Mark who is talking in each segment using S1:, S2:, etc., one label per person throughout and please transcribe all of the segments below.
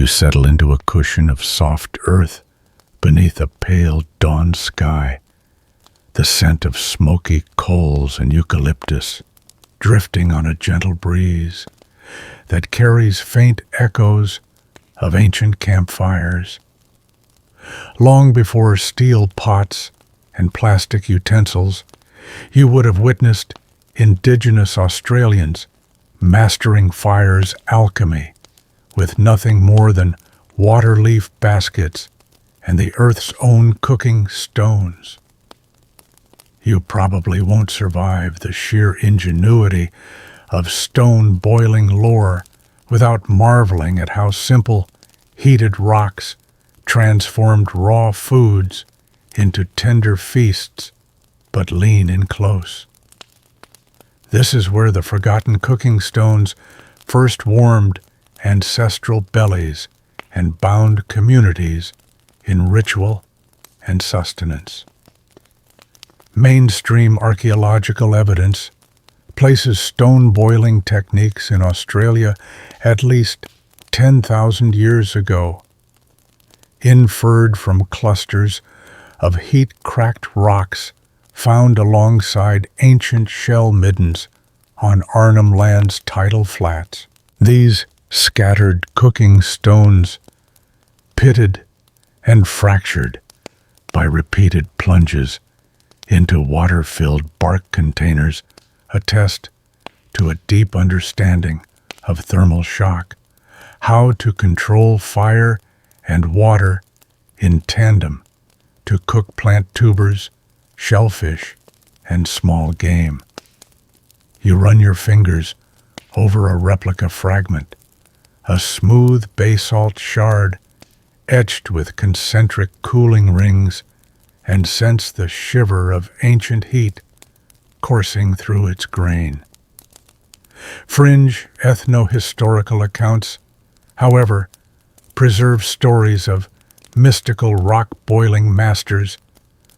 S1: settle into a cushion of soft earth beneath a pale dawn sky, the scent of smoky coals and eucalyptus drifting on a gentle breeze that carries faint echoes of ancient campfires. Long before steel pots and plastic utensils, you would have witnessed Indigenous Australians mastering fire's alchemy with nothing more than water leaf baskets and the earth's own cooking stones. You probably won't survive the sheer ingenuity of stone boiling lore without marveling at how simple heated rocks transformed raw foods into tender feasts, but lean in close. This is where the forgotten cooking stones first warmed ancestral bellies and bound communities in ritual and sustenance. Mainstream archaeological evidence places stone boiling techniques in Australia at least 10,000 years ago, inferred from clusters of heat-cracked rocks found alongside ancient shell middens on Arnhem Land's tidal flats. These scattered cooking stones, pitted and fractured by repeated plunges into water-filled bark containers, attest to a deep understanding of thermal shock, how to control fire and water in tandem to cook plant tubers, shellfish, and small game. You run your fingers over a replica fragment, a smooth basalt shard etched with concentric cooling rings, and sense the shiver of ancient heat coursing through its grain. Fringe ethno-historical accounts, however, preserve stories of mystical rock-boiling masters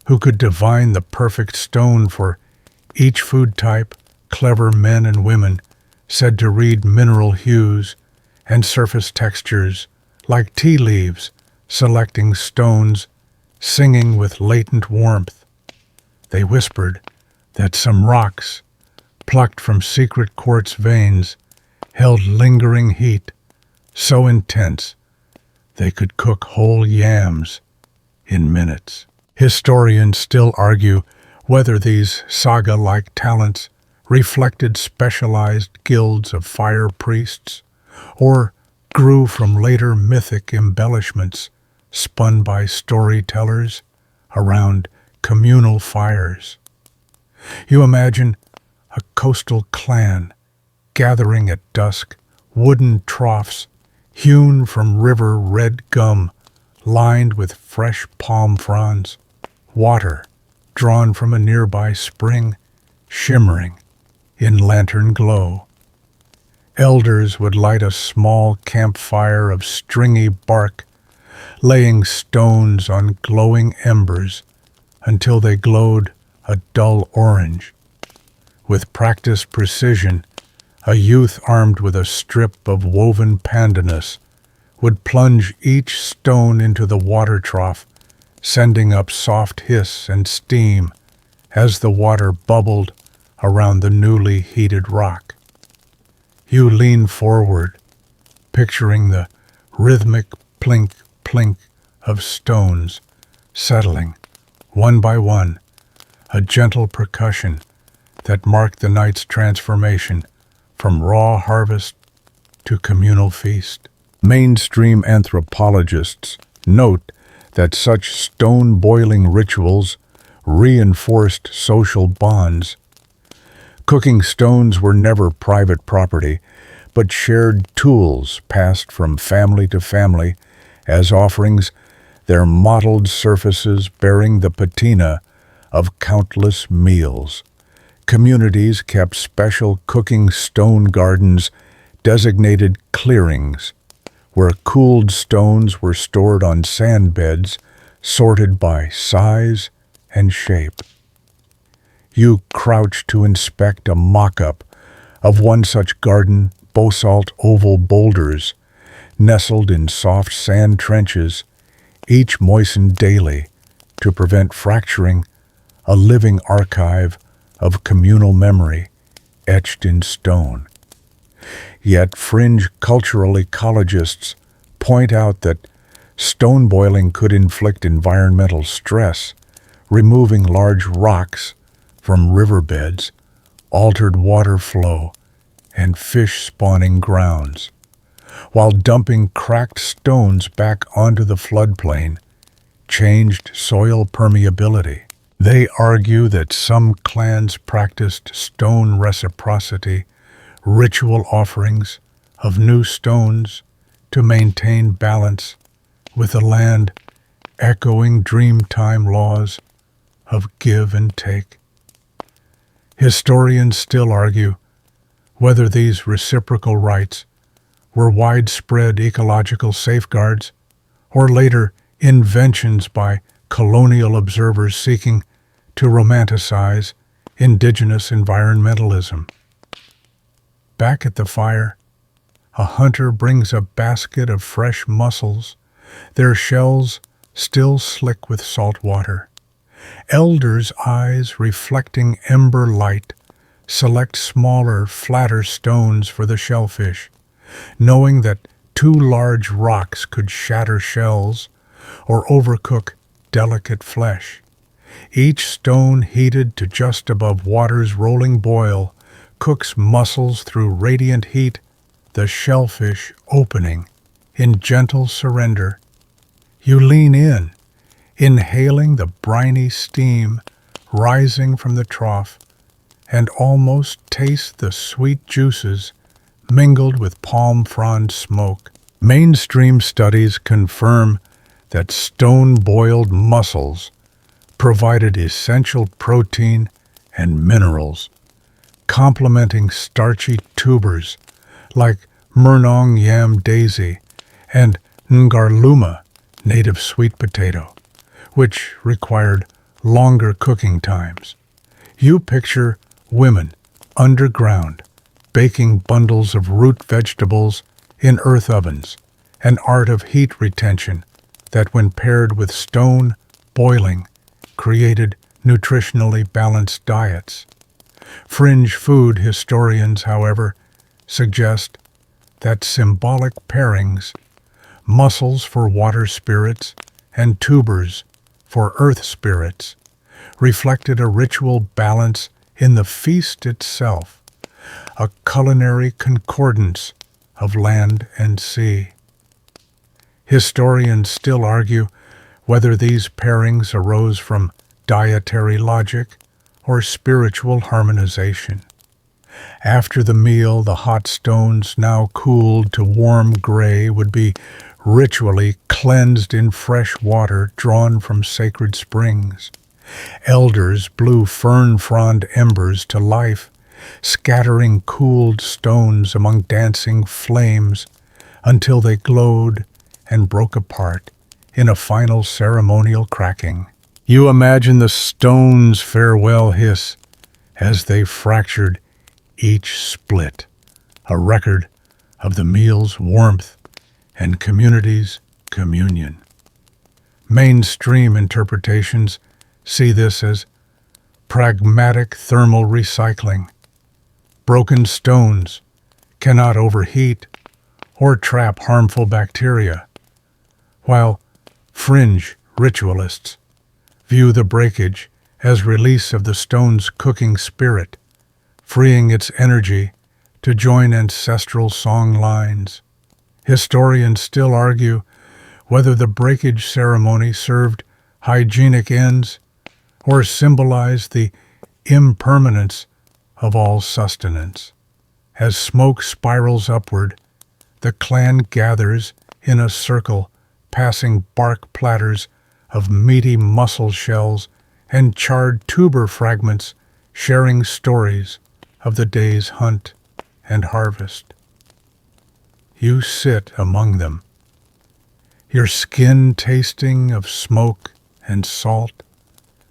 S1: who could divine the perfect stone for each food type, clever men and women said to read mineral hues and surface textures like tea leaves, selecting stones, singing with latent warmth. They whispered that some rocks, plucked from secret quartz veins, held lingering heat so intense they could cook whole yams in minutes. Historians still argue whether these saga-like talents reflected specialized guilds of fire priests or grew from later mythic embellishments spun by storytellers around communal fires. You imagine a coastal clan gathering at dusk, wooden troughs hewn from river red gum lined with fresh palm fronds, water drawn from a nearby spring shimmering in lantern glow. Elders would light a small campfire of stringy bark, laying stones on glowing embers until they glowed a dull orange. With practiced precision, a youth armed with a strip of woven pandanus would plunge each stone into the water trough, sending up soft hiss and steam as the water bubbled around the newly heated rock. You lean forward, picturing the rhythmic plink, plink of stones settling, one by one, a gentle percussion that marked the night's transformation from raw harvest to communal feast. Mainstream anthropologists note that such stone-boiling rituals reinforced social bonds. Cooking stones were never private property, but shared tools passed from family to family as offerings, their mottled surfaces bearing the patina of countless meals. Communities kept special cooking stone gardens, designated clearings, where cooled stones were stored on sand beds, sorted by size and shape. You crouch to inspect a mock-up of one such garden, basalt oval boulders, nestled in soft sand trenches, each moistened daily to prevent fracturing, a living archive of communal memory etched in stone. Yet fringe cultural ecologists point out that stone boiling could inflict environmental stress, removing large rocks from riverbeds, altered water flow, and fish-spawning grounds, while dumping cracked stones back onto the floodplain changed soil permeability. They argue that some clans practiced stone reciprocity, ritual offerings of new stones to maintain balance with the land, echoing dreamtime laws of give and take. Historians still argue whether these reciprocal rights were widespread ecological safeguards or later inventions by colonial observers seeking to romanticize indigenous environmentalism. Back at the fire, a hunter brings a basket of fresh mussels, their shells still slick with salt water. Elders' eyes reflecting ember light select smaller, flatter stones for the shellfish, knowing that too large rocks could shatter shells or overcook delicate flesh. Each stone heated to just above water's rolling boil cooks mussels through radiant heat, the shellfish opening in gentle surrender. You lean in, inhaling the briny steam rising from the trough, and almost taste the sweet juices mingled with palm frond smoke. Mainstream studies confirm that stone-boiled mussels provided essential protein and minerals, complementing starchy tubers like Murnong yam daisy and ngarluma native sweet potato, which required longer cooking times. You picture women underground baking bundles of root vegetables in earth ovens, an art of heat retention that, when paired with stone boiling, created nutritionally balanced diets. Fringe food historians, however, suggest that symbolic pairings, mussels for water spirits and tubers for earth spirits, reflected a ritual balance in the feast itself, a culinary concordance of land and sea. Historians still argue whether these pairings arose from dietary logic or spiritual harmonization. After the meal, the hot stones, now cooled to warm gray, would be ritually cleansed in fresh water drawn from sacred springs. Elders blew fern frond embers to life, scattering cooled stones among dancing flames until they glowed and broke apart in a final ceremonial cracking. You imagine the stones' farewell hiss as they fractured each split, a record of the meal's warmth and community's communion. Mainstream interpretations see this as pragmatic thermal recycling. Broken stones cannot overheat or trap harmful bacteria, while fringe ritualists view the breakage as release of the stone's cooking spirit, freeing its energy to join ancestral song lines. Historians still argue whether the breakage ceremony served hygienic ends or symbolized the impermanence of all sustenance. As smoke spirals upward, the clan gathers in a circle, passing bark platters of meaty mussel shells and charred tuber fragments, sharing stories of the day's hunt and harvest. You sit among them, your skin tasting of smoke and salt,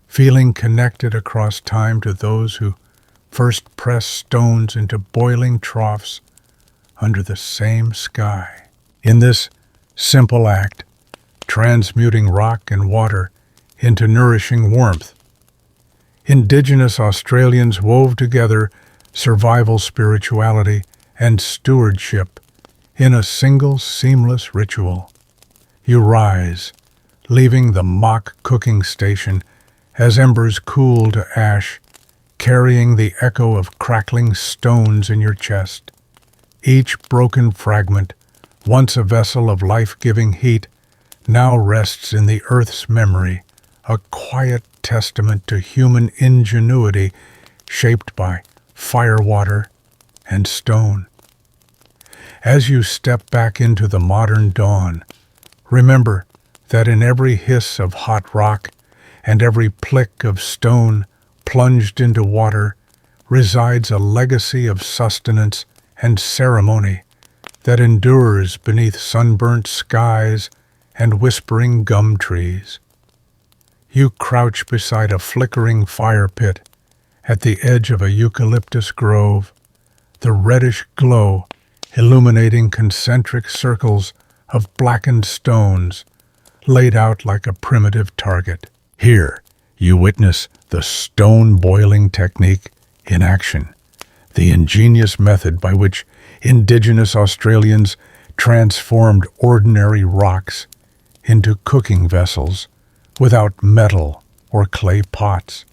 S1: feeling connected across time to those who first pressed stones into boiling troughs under the same sky. In this simple act, transmuting rock and water into nourishing warmth, Indigenous Australians wove together survival spirituality and stewardship in a single seamless ritual. You rise, leaving the mock cooking station as embers cool to ash, carrying the echo of crackling stones in your chest. Each broken fragment, once a vessel of life-giving heat, now rests in the earth's memory, a quiet testament to human ingenuity shaped by fire, water, and stone. As you step back into the modern dawn, remember that in every hiss of hot rock and every plick of stone plunged into water resides a legacy of sustenance and ceremony that endures beneath sunburnt skies and whispering gum trees. You crouch beside a flickering fire pit at the edge of a eucalyptus grove, the reddish glow illuminating concentric circles of blackened stones laid out like a primitive target. Here, you witness the stone boiling technique in action, the ingenious method by which Indigenous Australians transformed ordinary rocks into cooking vessels without metal or clay pots.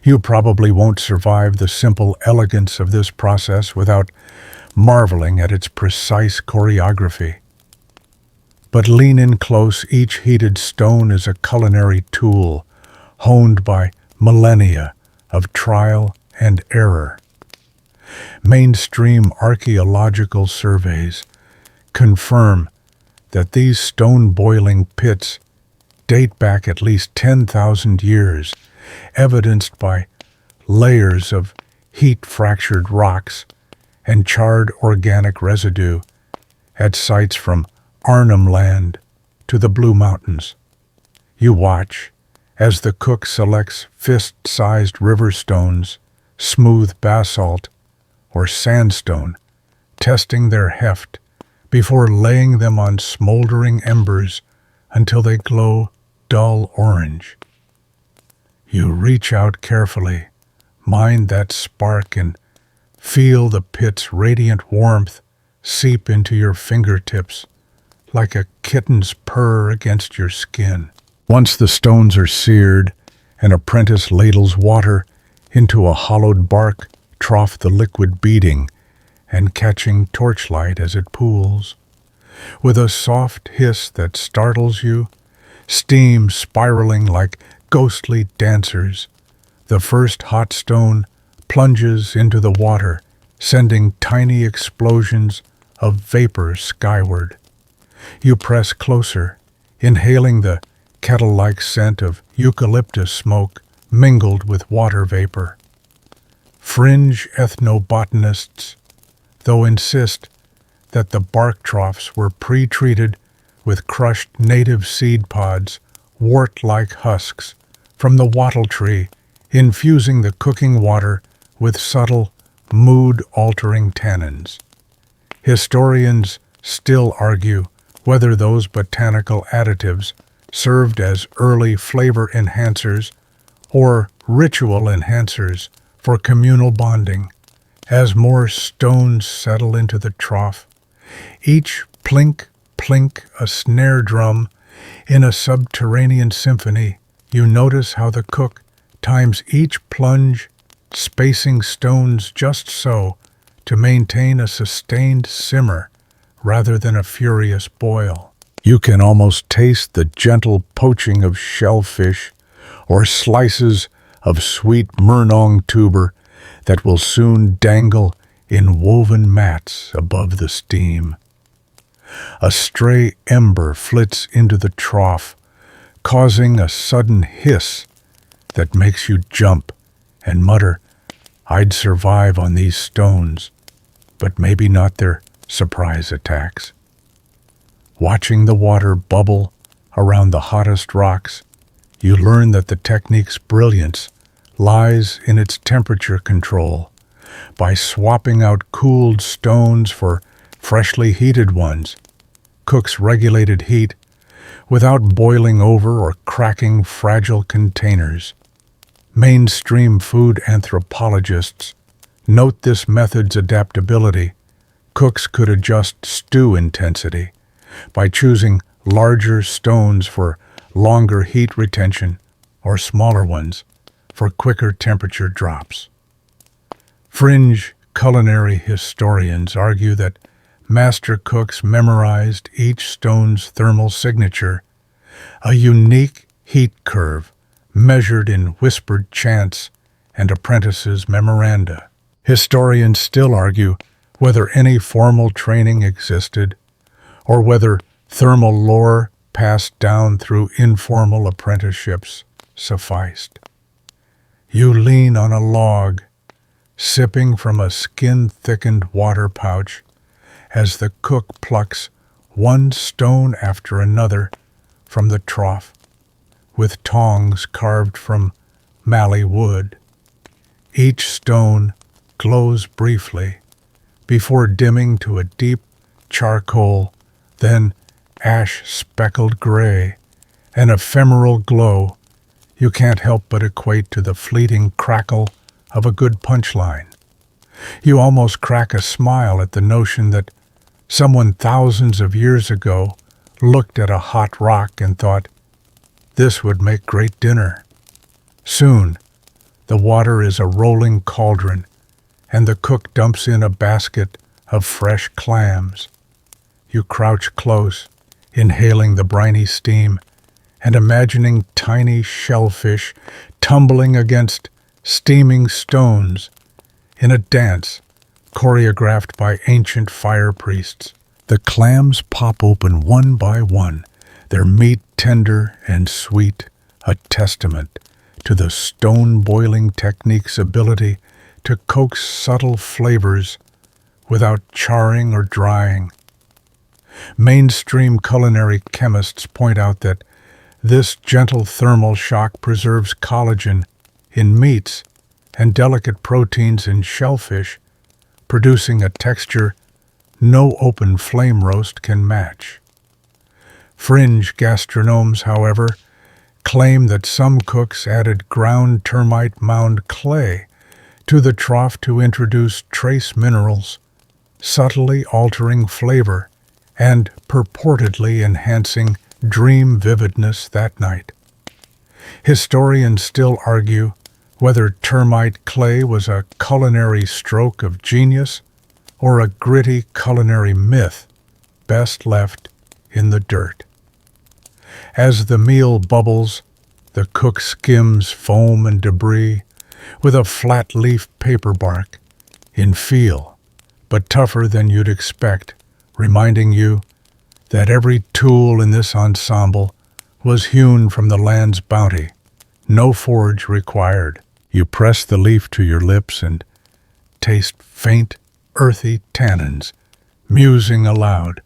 S1: You probably won't survive the simple elegance of this process without marveling at its precise choreography. But lean in close, each heated stone is a culinary tool honed by millennia of trial and error. Mainstream archaeological surveys confirm that these stone-boiling pits date back at least 10,000 years, evidenced by layers of heat-fractured rocks and charred organic residue at sites from Arnhem Land to the Blue Mountains. You watch as the cook selects fist-sized river stones, smooth basalt, or sandstone, testing their heft before laying them on smoldering embers until they glow dull orange. You reach out carefully, mind that spark, and feel the pit's radiant warmth seep into your fingertips like a kitten's purr against your skin. Once the stones are seared, an apprentice ladles water into a hollowed bark trough, the liquid beating and catching torchlight as it pools. With a soft hiss that startles you, steam spiraling like ghostly dancers, the first hot stone plunges into the water, sending tiny explosions of vapor skyward. You press closer, inhaling the kettle-like scent of eucalyptus smoke mingled with water vapor. Fringe ethnobotanists, though, insist that the bark troughs were pre-treated with crushed native seed pods, wart-like husks, from the wattle tree, infusing the cooking water with subtle, mood-altering tannins. Historians still argue whether those botanical additives served as early flavor enhancers or ritual enhancers for communal bonding. As more stones settle into the trough, each plink, plink, a snare drum in a subterranean symphony, you notice how the cook times each plunge, spacing stones just so to maintain a sustained simmer rather than a furious boil. You can almost taste the gentle poaching of shellfish or slices of sweet murnong tuber that will soon dangle in woven mats above the steam. A stray ember flits into the trough, causing a sudden hiss that makes you jump and mutter, "I'd survive on these stones, but maybe not their surprise attacks." Watching the water bubble around the hottest rocks, you learn that the technique's brilliance lies in its temperature control. By swapping out cooled stones for freshly heated ones. Cooks regulated heat without boiling over or cracking fragile containers. Mainstream food anthropologists note this method's adaptability. Cooks could adjust stew intensity by choosing larger stones for longer heat retention or smaller ones for quicker temperature drops. Fringe culinary historians argue that master cooks memorized each stone's thermal signature, a unique heat curve measured in whispered chants and apprentices' memoranda. Historians still argue whether any formal training existed or whether thermal lore passed down through informal apprenticeships sufficed. You lean on a log, sipping from a skin-thickened water pouch as the cook plucks one stone after another from the trough with tongs carved from mallee wood. Each stone glows briefly before dimming to a deep charcoal, then ash-speckled gray, an ephemeral glow you can't help but equate to the fleeting crackle of a good punchline. You almost crack a smile at the notion that someone thousands of years ago looked at a hot rock and thought, "This would make great dinner." Soon, the water is a rolling cauldron, and the cook dumps in a basket of fresh clams. You crouch close, inhaling the briny steam, and imagining tiny shellfish tumbling against steaming stones in a dance choreographed by ancient fire priests. The clams pop open one by one, their meat tender and sweet, a testament to the stone-boiling technique's ability to coax subtle flavors without charring or drying. Mainstream culinary chemists point out that this gentle thermal shock preserves collagen in meats and delicate proteins in shellfish, producing a texture no open flame roast can match. Fringe gastronomes, however, claim that some cooks added ground termite mound clay to the trough to introduce trace minerals, subtly altering flavor and purportedly enhancing dream vividness that night. Historians still argue whether termite clay was a culinary stroke of genius or a gritty culinary myth best left in the dirt. As the meal bubbles, the cook skims foam and debris with a flat-leaf paper bark, in feel, but tougher than you'd expect, reminding you that every tool in this ensemble was hewn from the land's bounty, no forge required. You press the leaf to your lips and taste faint, earthy tannins, musing aloud.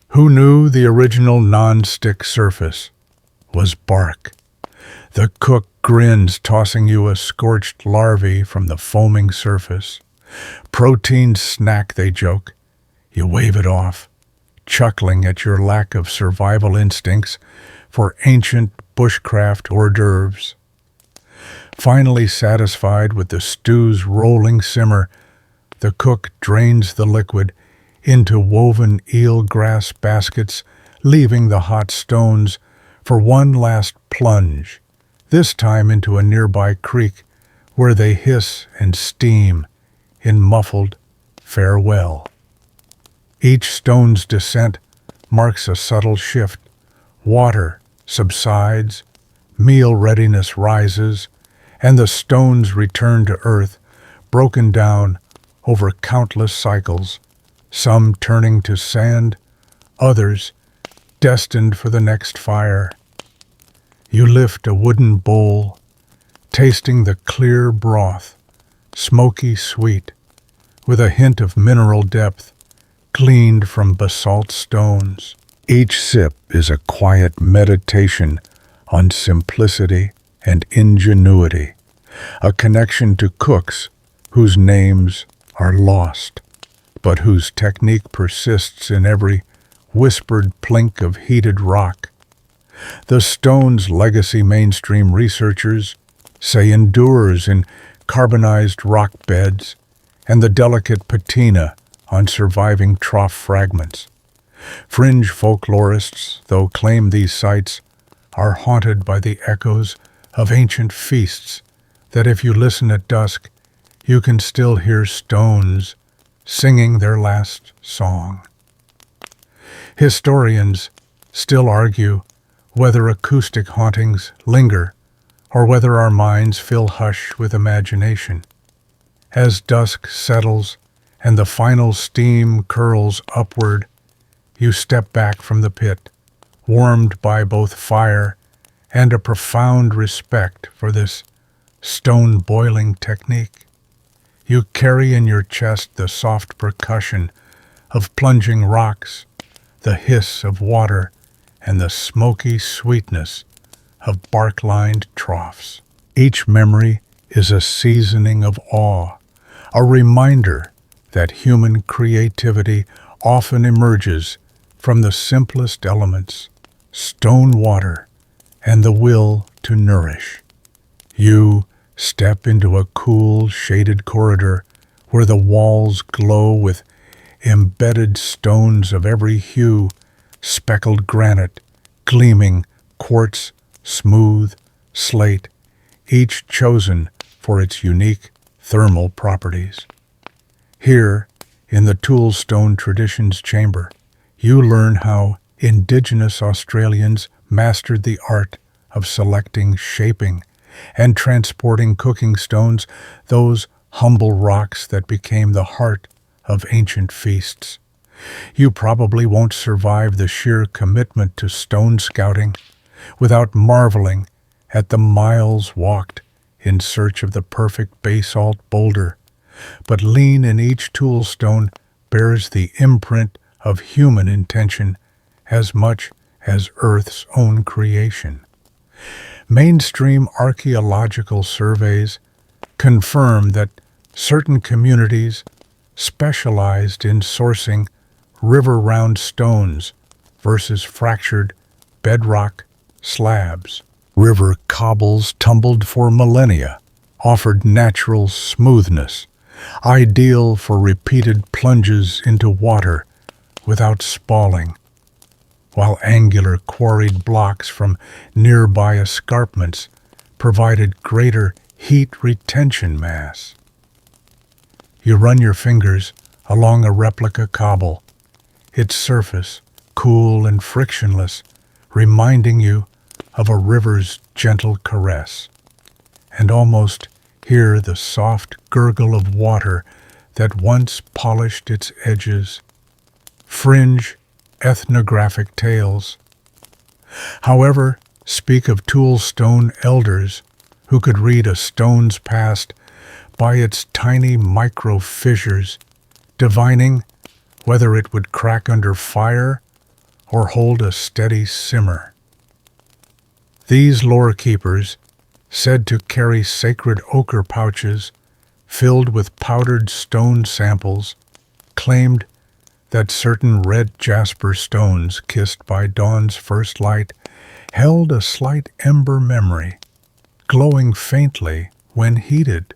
S1: Who knew the original non-stick surface was bark? The cook grins, tossing you a scorched larvae from the foaming surface. Protein snack, they joke. You wave it off, chuckling at your lack of survival instincts for ancient bushcraft hors d'oeuvres. Finally satisfied with the stew's rolling simmer, the cook drains the liquid into woven eelgrass baskets, leaving the hot stones for one last plunge, this time into a nearby creek where they hiss and steam in muffled farewell. Each stone's descent marks a subtle shift. Water subsides, meal readiness rises, and the stones return to earth, broken down over countless cycles, some turning to sand, others destined for the next fire. You lift a wooden bowl, tasting the clear broth, smoky sweet, with a hint of mineral depth, gleaned from basalt stones. Each sip is a quiet meditation on simplicity and ingenuity, a connection to cooks whose names are lost, but whose technique persists in every whispered plink of heated rock. The stone's legacy, mainstream researchers say, endures in carbonized rock beds and the delicate patina on surviving trough fragments. Fringe folklorists, though, claim these sites are haunted by the echoes of ancient feasts, that if you listen at dusk, you can still hear stones singing their last song. Historians still argue whether acoustic hauntings linger or whether our minds fill hush with imagination. As dusk settles and the final steam curls upward, you step back from the pit, warmed by both fire and a profound respect for this stone-boiling technique. You carry in your chest the soft percussion of plunging rocks, the hiss of water, and the smoky sweetness of bark-lined troughs. Each memory is a seasoning of awe, a reminder that human creativity often emerges from the simplest elements: stone, water, and the will to nourish. You step into a cool, shaded corridor where the walls glow with embedded stones of every hue: speckled granite, gleaming quartz, smooth slate, each chosen for its unique thermal properties. Here, in the Toolstone Traditions Chamber, you learn how Indigenous Australians mastered the art of selecting, shaping, and transporting cooking stones, those humble rocks that became the heart of ancient feasts. You probably won't survive the sheer commitment to stone scouting without marveling at the miles walked in search of the perfect basalt boulder, but lean in each toolstone bears the imprint of human intention as much as Earth's own creation. Mainstream archaeological surveys confirm that certain communities specialized in sourcing river-round stones versus fractured bedrock slabs. River cobbles tumbled for millennia offered natural smoothness, ideal for repeated plunges into water without spalling, while angular quarried blocks from nearby escarpments provided greater heat retention mass. You run your fingers along a replica cobble, its surface cool and frictionless, reminding you of a river's gentle caress, and almost hear the soft gurgle of water that once polished its edges. Fringe ethnographic tales, however, speak of toolstone elders who could read a stone's past by its tiny micro-fissures, divining whether it would crack under fire or hold a steady simmer. These lore keepers, said to carry sacred ochre pouches filled with powdered stone samples, claimed that certain red jasper stones kissed by dawn's first light held a slight ember memory, glowing faintly when heated.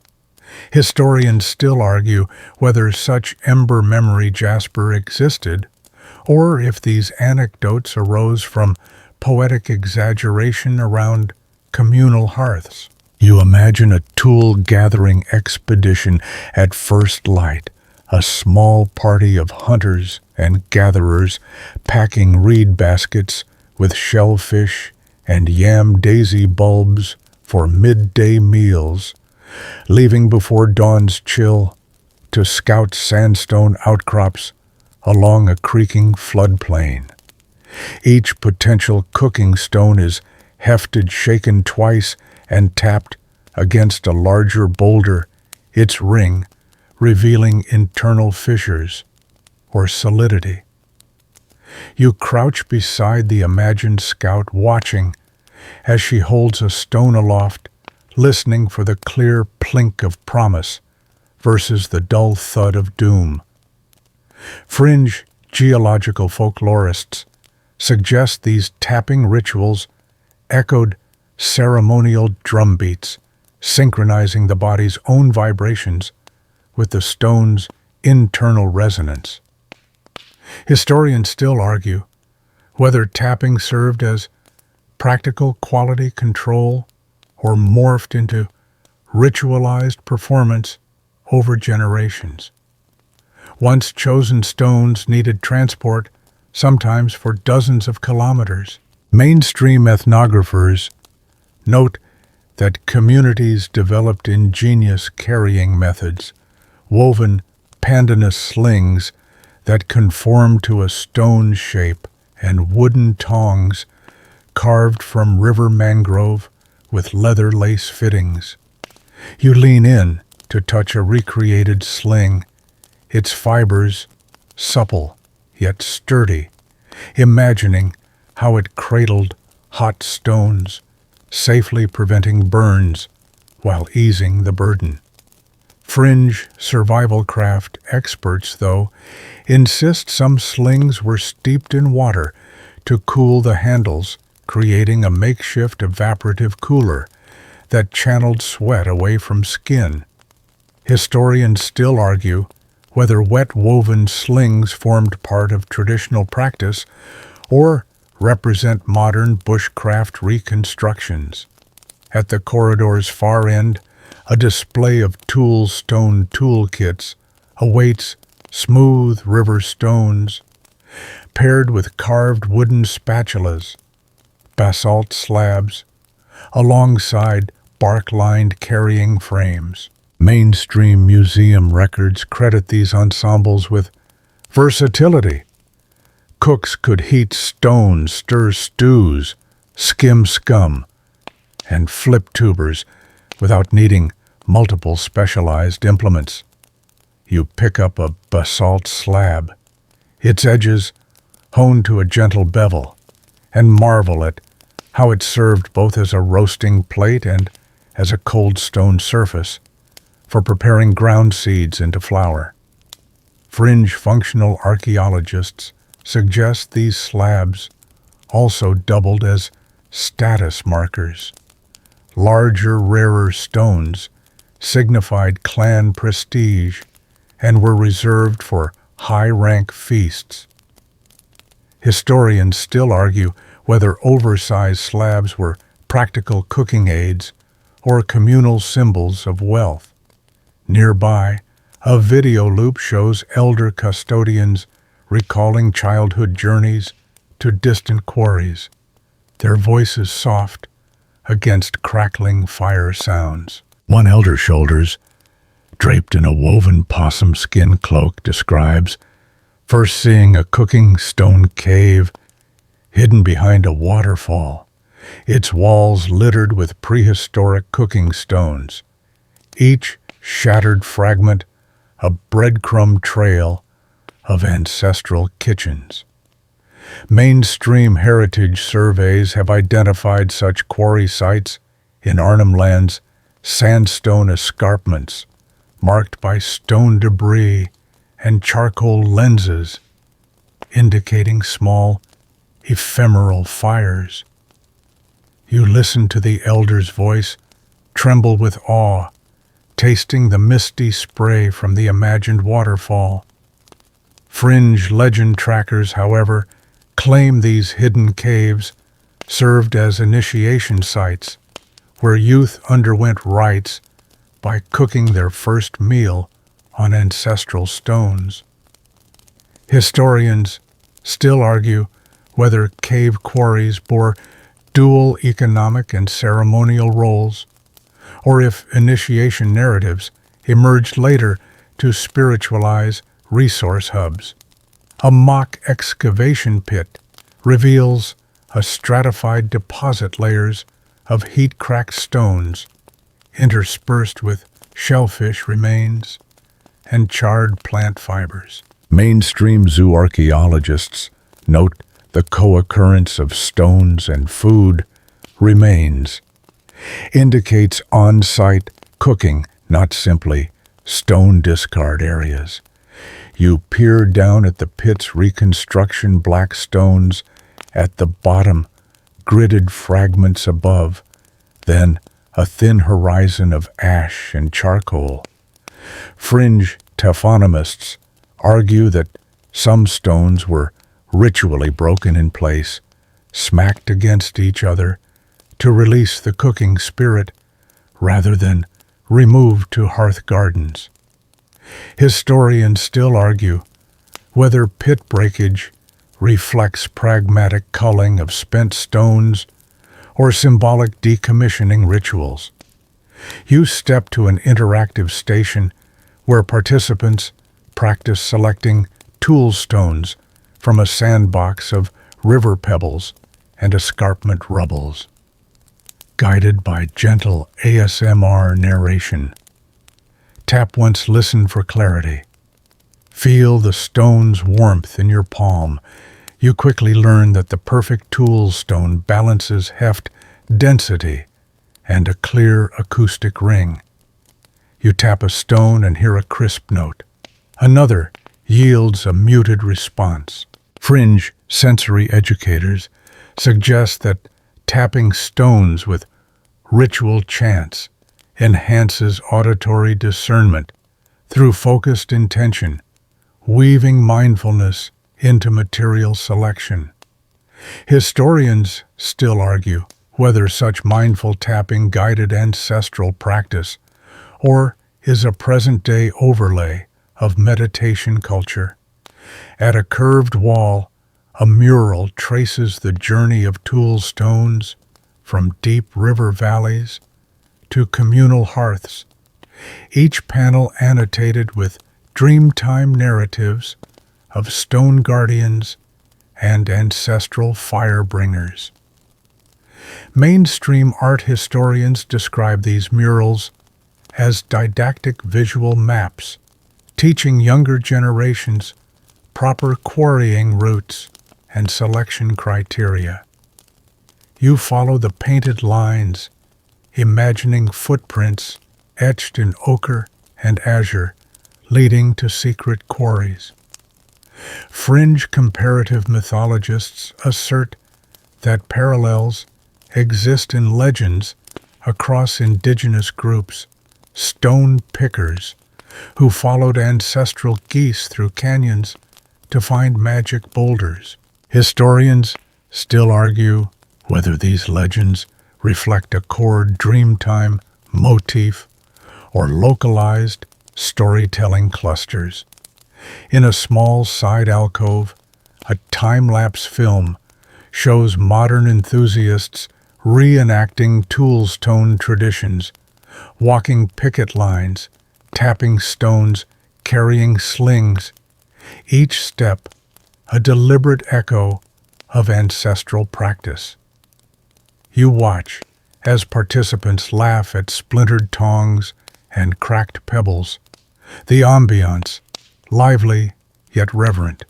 S1: Historians still argue whether such ember memory jasper existed, or if these anecdotes arose from poetic exaggeration around communal hearths. You imagine a tool-gathering expedition at first light, a small party of hunters and gatherers packing reed baskets with shellfish and yam daisy bulbs for midday meals, leaving before dawn's chill to scout sandstone outcrops along a creaking floodplain. Each potential cooking stone is hefted, shaken twice, and tapped against a larger boulder, its ring revealing internal fissures or solidity. You crouch beside the imagined scout, watching as she holds a stone aloft, listening for the clear plink of promise versus the dull thud of doom. Fringe geological folklorists suggest these tapping rituals echoed ceremonial drum beats, synchronizing the body's own vibrations with the stone's internal resonance. Historians still argue whether tapping served as practical quality control or morphed into ritualized performance over generations. Once chosen stones needed transport, sometimes for dozens of kilometers. Mainstream ethnographers note that communities developed ingenious carrying methods, woven pandanus slings that conformed to a stone shape and wooden tongs carved from river mangrove with leather lace fittings. You lean in to touch a recreated sling, its fibers supple yet sturdy, imagining how it cradled hot stones, safely preventing burns while easing the burden. Fringe survival craft experts, though, insist some slings were steeped in water to cool the handles, creating a makeshift evaporative cooler that channeled sweat away from skin. Historians still argue whether wet-woven slings formed part of traditional practice or represent modern bushcraft reconstructions. At the corridor's far end, a display of stone toolkits awaits smooth river stones, paired with carved wooden spatulas, basalt slabs, alongside bark-lined carrying frames. Mainstream museum records credit these ensembles with versatility. Cooks could heat stones, stir stews, skim scum, and flip tubers without needing multiple specialized implements. You pick up a basalt slab, its edges honed to a gentle bevel, and marvel at how it served both as a roasting plate and as a cold stone surface for preparing ground seeds into flour. Fringe functional archaeologists suggest these slabs also doubled as status markers. Larger, rarer stones signified clan prestige and were reserved for high-rank feasts. Historians still argue whether oversized slabs were practical cooking aids or communal symbols of wealth. Nearby, a video loop shows elder custodians recalling childhood journeys to distant quarries, their voices soft against crackling fire sounds. One elder shoulders, draped in a woven possum skin cloak, describes first seeing a cooking stone cave hidden behind a waterfall, its walls littered with prehistoric cooking stones, each shattered fragment a breadcrumb trail of ancestral kitchens. Mainstream heritage surveys have identified such quarry sites in Arnhem Land's sandstone escarpments, marked by stone debris and charcoal lenses, indicating small, ephemeral fires. You listen to the elder's voice, tremble with awe, tasting the misty spray from the imagined waterfall. Fringe legend trackers, however, claim these hidden caves served as initiation sites where youth underwent rites by cooking their first meal on ancestral stones. Historians still argue whether cave quarries bore dual economic and ceremonial roles, or if initiation narratives emerged later to spiritualize resource hubs. A mock excavation pit reveals a stratified deposit layers of heat-cracked stones, interspersed with shellfish remains and charred plant fibers. Mainstream zooarchaeologists note the co-occurrence of stones and food remains, indicates on-site cooking, not simply stone discard areas. You peer down at the pit's reconstruction black stones, at the bottom, gridded fragments above, then a thin horizon of ash and charcoal. Fringe taphonomists argue that some stones were ritually broken in place, smacked against each other to release the cooking spirit rather than removed to hearth gardens. Historians still argue whether pit breakage reflects pragmatic culling of spent stones or symbolic decommissioning rituals. You step to an interactive station where participants practice selecting tool stones from a sandbox of river pebbles and escarpment rubbles, guided by gentle ASMR narration. Tap once, listen for clarity. Feel the stone's warmth in your palm. You quickly learn that the perfect tool stone balances heft, density, and a clear acoustic ring. You tap a stone and hear a crisp note. Another yields a muted response. Fringe sensory educators suggest that tapping stones with ritual chants enhances auditory discernment through focused intention, weaving mindfulness into material selection. Historians still argue whether such mindful tapping guided ancestral practice or is a present-day overlay of meditation culture. At a curved wall, a mural traces the journey of tool stones from deep river valleys to communal hearths, each panel annotated with dreamtime narratives of stone guardians and ancestral fire-bringers. Mainstream art historians describe these murals as didactic visual maps, teaching younger generations proper quarrying routes and selection criteria. You follow the painted lines, imagining footprints etched in ochre and azure, leading to secret quarries. Fringe comparative mythologists assert that parallels exist in legends across indigenous groups, stone pickers who followed ancestral geese through canyons to find magic boulders. Historians still argue whether these legends reflect a core dreamtime motif or localized storytelling clusters. In a small side alcove, a time-lapse film shows modern enthusiasts reenacting tool-stone traditions, walking picket lines, tapping stones, carrying slings, each step a deliberate echo of ancestral practice. You watch as participants laugh at splintered tongs and cracked pebbles, the ambiance lively yet reverent.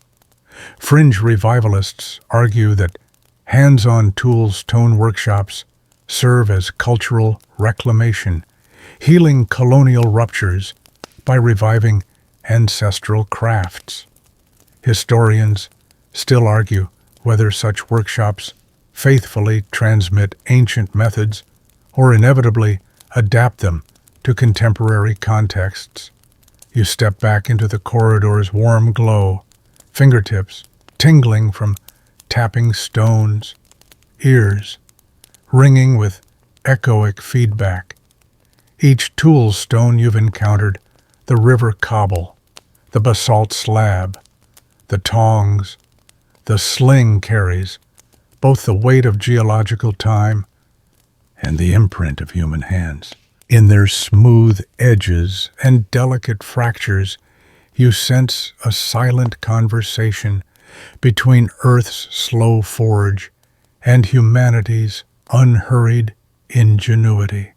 S1: Fringe revivalists argue that hands-on tool stone workshops serve as cultural reclamation, healing colonial ruptures by reviving ancestral crafts. Historians still argue whether such workshops faithfully transmit ancient methods or inevitably adapt them to contemporary contexts. You step back into the corridor's warm glow, fingertips tingling from tapping stones, ears ringing with echoic feedback. Each tool stone you've encountered, the river cobble, the basalt slab, the tongs, the sling carries both the weight of geological time and the imprint of human hands. In their smooth edges and delicate fractures, you sense a silent conversation between Earth's slow forge and humanity's unhurried ingenuity.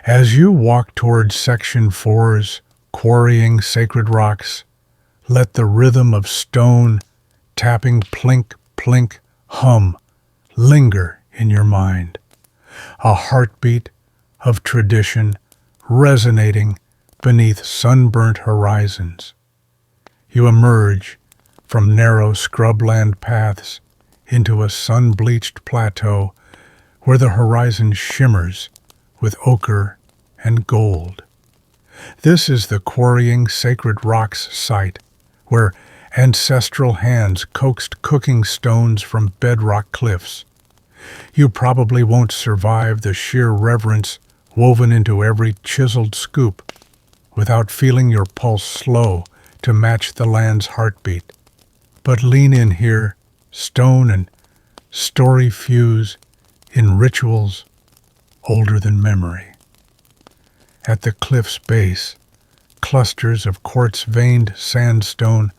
S1: As you walk toward Section 4's quarrying sacred rocks, let the rhythm of stone tapping plink, plink, hum linger in your mind, a heartbeat of tradition resonating beneath sunburnt horizons. You emerge from narrow scrubland paths into a sun-bleached plateau where the horizon shimmers with ochre and gold. This is the Quarrying Sacred Rocks site, where ancestral hands coaxed cooking stones from bedrock cliffs. You probably won't survive the sheer reverence woven into every chiseled scoop without feeling your pulse slow to match the land's heartbeat. But lean in here, stone and story fuse in rituals older than memory. At the cliff's base, clusters of quartz-veined sandstone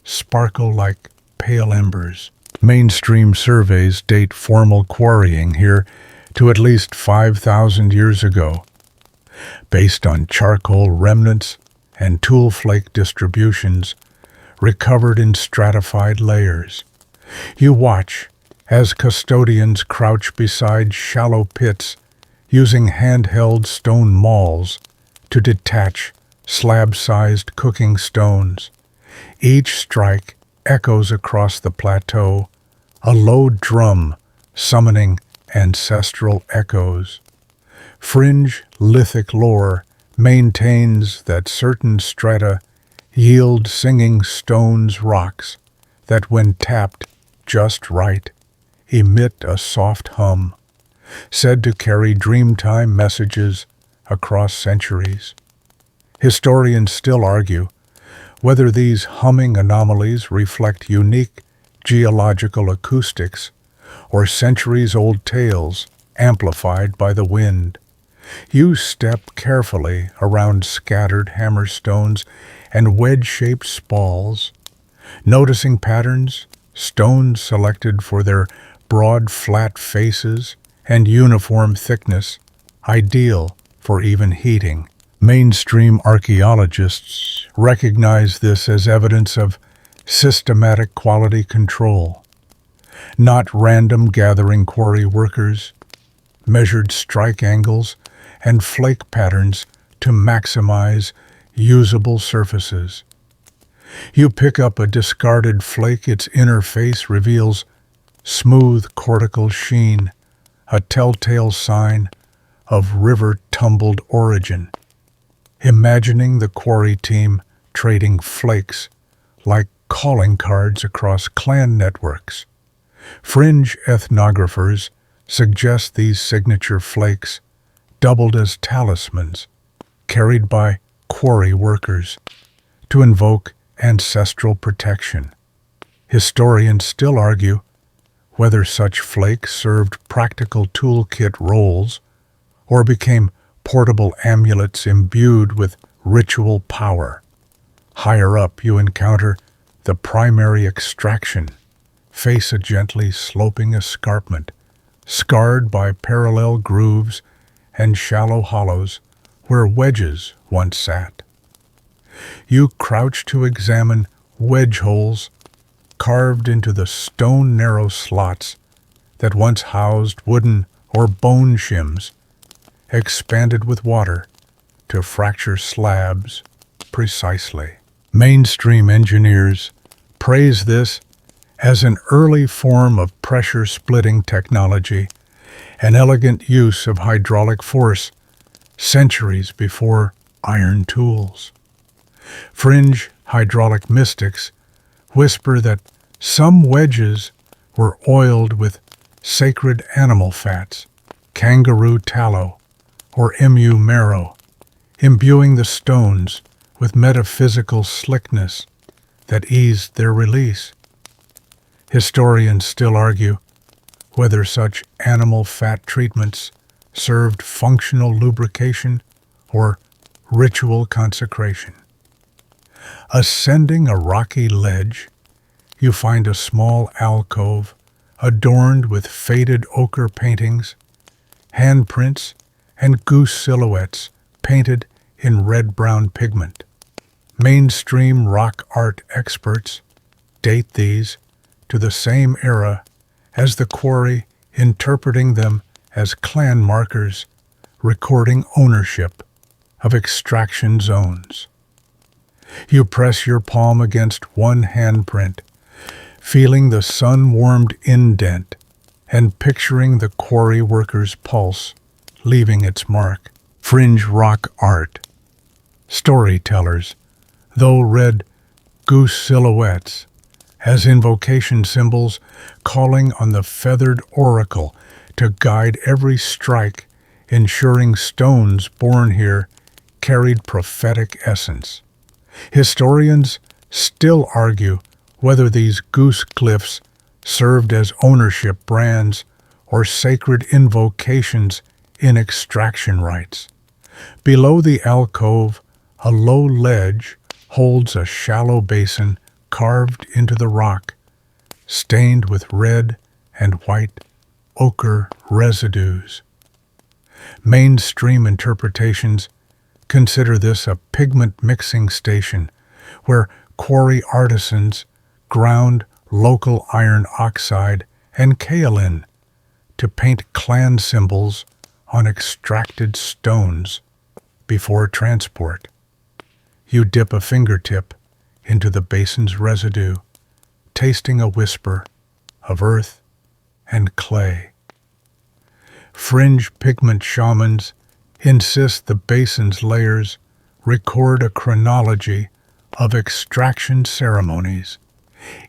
S1: sparkle like pale embers. Mainstream surveys date formal quarrying here to at least 5,000 years ago, based on charcoal remnants and tool flake distributions recovered in stratified layers. You watch as custodians crouch beside shallow pits using handheld stone mauls to detach slab-sized cooking stones. Each strike echoes across the plateau, a low drum summoning ancestral echoes. Fringe lithic lore maintains that certain strata yield singing stones rocks that, when tapped just right, emit a soft hum, said to carry dreamtime messages across centuries. Historians still argue whether these humming anomalies reflect unique geological acoustics or centuries-old tales amplified by the wind. You step carefully around scattered hammerstones and wedge-shaped spalls, noticing patterns, stones selected for their broad, flat faces and uniform thickness, ideal for even heating. Mainstream archaeologists recognize this as evidence of systematic quality control. Not random gathering quarry workers, measured strike angles and flake patterns to maximize usable surfaces. You pick up a discarded flake, its inner face reveals smooth cortical sheen, a telltale sign of river-tumbled origin. Imagining the quarry team trading flakes like calling cards across clan networks. Fringe ethnographers suggest these signature flakes doubled as talismans carried by quarry workers to invoke ancestral protection. Historians still argue whether such flakes served practical toolkit roles or became portable amulets imbued with ritual power. Higher up, you encounter the primary extraction, face a gently sloping escarpment, scarred by parallel grooves and shallow hollows where wedges once sat. You crouch to examine wedge holes carved into the stone narrow slots that once housed wooden or bone shims, expanded with water to fracture slabs precisely. Mainstream engineers praise this as an early form of pressure-splitting technology, an elegant use of hydraulic force centuries before iron tools. Fringe hydraulic mystics whisper that some wedges were oiled with sacred animal fats, kangaroo tallow, or emu marrow, imbuing the stones with metaphysical slickness that eased their release. Historians still argue whether such animal fat treatments served functional lubrication or ritual consecration. Ascending a rocky ledge, you find a small alcove adorned with faded ochre paintings, handprints, and goose silhouettes painted in red-brown pigment. Mainstream rock art experts date these to the same era as the quarry, interpreting them as clan markers, recording ownership of extraction zones. You press your palm against one handprint, feeling the sun-warmed indent and picturing the quarry worker's pulse leaving its mark. Fringe rock art. Storytellers, though red goose silhouettes, as invocation symbols calling on the feathered oracle to guide every strike, ensuring stones born here carried prophetic essence. Historians still argue whether these goose glyphs served as ownership brands or sacred invocations in extraction rites. Below the alcove, a low ledge holds a shallow basin carved into the rock, stained with red and white ochre residues. Mainstream interpretations consider this a pigment mixing station where quarry artisans ground local iron oxide and kaolin to paint clan symbols on extracted stones before transport. You dip a fingertip into the basin's residue, tasting a whisper of earth and clay. Fringe pigment shamans insist the basin's layers record a chronology of extraction ceremonies,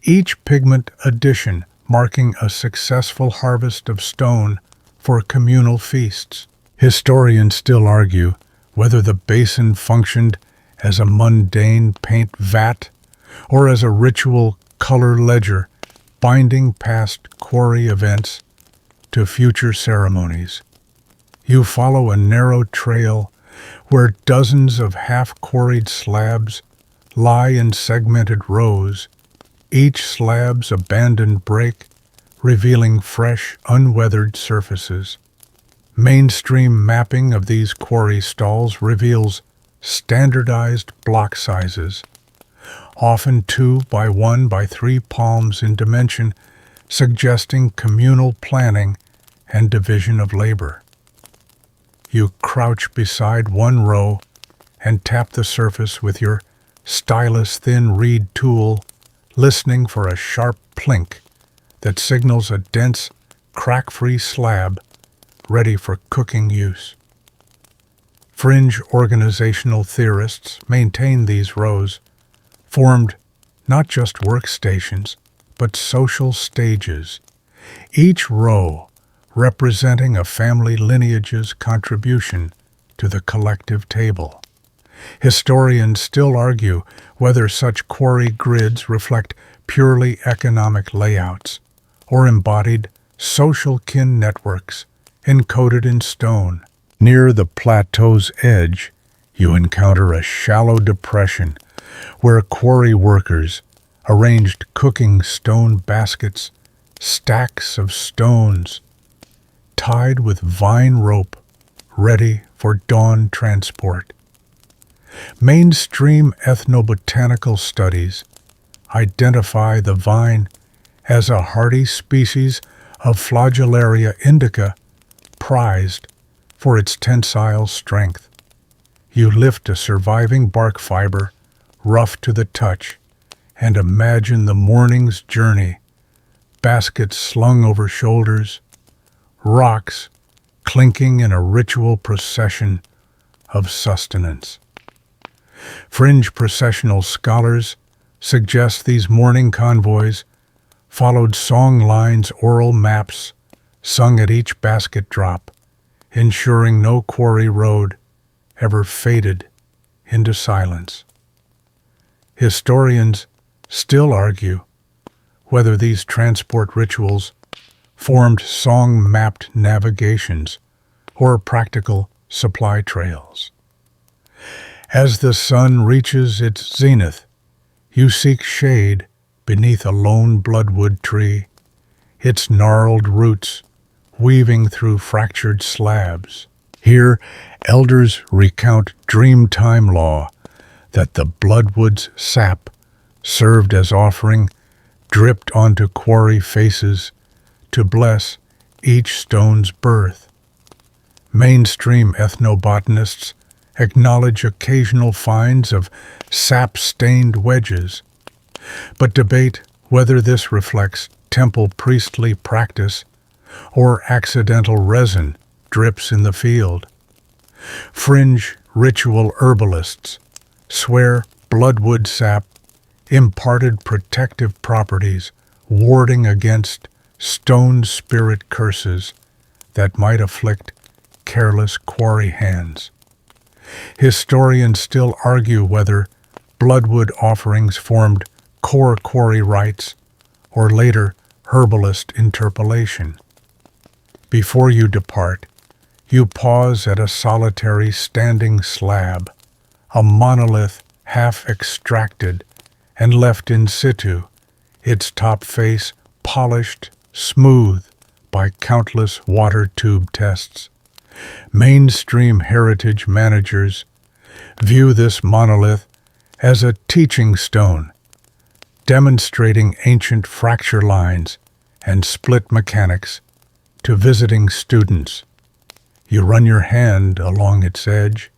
S1: each pigment addition marking a successful harvest of stone for communal feasts. Historians still argue whether the basin functioned as a mundane paint vat or as a ritual color ledger binding past quarry events to future ceremonies. You follow a narrow trail where dozens of half-quarried slabs lie in segmented rows, each slab's abandoned break revealing fresh, unweathered surfaces. Mainstream mapping of these quarry stalls reveals standardized block sizes, often 2 by 1 by 3 palms in dimension, suggesting communal planning and division of labor. You crouch beside one row and tap the surface with your stylus-thin reed tool, listening for a sharp plink that signals a dense, crack-free slab ready for cooking use. Fringe organizational theorists maintain these rows formed not just workstations, but social stages, each row representing a family lineage's contribution to the collective table. Historians still argue whether such quarry grids reflect purely economic layouts or embodied social kin networks encoded in stone. Near the plateau's edge, you encounter a shallow depression where quarry workers arranged cooking stone baskets, stacks of stones, tied with vine rope, ready for dawn transport. Mainstream ethnobotanical studies identify the vine as a hardy species of Flagellaria indica, prized for its tensile strength. You lift a surviving bark fiber, rough to the touch, and imagine the morning's journey, baskets slung over shoulders, rocks clinking in a ritual procession of sustenance. Fringe processional scholars suggest these morning convoys followed song lines, oral maps sung at each basket drop, ensuring no quarry road ever faded into silence. Historians still argue whether these transport rituals formed song-mapped navigations or practical supply trails. As the sun reaches its zenith, you seek shade beneath a lone bloodwood tree, its gnarled roots weaving through fractured slabs. Here, elders recount Dreamtime law that the bloodwood's sap served as offering dripped onto quarry faces to bless each stone's birth. Mainstream ethnobotanists acknowledge occasional finds of sap-stained wedges, but debate whether this reflects temple priestly practice or accidental resin drips in the field. Fringe ritual herbalists swear bloodwood sap imparted protective properties, warding against stone spirit curses that might afflict careless quarry hands. Historians still argue whether bloodwood offerings formed core quarry rites or later herbalist interpolation. Before you depart, you pause at a solitary standing slab, a monolith half extracted and left in situ, its top face polished smooth by countless water tube tests. Mainstream heritage managers view this monolith as a teaching stone, demonstrating ancient fracture lines and split mechanics to visiting students. You run your hand along its edge,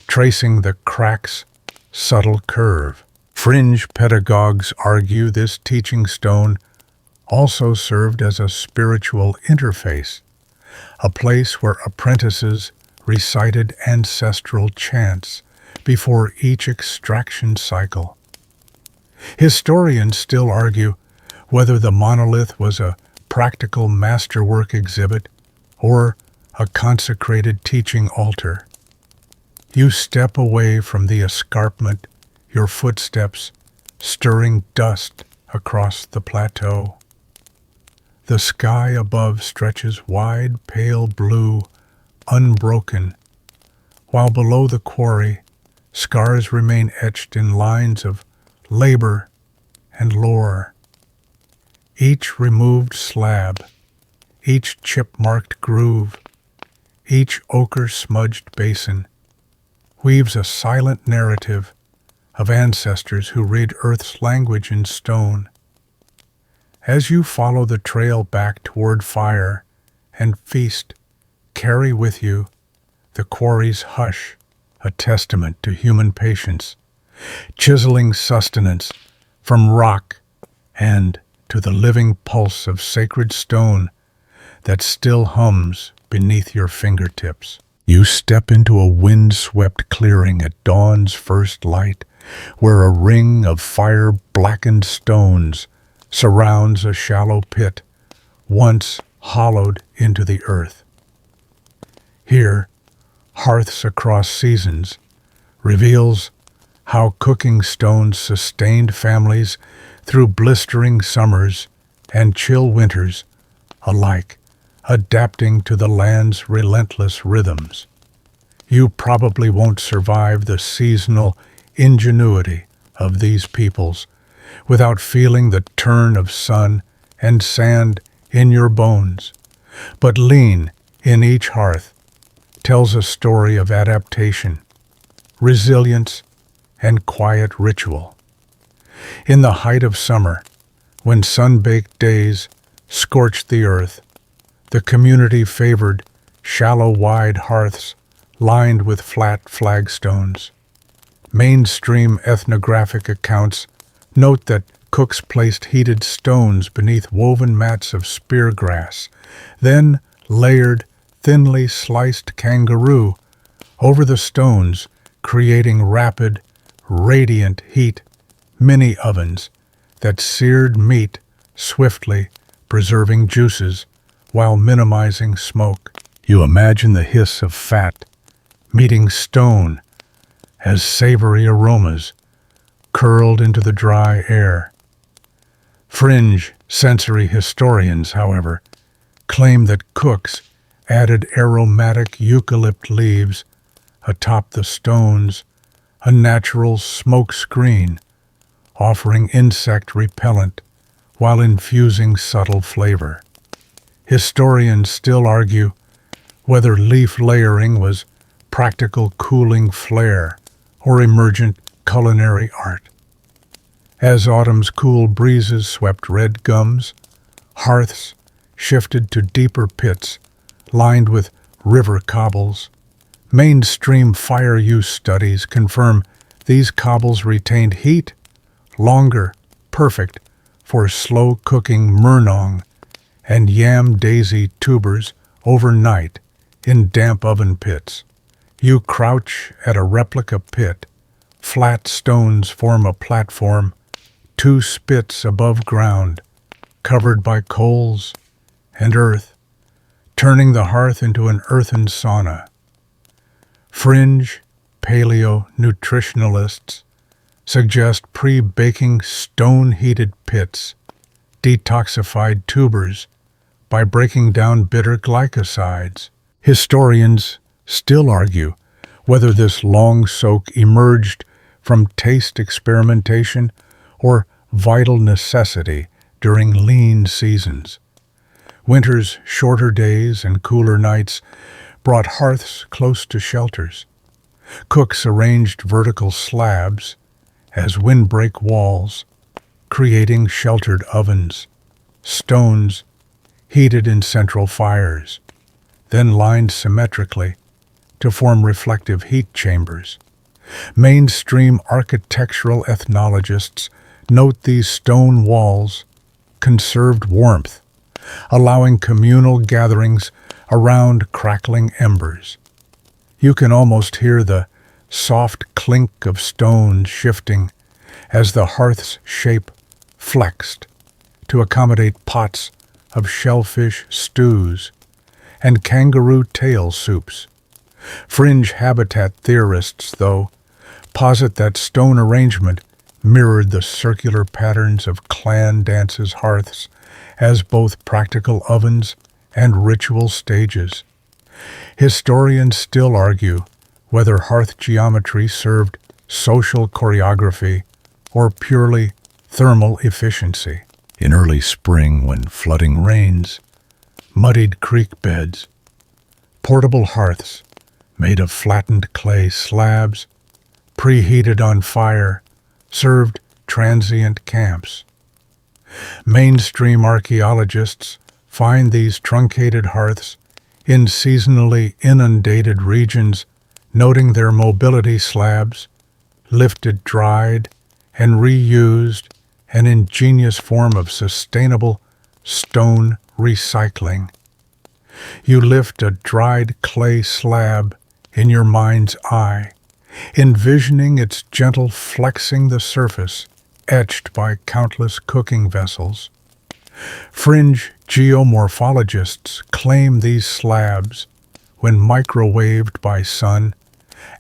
S1: tracing the crack's subtle curve. Fringe pedagogues argue this teaching stone also served as a spiritual interface, a place where apprentices recited ancestral chants before each extraction cycle. Historians still argue whether the monolith was a practical masterwork exhibit or a consecrated teaching altar. You step away from the escarpment, your footsteps stirring dust across the plateau. The sky above stretches wide, pale blue, unbroken, while below the quarry, scars remain etched in lines of labor and lore. Each removed slab, each chip-marked groove, each ochre-smudged basin weaves a silent narrative of ancestors who read Earth's language in stone. As you follow the trail back toward fire and feast, carry with you the quarry's hush, a testament to human patience, chiseling sustenance from rock and to the living pulse of sacred stone that still hums beneath your fingertips. You step into a wind-swept clearing at dawn's first light, where a ring of fire-blackened stones surrounds a shallow pit once hollowed into the earth. Here, Hearths Across Seasons reveals how cooking stones sustained families through blistering summers and chill winters alike, adapting to the land's relentless rhythms. You probably won't survive the seasonal ingenuity of these peoples without feeling the turn of sun and sand in your bones. But lean in each hearth tells a story of adaptation, resilience, and quiet ritual. In the height of summer, when sun-baked days scorched the earth, the community favored shallow, wide hearths lined with flat flagstones. Mainstream ethnographic accounts note that cooks placed heated stones beneath woven mats of speargrass, then layered thinly sliced kangaroo over the stones, creating rapid, radiant heat mini ovens that seared meat swiftly, preserving juices while minimizing smoke. You imagine the hiss of fat meeting stone as savory aromas curled into the dry air. Fringe sensory historians, however, claim that cooks added aromatic eucalypt leaves atop the stones, a natural smoke screen, offering insect repellent while infusing subtle flavor. Historians still argue whether leaf layering was practical cooling flair or emergent culinary art. As autumn's cool breezes swept red gums, hearths shifted to deeper pits lined with river cobbles, Mainstream fire use studies confirm these cobbles retained heat longer, perfect for slow-cooking murnong and yam daisy tubers overnight in damp oven pits. You crouch at a replica pit. Flat stones form a platform, 2 spits above ground, covered by coals and earth, turning the hearth into an earthen sauna. Fringe paleo-nutritionalists suggest pre-baking stone-heated pits, detoxified tubers, by breaking down bitter glycosides. Historians still argue whether this long soak emerged from taste experimentation or vital necessity during lean seasons. Winter's shorter days and cooler nights brought hearths close to shelters. Cooks arranged vertical slabs as windbreak walls, creating sheltered ovens, stones heated in central fires, then lined symmetrically to form reflective heat chambers. Mainstream architectural ethnologists note these stone walls conserved warmth, allowing communal gatherings around crackling embers. You can almost hear the soft clink of stones shifting as the hearth's shape flexed to accommodate pots of shellfish stews and kangaroo tail soups. Fringe habitat theorists, though, posit that stone arrangement mirrored the circular patterns of clan dances' hearths as both practical ovens and ritual stages. Historians still argue whether hearth geometry served social choreography or purely thermal efficiency. In early spring, when flooding rains muddied creek beds, portable hearths made of flattened clay slabs, preheated on fire, served transient camps. Mainstream archaeologists find these truncated hearths in seasonally inundated regions, noting their mobility. Slabs, lifted, dried, and reused, an ingenious form of sustainable stone recycling. You lift a dried clay slab in your mind's eye, envisioning its gentle flexing the surface, etched by countless cooking vessels. Fringe geomorphologists claim these slabs, when microwaved by sun,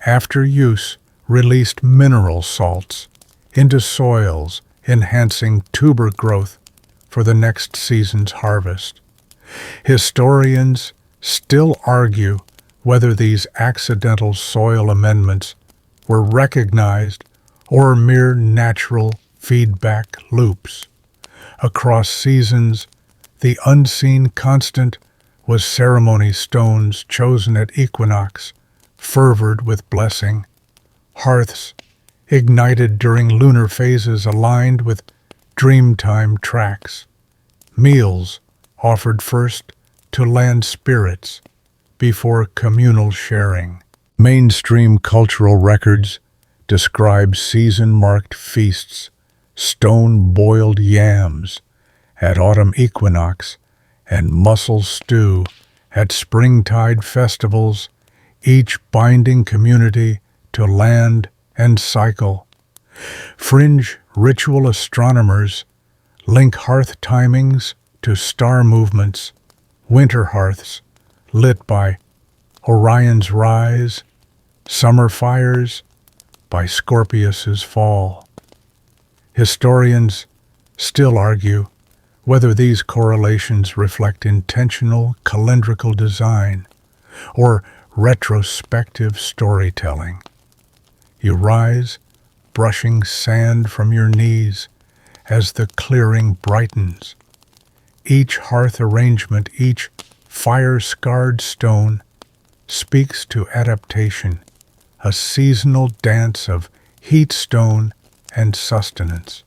S1: after use released mineral salts into soils, enhancing tuber growth for the next season's harvest. Historians still argue whether these accidental soil amendments were recognized or mere natural feedback loops. Across seasons, the unseen constant was ceremony stones chosen at equinox, fervored with blessing, hearths ignited during lunar phases aligned with dreamtime tracks, meals offered first to land spirits before communal sharing. Mainstream cultural records describe season-marked feasts, stone-boiled yams at autumn equinox, and mussel stew at springtide festivals, each binding community to land and cycle. Fringe ritual astronomers link hearth timings to star movements, winter hearths lit by Orion's rise, summer fires by Scorpius's fall. Historians still argue whether these correlations reflect intentional calendrical design or retrospective storytelling. You rise, brushing sand from your knees as the clearing brightens. Each hearth arrangement, each fire-scarred stone speaks to adaptation, a seasonal dance of heat, stone, and sustenance.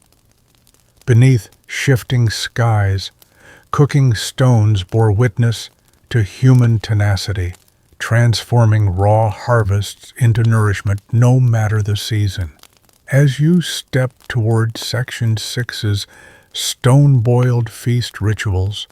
S1: Beneath shifting skies, cooking stones bore witness to human tenacity, transforming raw harvests into nourishment no matter the season. As you step toward Section 6's stone-boiled feast rituals,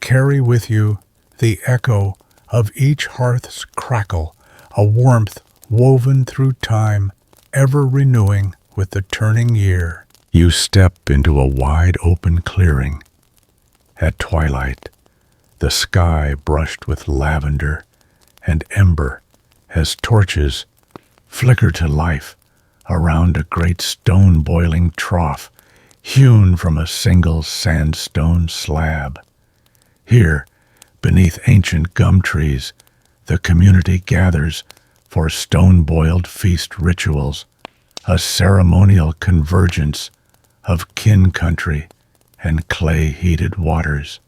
S1: carry with you the echo of each hearth's crackle, a warmth woven through time, ever renewing with the turning year. You step into a wide-open clearing. At twilight, the sky brushed with lavender and ember as torches flicker to life around a great stone-boiling trough hewn from a single sandstone slab. Here, beneath ancient gum trees, the community gathers for stone-boiled feast rituals, a ceremonial convergence of kin country and clay-heated waters.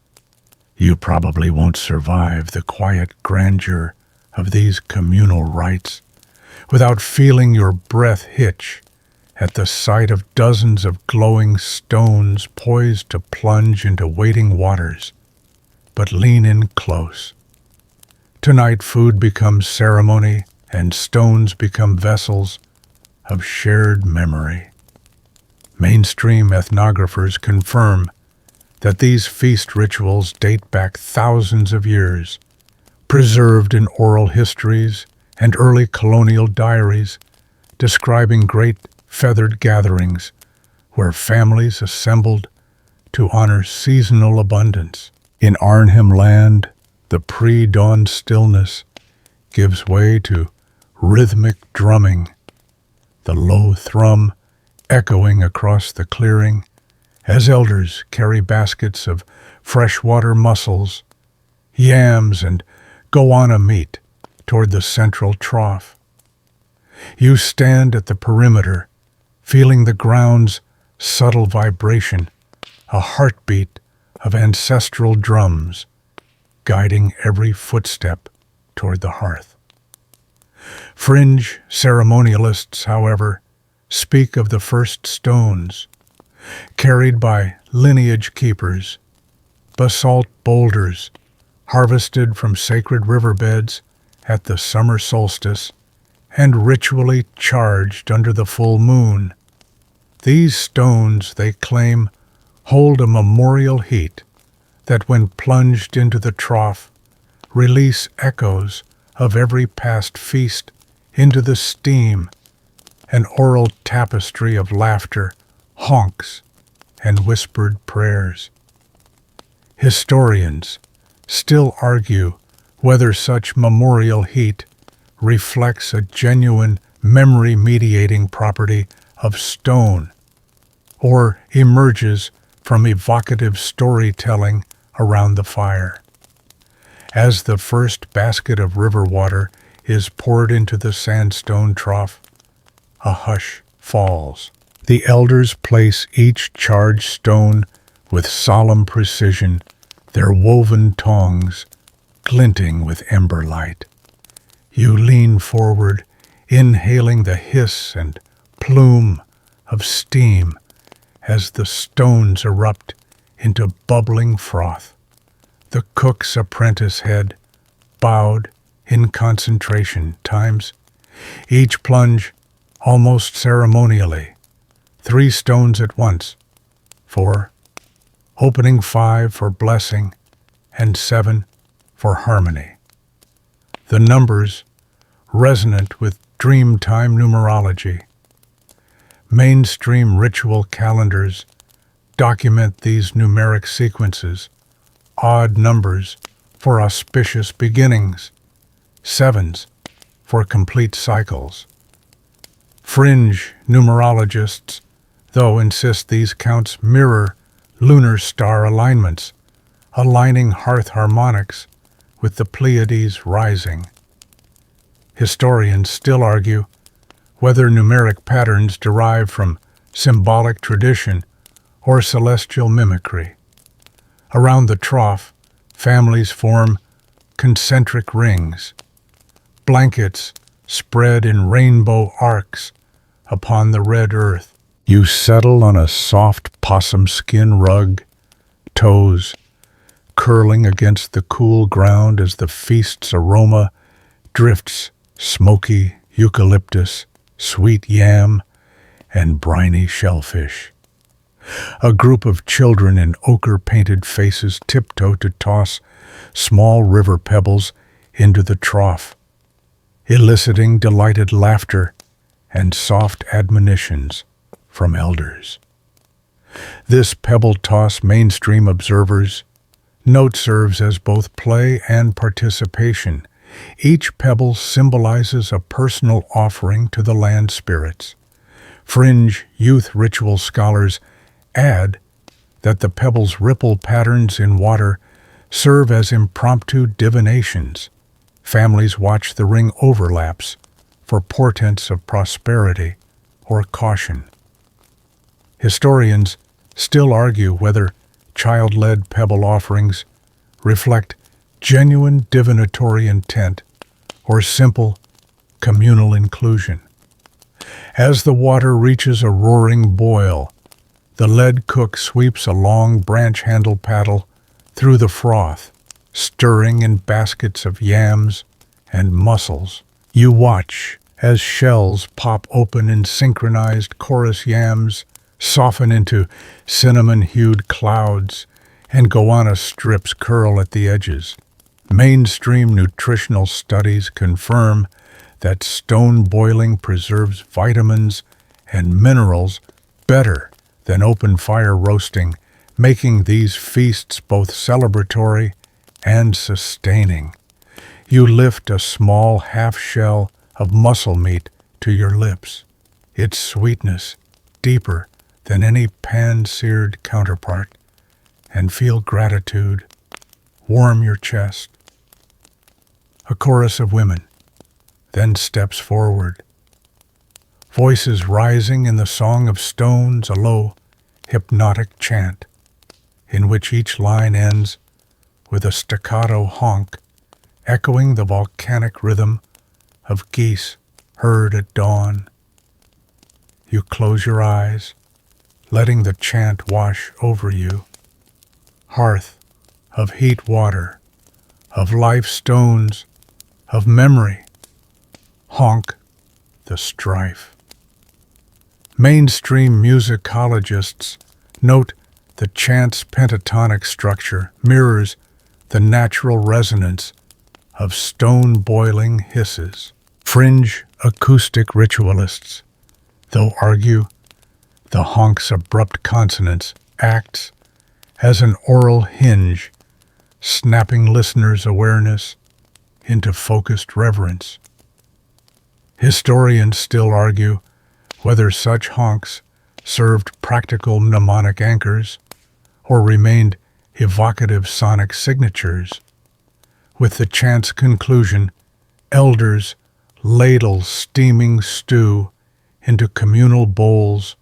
S1: You probably won't survive the quiet grandeur of these communal rites without feeling your breath hitch at the sight of dozens of glowing stones poised to plunge into waiting waters. But lean in close. Tonight food becomes ceremony and stones become vessels of shared memory. Mainstream ethnographers confirm that these feast rituals date back thousands of years, preserved in oral histories and early colonial diaries describing great feathered gatherings where families assembled to honor seasonal abundance. In Arnhem Land, the pre-dawn stillness gives way to rhythmic drumming, the low thrum echoing across the clearing as elders carry baskets of freshwater mussels, yams, and goanna meat toward the central trough. You stand at the perimeter, feeling the ground's subtle vibration, a heartbeat of ancestral drums guiding every footstep toward the hearth. Fringe ceremonialists, however, speak of the first stones, carried by lineage keepers, basalt boulders harvested from sacred riverbeds at the summer solstice and ritually charged under the full moon. These stones, they claim, hold a memorial heat that when plunged into the trough, release echoes of every past feast into the steam, an oral tapestry of laughter, honks, and whispered prayers. Historians still argue whether such memorial heat reflects a genuine memory-mediating property of stone or emerges from evocative storytelling around the fire. As the first basket of river water is poured into the sandstone trough, a hush falls. The elders place each charged stone with solemn precision, their woven tongs glinting with ember light. You lean forward, inhaling the hiss and plume of steam as the stones erupt into bubbling froth. The cook's apprentice head bowed in concentration times, each plunge almost ceremonially, 3 stones at once, 4, opening 5 for blessing, and 7 for harmony. The numbers resonant with Dreamtime numerology. Mainstream ritual calendars document these numeric sequences, odd numbers for auspicious beginnings, 7s for complete cycles. Fringe numerologists, though, insist these counts mirror lunar star alignments, aligning hearth harmonics with the Pleiades rising. Historians still argue whether numeric patterns derive from symbolic tradition or celestial mimicry. Around the trough, families form concentric rings, blankets spread in rainbow arcs upon the red earth. You settle on a soft possum skin rug, toes curling against the cool ground as the feast's aroma drifts smoky eucalyptus, sweet yam, and briny shellfish. A group of children in ochre-painted faces tiptoe to toss small river pebbles into the trough, eliciting delighted laughter and soft admonitions from elders. This pebble toss mainstream observers note serves as both play and participation. Each pebble symbolizes a personal offering to the land spirits. Fringe youth ritual scholars add that the pebble's ripple patterns in water serve as impromptu divinations. Families watch the ring overlaps for portents of prosperity or caution. Historians still argue whether child-led pebble offerings reflect genuine divinatory intent or simple communal inclusion. As the water reaches a roaring boil, the lead cook sweeps a long branch-handled paddle through the froth, stirring in baskets of yams and mussels. You watch as shells pop open in synchronized chorus yams, soften into cinnamon-hued clouds, and goanna strips curl at the edges. Mainstream nutritional studies confirm that stone boiling preserves vitamins and minerals better than open fire roasting, making these feasts both celebratory and sustaining. You lift a small half shell of mussel meat to your lips, its sweetness deeper than any pan-seared counterpart, and feel gratitude warm your chest. A chorus of women then steps forward, voices rising in the song of stones, a low, hypnotic chant, in which each line ends with a staccato honk, echoing the volcanic rhythm of geese heard at dawn. You close your eyes, letting the chant wash over you. Hearth of heat water, of life stones, of memory, honk the strife. Mainstream musicologists note the chant's pentatonic structure mirrors the natural resonance of stone-boiling hisses. Fringe acoustic ritualists, though, argue the honk's abrupt consonance acts as an oral hinge, snapping listeners' awareness into focused reverence. Historians still argue whether such honks served practical mnemonic anchors or remained evocative sonic signatures. With the chant's conclusion, elders ladle steaming stew into communal bowls,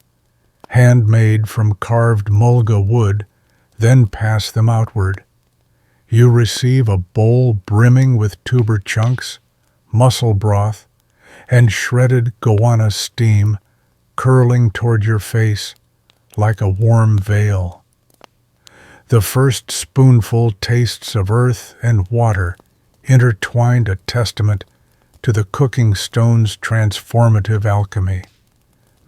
S1: handmade from carved mulga wood, then pass them outward. You receive a bowl brimming with tuber chunks, mussel broth, and shredded goanna steam curling toward your face like a warm veil. The first spoonful tastes of earth and water, intertwined, a testament to the cooking stone's transformative alchemy.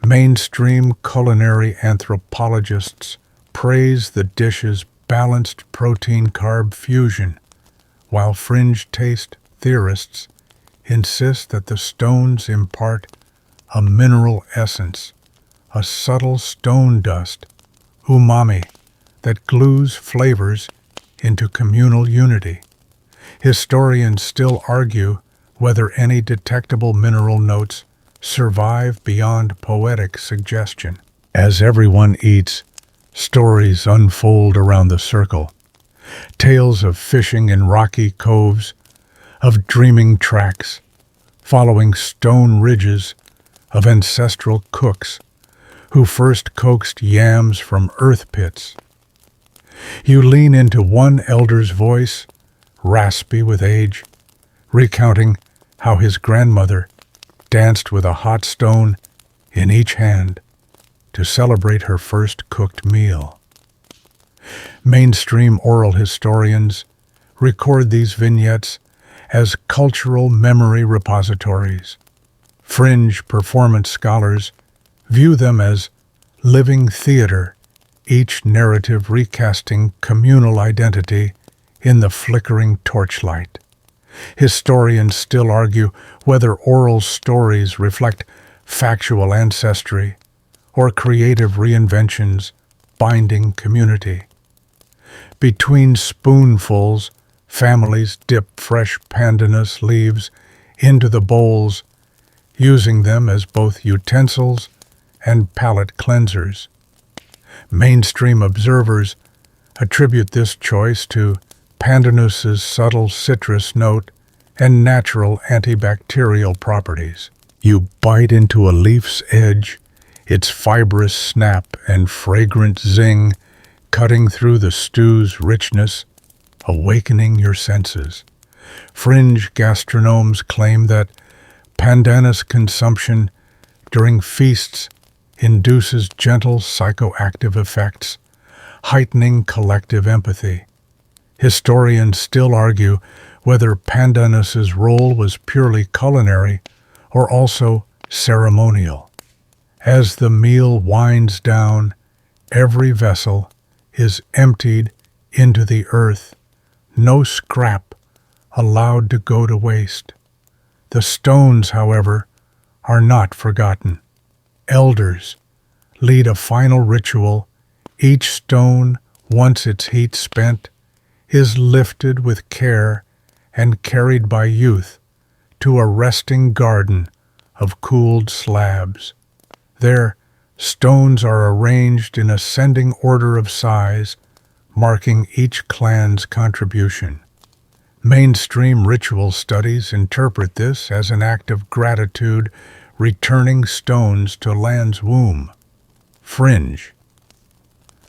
S1: Mainstream culinary anthropologists praise the dish's balanced protein-carb fusion, while fringe taste theorists insist that the stones impart a mineral essence, a subtle stone dust, umami, that glues flavors into communal unity. Historians still argue whether any detectable mineral notes survive beyond poetic suggestion. As everyone eats, stories unfold around the circle. Tales of fishing in rocky coves, of dreaming tracks, following stone ridges, of ancestral cooks who first coaxed yams from earth pits. You lean into one elder's voice, raspy with age, recounting how his grandmother danced with a hot stone in each hand to celebrate her first cooked meal. Mainstream oral historians record these vignettes as cultural memory repositories. Fringe performance scholars view them as living theater, each narrative recasting communal identity in the flickering torchlight. Historians still argue whether oral stories reflect factual ancestry or creative reinventions binding community. Between spoonfuls, families dip fresh pandanus leaves into the bowls, using them as both utensils and palate cleansers. Mainstream observers attribute this choice to pandanus's subtle citrus note and natural antibacterial properties. You bite into a leaf's edge, its fibrous snap and fragrant zing cutting through the stew's richness, awakening your senses. Fringe gastronomes claim that pandanus consumption during feasts induces gentle psychoactive effects, heightening collective empathy. Historians still argue whether pandanus's role was purely culinary or also ceremonial. As the meal winds down, every vessel is emptied into the earth, no scrap allowed to go to waste. The stones, however, are not forgotten. Elders lead a final ritual. Each stone, once its heat spent, is lifted with care and carried by youth to a resting garden of cooled slabs. There, stones are arranged in ascending order of size, marking each clan's contribution. Mainstream ritual studies interpret this as an act of gratitude, returning stones to land's womb. Fringe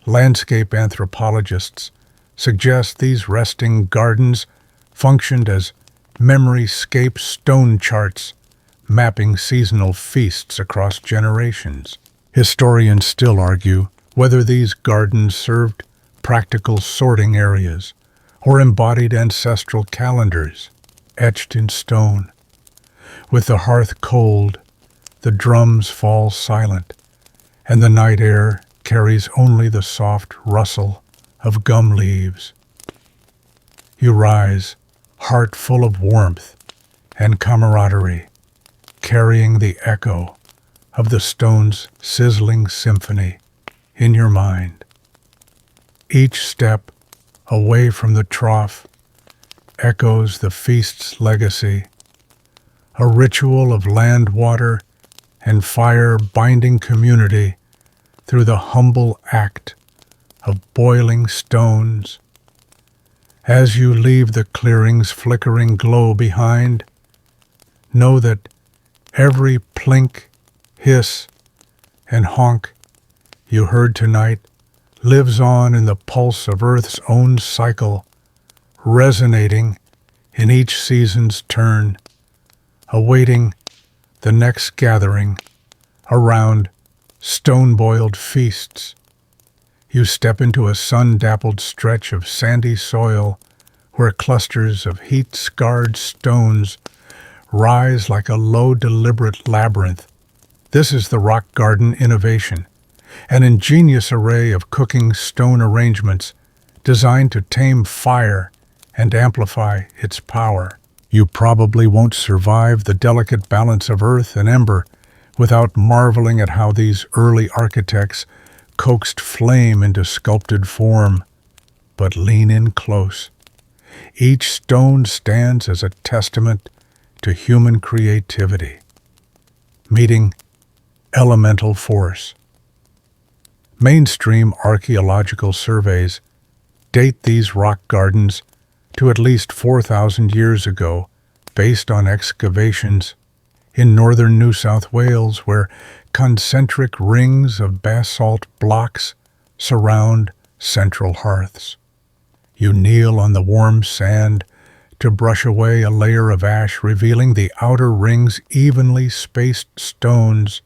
S1: landscape anthropologists suggest these resting gardens functioned as memory-scape stone charts, mapping seasonal feasts across generations. Historians still argue whether these gardens served practical sorting areas or embodied ancestral calendars etched in stone. With the hearth cold, the drums fall silent, and the night air carries only the soft rustle of gum leaves. You rise, heart full of warmth and camaraderie, carrying the echo of the stone's sizzling symphony in your mind. Each step away from the trough echoes the feast's legacy, a ritual of land, water, and fire binding community through the humble act of boiling stones. As you leave the clearing's flickering glow behind, know that every plink, hiss, and honk you heard tonight lives on in the pulse of Earth's own cycle, resonating in each season's turn, awaiting the next gathering around stone-boiled feasts. You step into a sun-dappled stretch of sandy soil where clusters of heat-scarred stones rise like a low, deliberate labyrinth. This is the rock garden innovation, an ingenious array of cooking stone arrangements designed to tame fire and amplify its power. You probably won't survive the delicate balance of earth and ember without marveling at how these early architects coaxed flame into sculpted form. But lean in close. Each stone stands as a testament to human creativity, meeting elemental force. Mainstream archaeological surveys date these rock gardens to at least 4,000 years ago, based on excavations in northern New South Wales where concentric rings of basalt blocks surround central hearths. You kneel on the warm sand to brush away a layer of ash, revealing the outer ring's evenly spaced stones,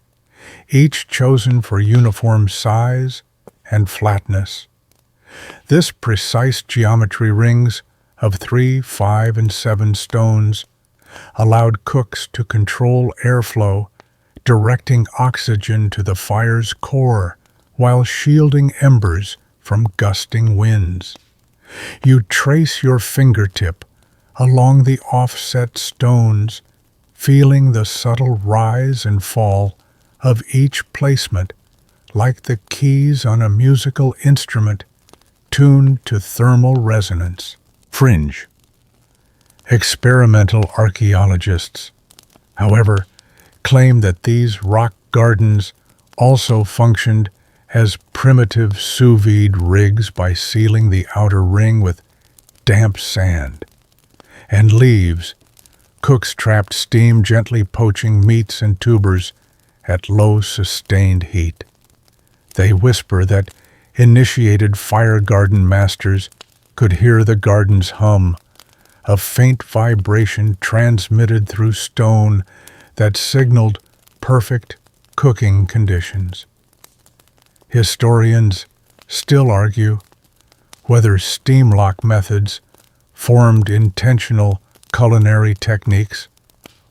S1: each chosen for uniform size and flatness. This precise geometry rings of 3, 5, and 7 stones allowed cooks to control airflow, directing oxygen to the fire's core while shielding embers from gusting winds. You trace your fingertip along the offset stones, feeling the subtle rise and fall of each placement like the keys on a musical instrument tuned to thermal resonance. Fringe. Experimental archaeologists, however, claim that these rock gardens also functioned as primitive sous vide rigs by sealing the outer ring with damp sand and leaves. Cooks trapped steam, gently poaching meats and tubers at low sustained heat. They whisper that initiated fire garden masters could hear the garden's hum, a faint vibration transmitted through stone that signaled perfect cooking conditions. Historians still argue whether steam lock methods formed intentional culinary techniques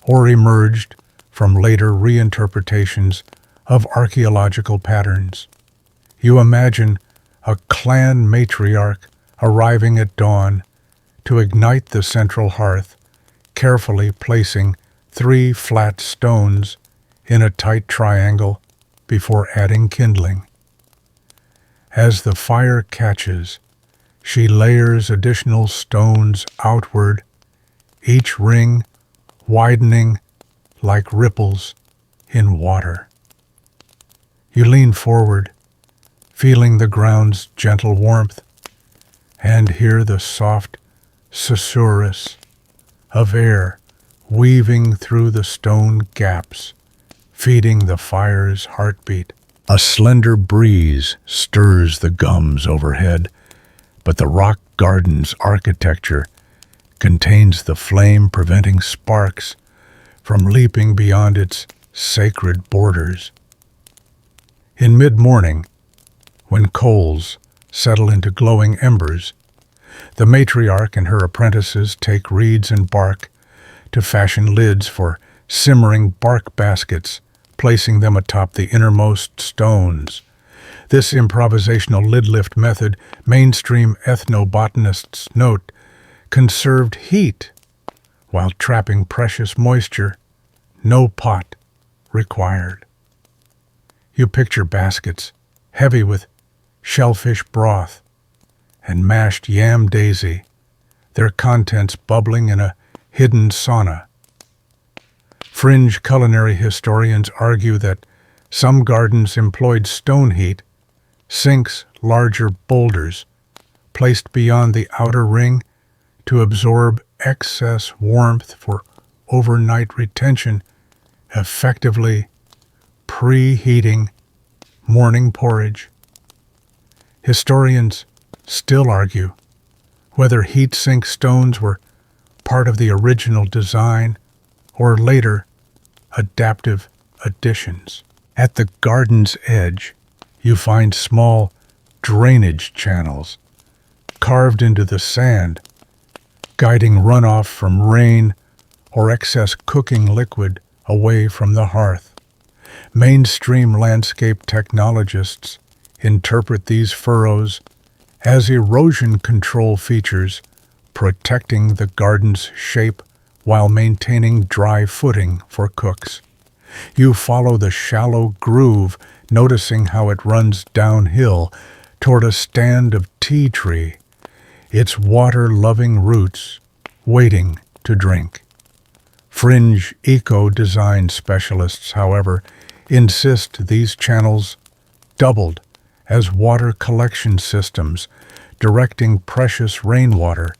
S1: or emerged from later reinterpretations of archaeological patterns. You imagine a clan matriarch arriving at dawn to ignite the central hearth, carefully placing 3 flat stones in a tight triangle before adding kindling. As the fire catches, she layers additional stones outward, each ring widening like ripples in water. You lean forward, feeling the ground's gentle warmth, and hear the soft susurrus of air weaving through the stone gaps, feeding the fire's heartbeat. A slender breeze stirs the gums overhead, but the rock garden's architecture contains the flame, preventing sparks from leaping beyond its sacred borders. In mid-morning, when coals settle into glowing embers, the matriarch and her apprentices take reeds and bark to fashion lids for simmering bark baskets, placing them atop the innermost stones. This improvisational lid lift method, mainstream ethnobotanists note, conserved heat while trapping precious moisture. No pot required. You picture baskets heavy with shellfish broth and mashed yam daisy, their contents bubbling in a hidden sauna. Fringe culinary historians argue that some gardens employed stone heat, sinks, larger boulders, placed beyond the outer ring to absorb excess warmth for overnight retention, effectively preheating morning porridge. Historians still argue whether heat sink stones were part of the original design or later adaptive additions. At the garden's edge, you find small drainage channels carved into the sand, guiding runoff from rain or excess cooking liquid away from the hearth. Mainstream landscape technologists interpret these furrows as erosion control features, protecting the garden's shape while maintaining dry footing for cooks. You follow the shallow groove, noticing how it runs downhill toward a stand of tea tree, its water-loving roots waiting to drink. Fringe eco-design specialists, however, insist these channels doubled as water collection systems, directing precious rainwater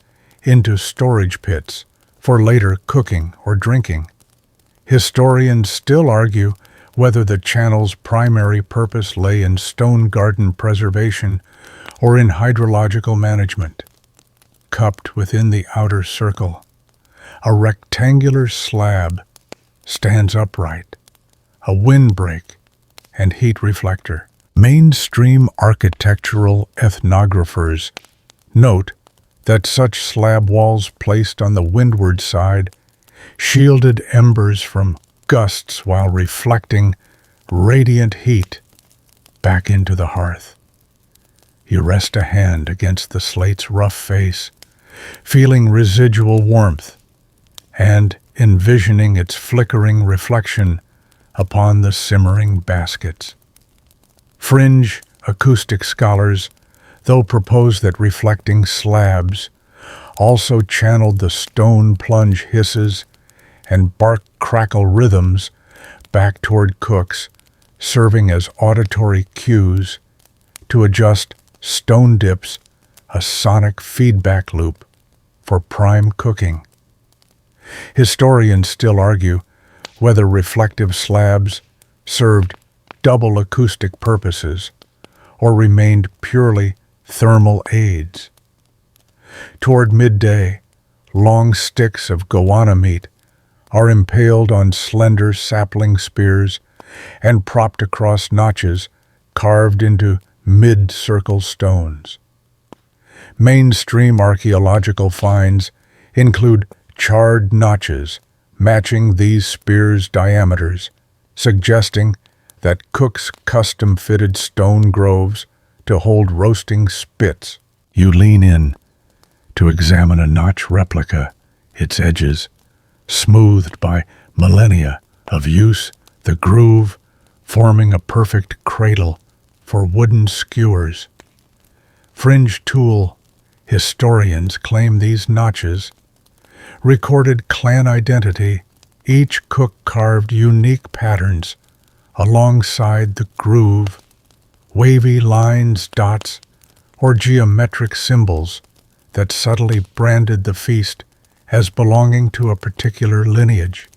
S1: into storage pits for later cooking or drinking. Historians still argue whether the channel's primary purpose lay in stone garden preservation or in hydrological management. Cupped within the outer circle, a rectangular slab stands upright, a windbreak and heat reflector. Mainstream architectural ethnographers note that such slab walls placed on the windward side shielded embers from gusts while reflecting radiant heat back into the hearth. You rest a hand against the slate's rough face, feeling residual warmth and envisioning its flickering reflection upon the simmering baskets. Fringe acoustic scholars, though, propose that reflecting slabs also channeled the stone plunge hisses and bark crackle rhythms back toward cooks, serving as auditory cues to adjust stone dips, a sonic feedback loop for prime cooking. Historians still argue whether reflective slabs served double acoustic purposes or remained purely thermal aids. Toward midday, long sticks of goanna meat are impaled on slender sapling spears and propped across notches carved into mid-circle stones. Mainstream archaeological finds include charred notches matching these spears' diameters, suggesting that cooks custom-fitted stone groves to hold roasting spits. You lean in to examine a notch replica, its edges smoothed by millennia of use, the groove forming a perfect cradle for wooden skewers. Fringe tool historians claim these notches recorded clan identity. Each cook carved unique patterns alongside the groove, wavy lines, dots, or geometric symbols that subtly branded the feast as belonging to a particular lineage.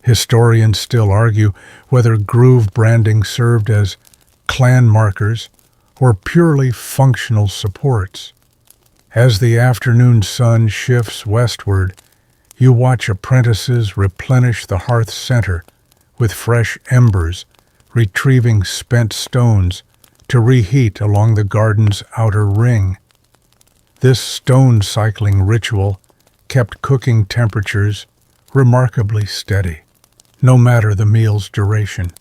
S1: Historians still argue whether groove branding served as clan markers or purely functional supports. As the afternoon sun shifts westward, you watch apprentices replenish the hearth center with fresh embers, retrieving spent stones to reheat along the garden's outer ring. This stone cycling ritual kept cooking temperatures remarkably steady, no matter the meal's duration.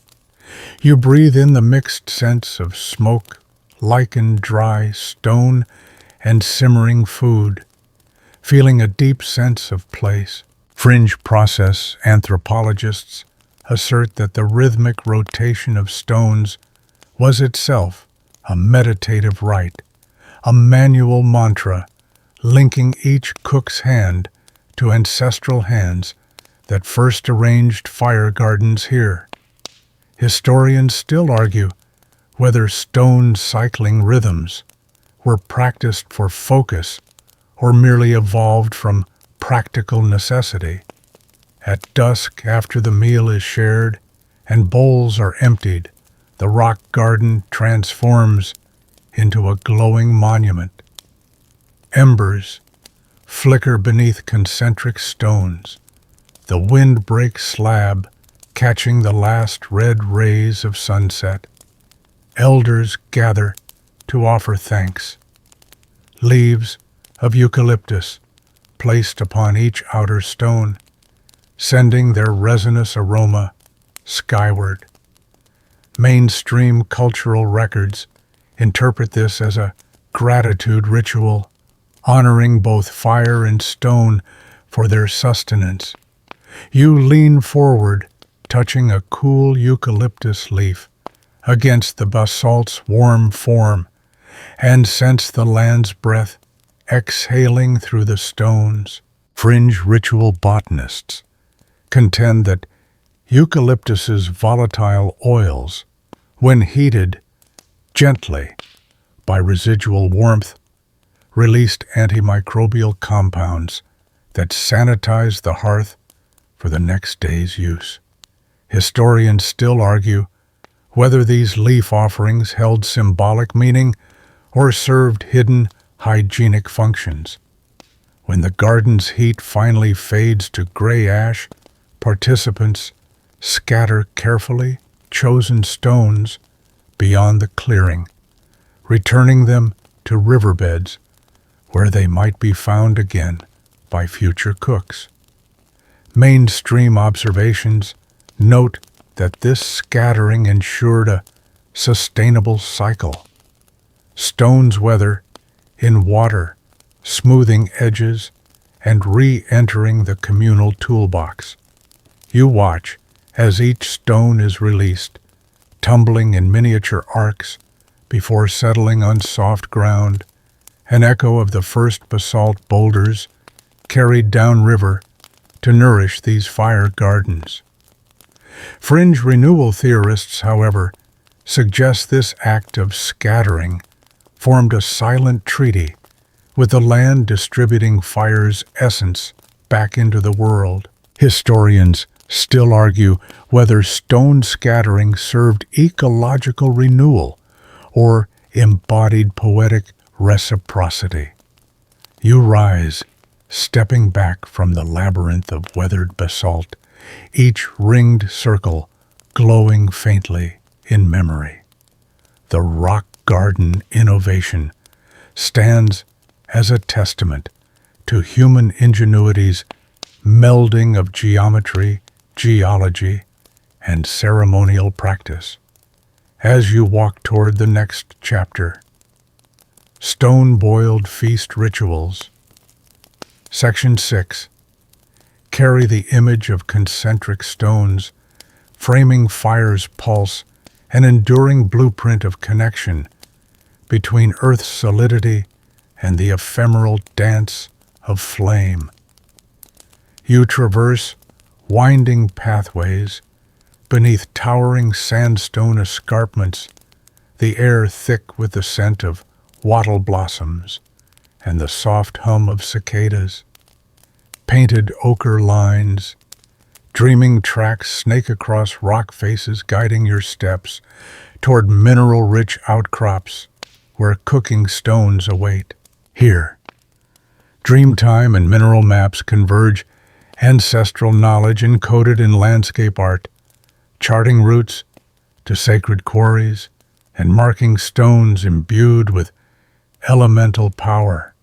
S1: You breathe in the mixed scents of smoke, lichen, dry, stone, and simmering food, feeling a deep sense of place. Fringe process anthropologists assert that the rhythmic rotation of stones was itself a meditative rite, a manual mantra linking each cook's hand to ancestral hands that first arranged fire gardens here. Historians still argue whether stone cycling rhythms were practiced for focus or merely evolved from practical necessity. At dusk, after the meal is shared and bowls are emptied, the rock garden transforms into a glowing monument. Embers flicker beneath concentric stones. The wind breaks slab, catching the last red rays of sunset. Elders gather to offer thanks. Leaves of eucalyptus placed upon each outer stone, sending their resinous aroma skyward. Mainstream cultural records interpret this as a gratitude ritual, honoring both fire and stone for their sustenance. You lean forward, touching a cool eucalyptus leaf against the basalt's warm form, and sense the land's breath exhaling through the stones. Fringe ritual botanists contend that eucalyptus's volatile oils, when heated gently by residual warmth, released antimicrobial compounds that sanitize the hearth for the next day's use. Historians still argue whether these leaf offerings held symbolic meaning or served hidden hygienic functions. When the garden's heat finally fades to gray ash, participants scatter carefully chosen stones beyond the clearing, returning them to riverbeds where they might be found again by future cooks. Mainstream observations note that this scattering ensured a sustainable cycle. Stones weather in water, smoothing edges, and re-entering the communal toolbox. You watch as each stone is released, tumbling in miniature arcs before settling on soft ground, an echo of the first basalt boulders carried downriver to nourish these fire gardens. Fringe renewal theorists, however, suggest this act of scattering formed a silent treaty with the land distributing fire's essence back into the world. Historians still argue whether stone scattering served ecological renewal or embodied poetic reciprocity. You rise, stepping back from the labyrinth of weathered basalt, each ringed circle glowing faintly in memory. The rock garden innovation stands as a testament to human ingenuity's melding of geometry, geology, and ceremonial practice. As you walk toward the next chapter, Stone-Boiled Feast Rituals. Section 6. Carry the image of concentric stones, framing fire's pulse, an enduring blueprint of connection between Earth's solidity and the ephemeral dance of flame. You traverse winding pathways beneath towering sandstone escarpments, the air thick with the scent of wattle blossoms and the soft hum of cicadas. Painted ochre lines, dreaming tracks snake across rock faces, guiding your steps toward mineral-rich outcrops where cooking stones await. Here, Dreamtime and mineral maps converge, ancestral knowledge encoded in landscape art, charting routes to sacred quarries and marking stones imbued with elemental power.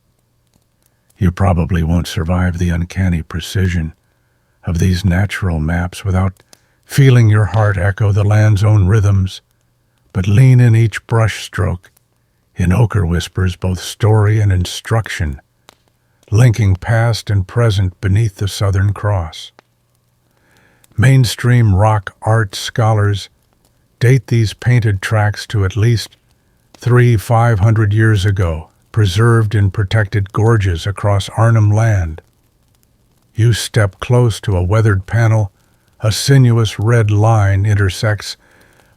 S1: You probably won't survive the uncanny precision of these natural maps without feeling your heart echo the land's own rhythms, but lean in each brush stroke. In ochre whispers both story and instruction, linking past and present beneath the Southern Cross. Mainstream rock art scholars date these painted tracks to at least 500 years ago, preserved in protected gorges across Arnhem Land. You step close to a weathered panel, a sinuous red line intersects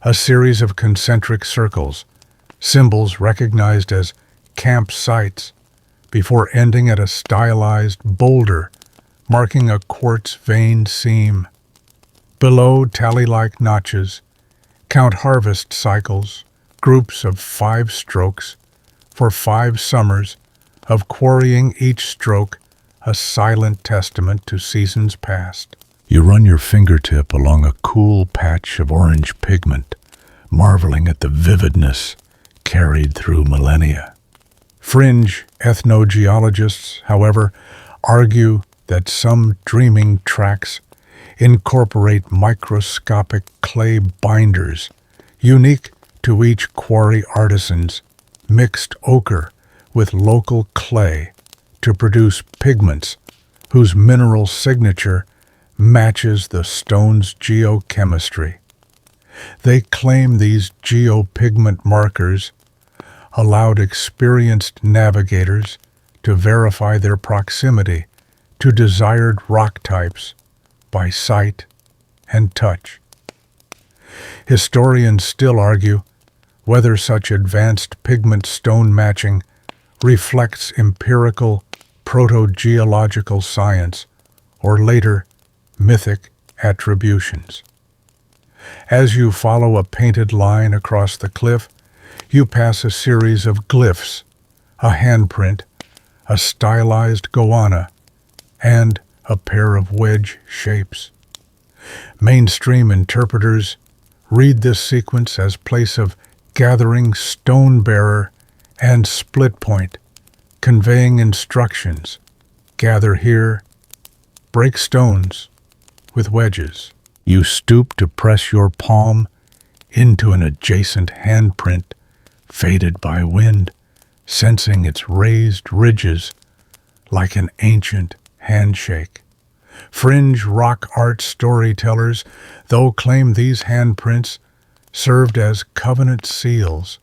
S1: a series of concentric circles, symbols recognized as camp sites, before ending at a stylized boulder marking a quartz-veined seam. Below, tally-like notches count harvest cycles, groups of 5 strokes for 5 summers of quarrying, each stroke a silent testament to seasons past. You run your fingertip along a cool patch of orange pigment, marveling at the vividness carried through millennia. Fringe ethnogeologists, however, argue that some dreaming tracks incorporate microscopic clay binders, unique to each quarry artisan's mixed ochre with local clay to produce pigments whose mineral signature matches the stone's geochemistry. They claim these geopigment markers allowed experienced navigators to verify their proximity to desired rock types by sight and touch. Historians still argue whether such advanced pigment stone matching reflects empirical proto-geological science or later mythic attributions. As you follow a painted line across the cliff, you pass a series of glyphs, a handprint, a stylized goanna, and a pair of wedge shapes. Mainstream interpreters read this sequence as place of gathering, stone bearer, and split point, conveying instructions. Gather here, break stones with wedges. You stoop to press your palm into an adjacent handprint, faded by wind, sensing its raised ridges like an ancient handshake. Fringe rock art storytellers, though, claim these handprints served as covenant seals.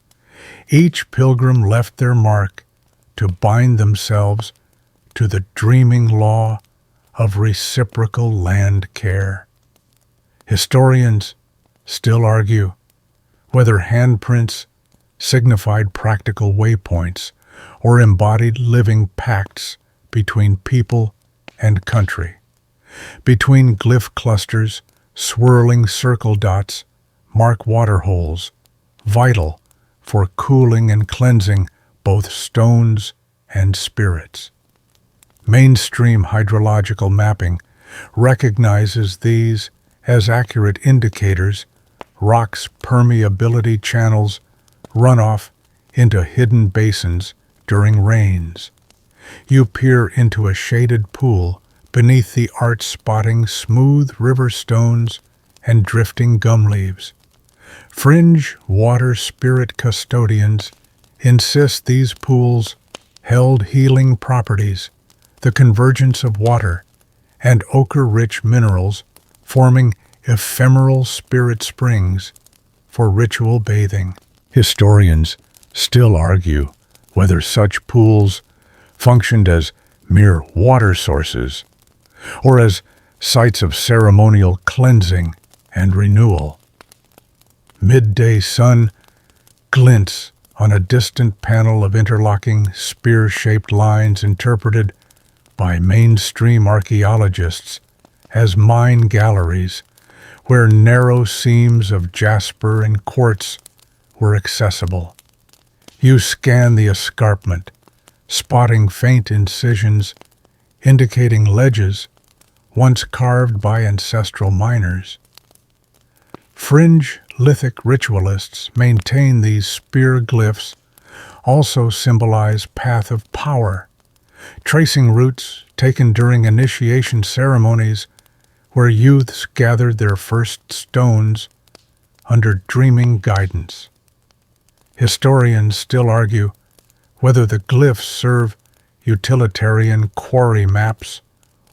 S1: Each pilgrim left their mark to bind themselves to the dreaming law of reciprocal land care. Historians still argue whether handprints signified practical waypoints or embodied living pacts between people and country. Between glyph clusters, swirling circle dots mark water holes, vital for cooling and cleansing both stones and spirits. Mainstream hydrological mapping recognizes these as accurate indicators. Rocks' permeability channels runoff into hidden basins during rains. You peer into a shaded pool beneath the art, spotting smooth river stones and drifting gum leaves. Fringe water spirit custodians insist these pools held healing properties, the convergence of water and ochre-rich minerals forming ephemeral spirit springs for ritual bathing. Historians still argue whether such pools functioned as mere water sources or as sites of ceremonial cleansing and renewal. Midday sun glints on a distant panel of interlocking spear-shaped lines interpreted by mainstream archaeologists as mine galleries, where narrow seams of jasper and quartz were accessible. You scan the escarpment, spotting faint incisions indicating ledges once carved by ancestral miners. Fringe lithic ritualists maintain these spear glyphs also symbolize path of power, tracing routes taken during initiation ceremonies where youths gathered their first stones under dreaming guidance. Historians still argue whether the glyphs serve utilitarian quarry maps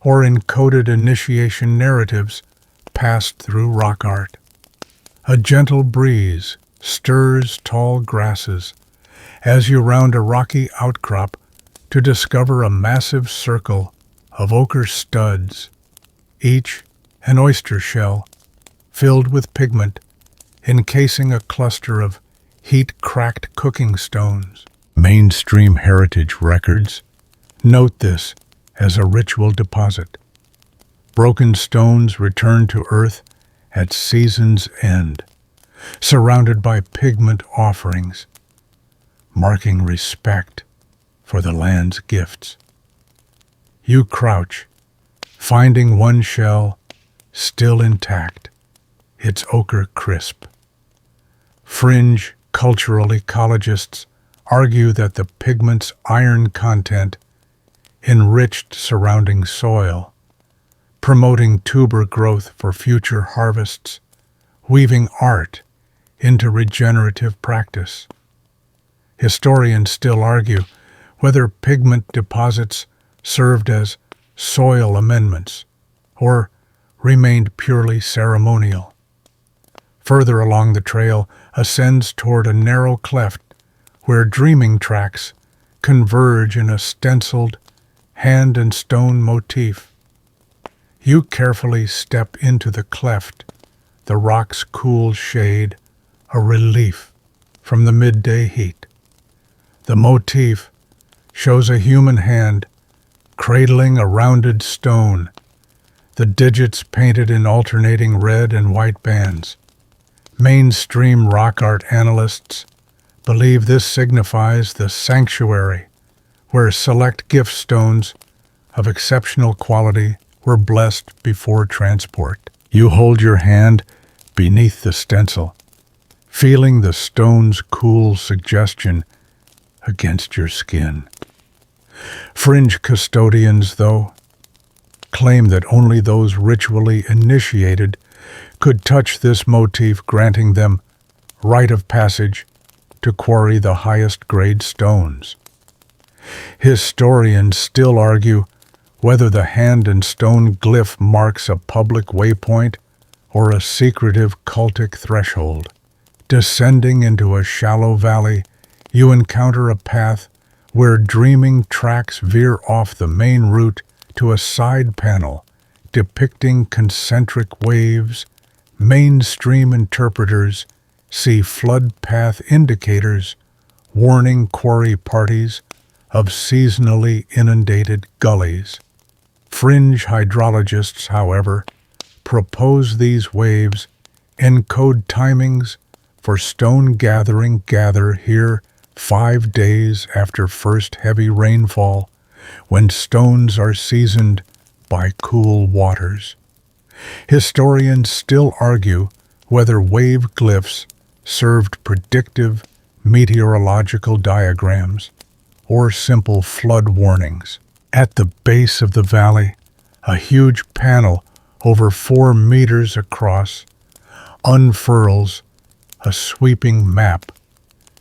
S1: or encoded initiation narratives passed through rock art. A gentle breeze stirs tall grasses as you round a rocky outcrop to discover a massive circle of ochre studs, each an oyster shell filled with pigment, encasing a cluster of heat-cracked cooking stones. Mainstream heritage records note this as a ritual deposit. Broken stones return to earth at season's end, surrounded by pigment offerings, marking respect for the land's gifts. You crouch, finding one shell still intact, its ochre crisp. Fringe cultural ecologists argue that the pigment's iron content enriched surrounding soil, promoting tuber growth for future harvests, weaving art into regenerative practice. Historians still argue whether pigment deposits served as soil amendments or remained purely ceremonial. Further along the trail ascends toward a narrow cleft where dreaming tracks converge in a stenciled hand and stone motif. You carefully step into the cleft, the rock's cool shade a relief from the midday heat. The motif shows a human hand cradling a rounded stone, the digits painted in alternating red and white bands. Mainstream rock art analysts believe this signifies the sanctuary where select gift stones of exceptional quality were blessed before transport. You hold your hand beneath the stencil, feeling the stone's cool suggestion against your skin. Fringe custodians, though, claim that only those ritually initiated could touch this motif, granting them rite of passage to quarry the highest grade stones. Historians still argue whether the hand and stone glyph marks a public waypoint or a secretive cultic threshold. Descending into a shallow valley, you encounter a path where dreaming tracks veer off the main route to a side panel depicting concentric waves. Mainstream interpreters see flood path indicators warning quarry parties of seasonally inundated gullies. Fringe hydrologists, however, propose these waves encode timings for stone gathering. Gather here 5 days after first heavy rainfall, when stones are seasoned by cool waters. Historians still argue whether wave glyphs served predictive meteorological diagrams or simple flood warnings. At the base of the valley, a huge panel over 4 meters across unfurls a sweeping map.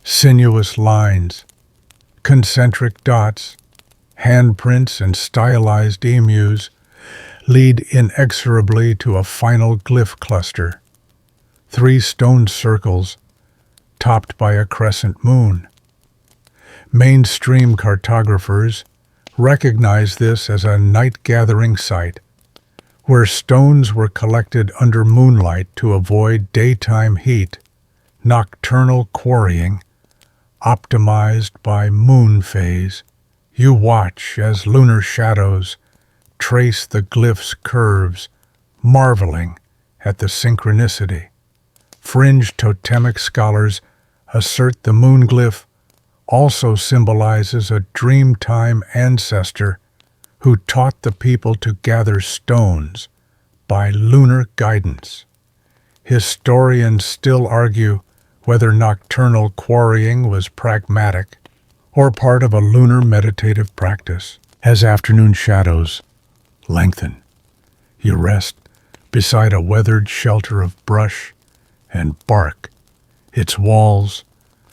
S1: Sinuous lines, concentric dots, handprints, and stylized emus lead inexorably to a final glyph cluster. 3 stone circles topped by a crescent moon. Mainstream cartographers recognize this as a night-gathering site, where stones were collected under moonlight to avoid daytime heat. Nocturnal quarrying, optimized by moon phase. You watch as lunar shadows trace the glyph's curves, marveling at the synchronicity. Fringe totemic scholars assert the moon glyph also symbolizes a dreamtime ancestor who taught the people to gather stones by lunar guidance. Historians still argue whether nocturnal quarrying was pragmatic or part of a lunar meditative practice. As afternoon shadows lengthen, you rest beside a weathered shelter of brush and bark, its walls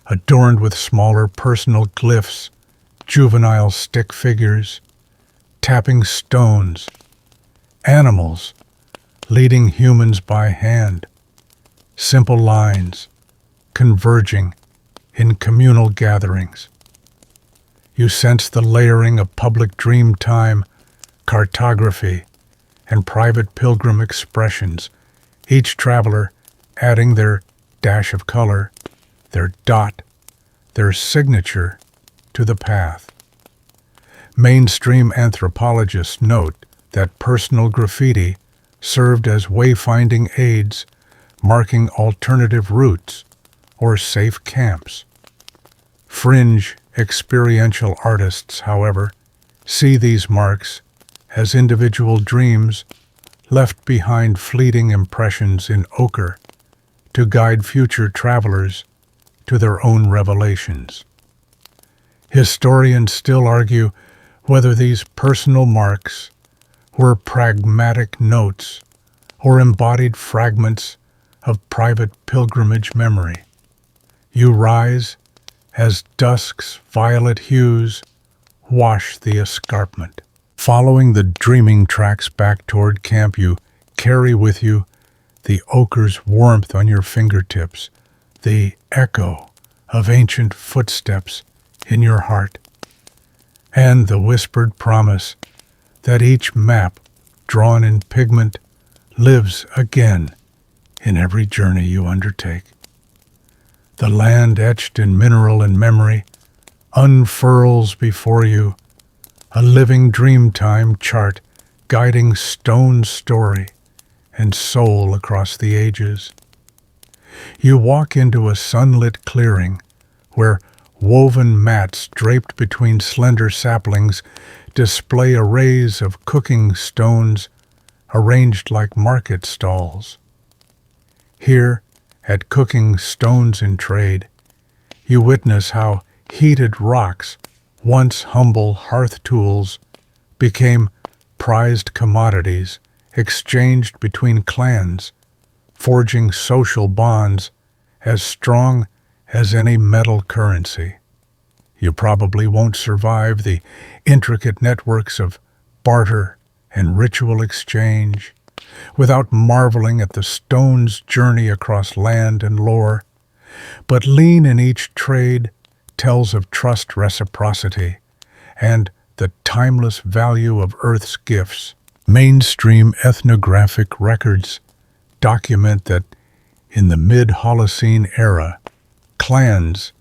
S1: adorned with smaller personal glyphs, juvenile stick figures, tapping stones, animals leading humans by hand, simple lines converging in communal gatherings. You sense the layering of public dream time, cartography, and private pilgrim expressions, each traveler adding their dash of color, their dot, their signature to the path. Mainstream anthropologists note that personal graffiti served as wayfinding aids, marking alternative routes or safe camps. Fringe experiential artists, however, see these marks as individual dreams left behind, fleeting impressions in ochre to guide future travelers to their own revelations. Historians still argue whether these personal marks were pragmatic notes or embodied fragments of private pilgrimage memory. You rise as dusk's violet hues wash the escarpment. Following the dreaming tracks back toward camp, you carry with you the ochre's warmth on your fingertips, the echo of ancient footsteps in your heart, and the whispered promise that each map drawn in pigment lives again in every journey you undertake. The land etched in mineral and memory unfurls before you, a living dreamtime chart guiding stone story and soul across the ages. You walk into a sunlit clearing where woven mats draped between slender saplings display arrays of cooking stones arranged like market stalls. Here, at Cooking Stones in Trade, you witness how heated rocks once humble hearth tools became prized commodities exchanged between clans, forging social bonds as strong as any metal currency. You probably won't survive the intricate networks of barter and ritual exchange without marveling at the stone's journey across land and lore, but lean in each trade tells of trust reciprocity and the timeless value of Earth's gifts. Mainstream ethnographic records document that in the mid-Holocene era, clans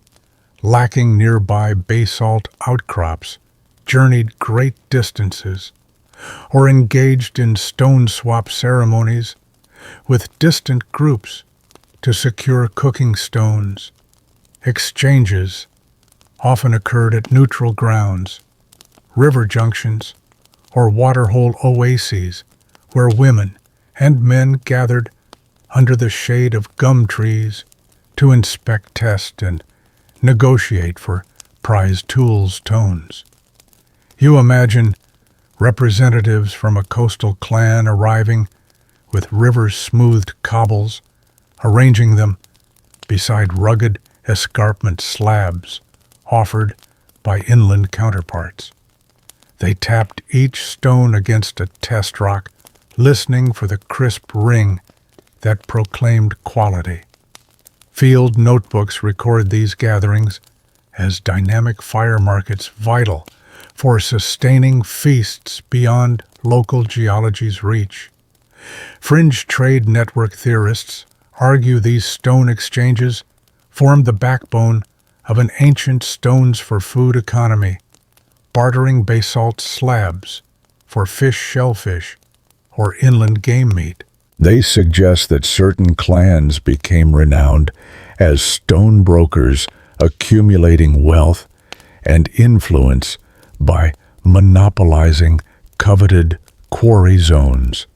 S1: lacking nearby basalt outcrops journeyed great distances or engaged in stone swap ceremonies with distant groups to secure cooking stones. Exchanges often occurred at neutral grounds, river junctions, or waterhole oases where women and men gathered under the shade of gum trees to inspect, test, and negotiate for prized tools tones. You imagine representatives from a coastal clan arriving with river-smoothed cobbles, arranging them beside rugged escarpment slabs offered by inland counterparts. They tapped each stone against a test rock, listening for the crisp ring that proclaimed quality. Field notebooks record these gatherings as dynamic fire markets vital for sustaining feasts beyond local geology's reach. Fringe trade network theorists argue these stone exchanges formed the backbone of an ancient stones for food economy, bartering basalt slabs for fish, shellfish, or inland game meat. They suggest that certain clans became renowned as stone brokers, accumulating wealth and influence by monopolizing coveted quarry zones.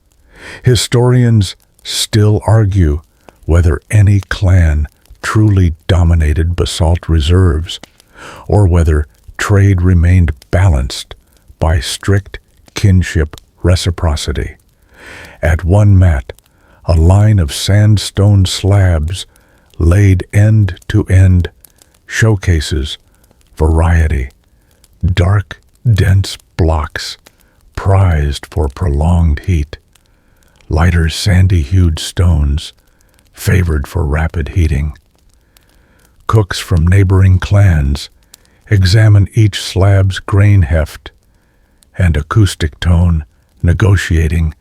S1: Historians still argue whether any clan truly dominated basalt reserves, or whether trade remained balanced by strict kinship reciprocity. At one mat, a line of sandstone slabs laid end to end showcases variety, dark, dense blocks prized for prolonged heat, lighter sandy-hued stones favored for rapid heating. Cooks from neighboring clans examine each slab's grain heft and acoustic tone, negotiating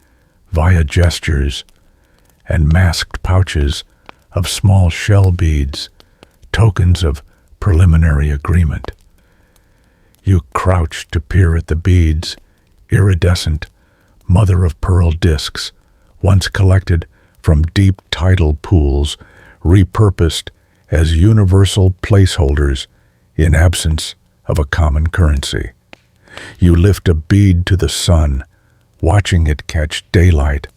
S1: via gestures and masked pouches of small shell beads, tokens of preliminary agreement. You crouch to peer at the beads, iridescent, mother-of-pearl discs, once collected from deep tidal pools, repurposed as universal placeholders in absence of a common currency. You lift a bead to the sun, watching it catch daylight,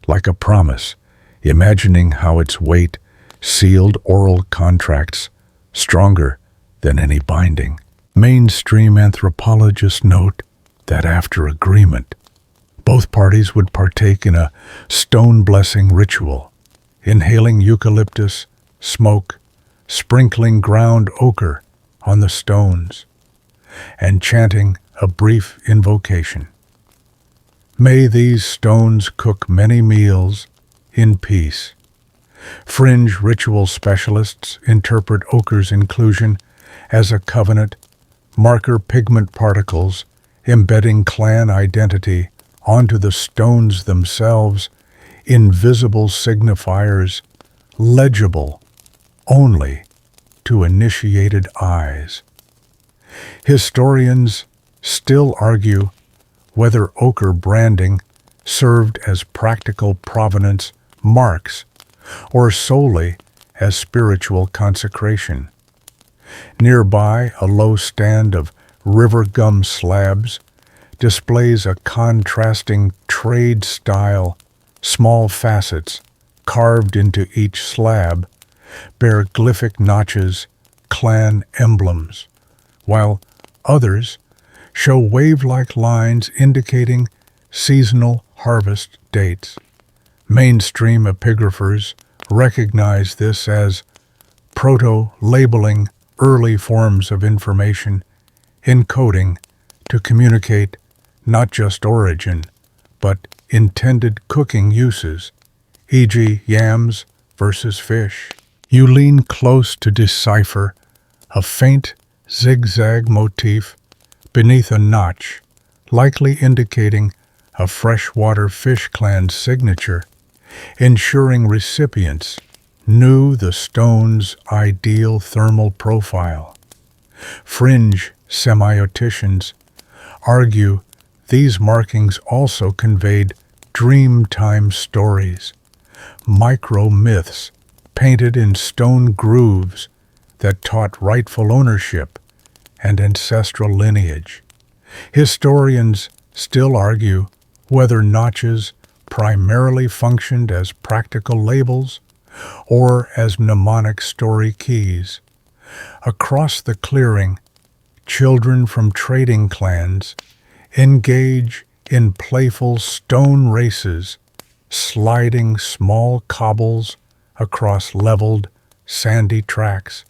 S1: like a promise, imagining how its weight sealed oral contracts stronger than any binding. Mainstream anthropologists note that after agreement, both parties would partake in a stone blessing ritual, inhaling eucalyptus smoke, sprinkling ground ochre on the stones, and chanting a brief invocation. May these stones cook many meals in peace. Fringe ritual specialists interpret ochre's inclusion as a covenant, marker pigment particles embedding clan identity onto the stones themselves, invisible signifiers, legible only to initiated eyes. Historians still argue whether ochre branding served as practical provenance marks or solely as spiritual consecration. Nearby, a low stand of river gum slabs displays a contrasting trade style. Small facets carved into each slab bear glyphic notches, clan emblems, while Others show wave-like lines indicating seasonal harvest dates. Mainstream epigraphers recognize this as proto-labeling early forms of information, encoding to communicate not just origin, but intended cooking uses, e.g. yams versus fish. You lean close to decipher a faint zigzag motif beneath a notch, likely indicating a freshwater fish clan signature, ensuring recipients knew the stone's ideal thermal profile. Fringe semioticians argue these markings also conveyed dream-time stories, micro-myths painted in stone grooves that taught rightful ownership and ancestral lineage. Historians still argue whether notches primarily functioned as practical labels or as mnemonic story keys. Across the clearing, children from trading clans engage in playful stone races, sliding small cobbles across leveled, sandy tracks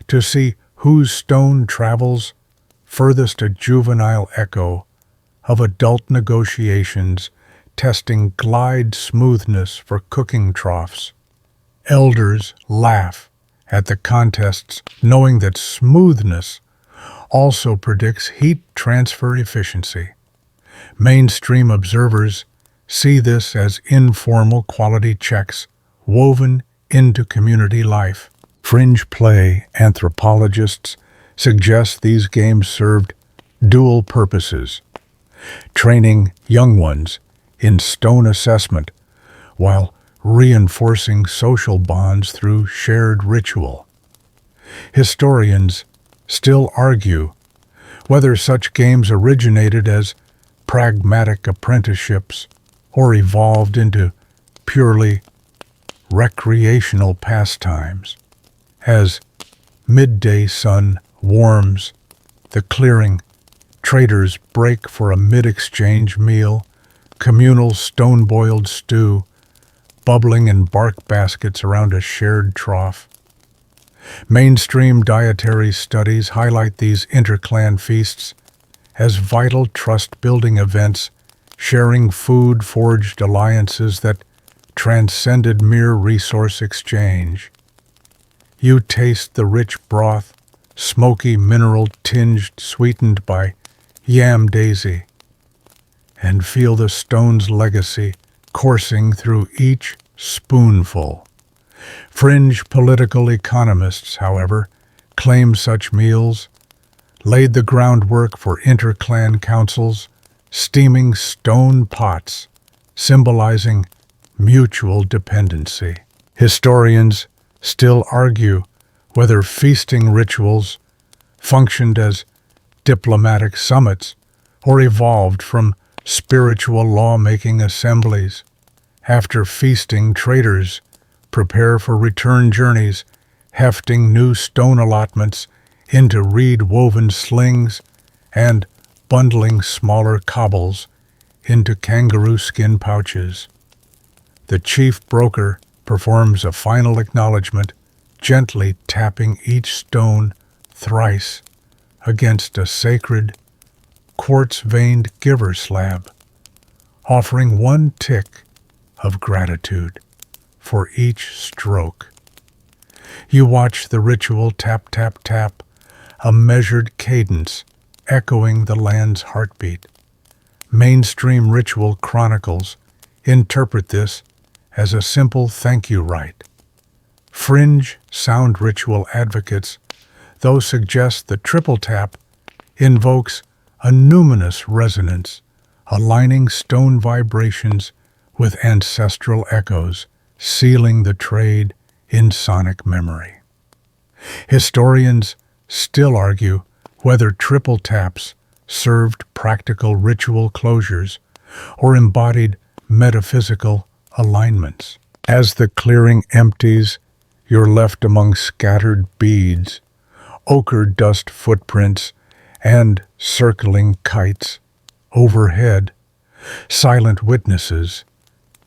S1: to see whose stone travels furthest, a juvenile echo of adult negotiations testing glide smoothness for cooking troughs. Elders laugh at the contests, knowing that smoothness also predicts heat transfer efficiency. Mainstream observers see this as informal quality checks woven into community life. Fringe play anthropologists suggest these games served dual purposes, training young ones in stone assessment while reinforcing social bonds through shared ritual. Historians still argue whether such games originated as pragmatic apprenticeships or evolved into purely recreational pastimes. As midday sun warms the clearing, traders break for a mid-exchange meal, communal stone-boiled stew, bubbling in bark baskets around a shared trough. Mainstream dietary studies highlight these interclan feasts as vital trust-building events, sharing food forged alliances that transcended mere resource exchange. You taste the rich broth, smoky mineral tinged, sweetened by yam daisy, and feel the stone's legacy coursing through each spoonful. Fringe political economists, however, claim such meals laid the groundwork for interclan councils, steaming stone pots, symbolizing mutual dependency. Historians still argue whether feasting rituals functioned as diplomatic summits or evolved from spiritual law-making assemblies. After feasting, traders prepare for return journeys, hefting new stone allotments into reed-woven slings and bundling smaller cobbles into kangaroo skin pouches. The chief broker performs a final acknowledgement, gently tapping each stone thrice against a sacred, quartz-veined giver slab, offering one tick of gratitude for each stroke. You watch the ritual tap, tap, tap, a measured cadence echoing the land's heartbeat. Mainstream ritual chronicles interpret this as a simple thank you rite. Fringe sound ritual advocates, though, suggest the triple tap invokes a numinous resonance, aligning stone vibrations with ancestral echoes, sealing the trade in sonic memory. Historians still argue whether triple taps served practical ritual closures or embodied metaphysical alignments. As the clearing empties, you're left among scattered beads, ochre dust footprints, and circling kites overhead, silent witnesses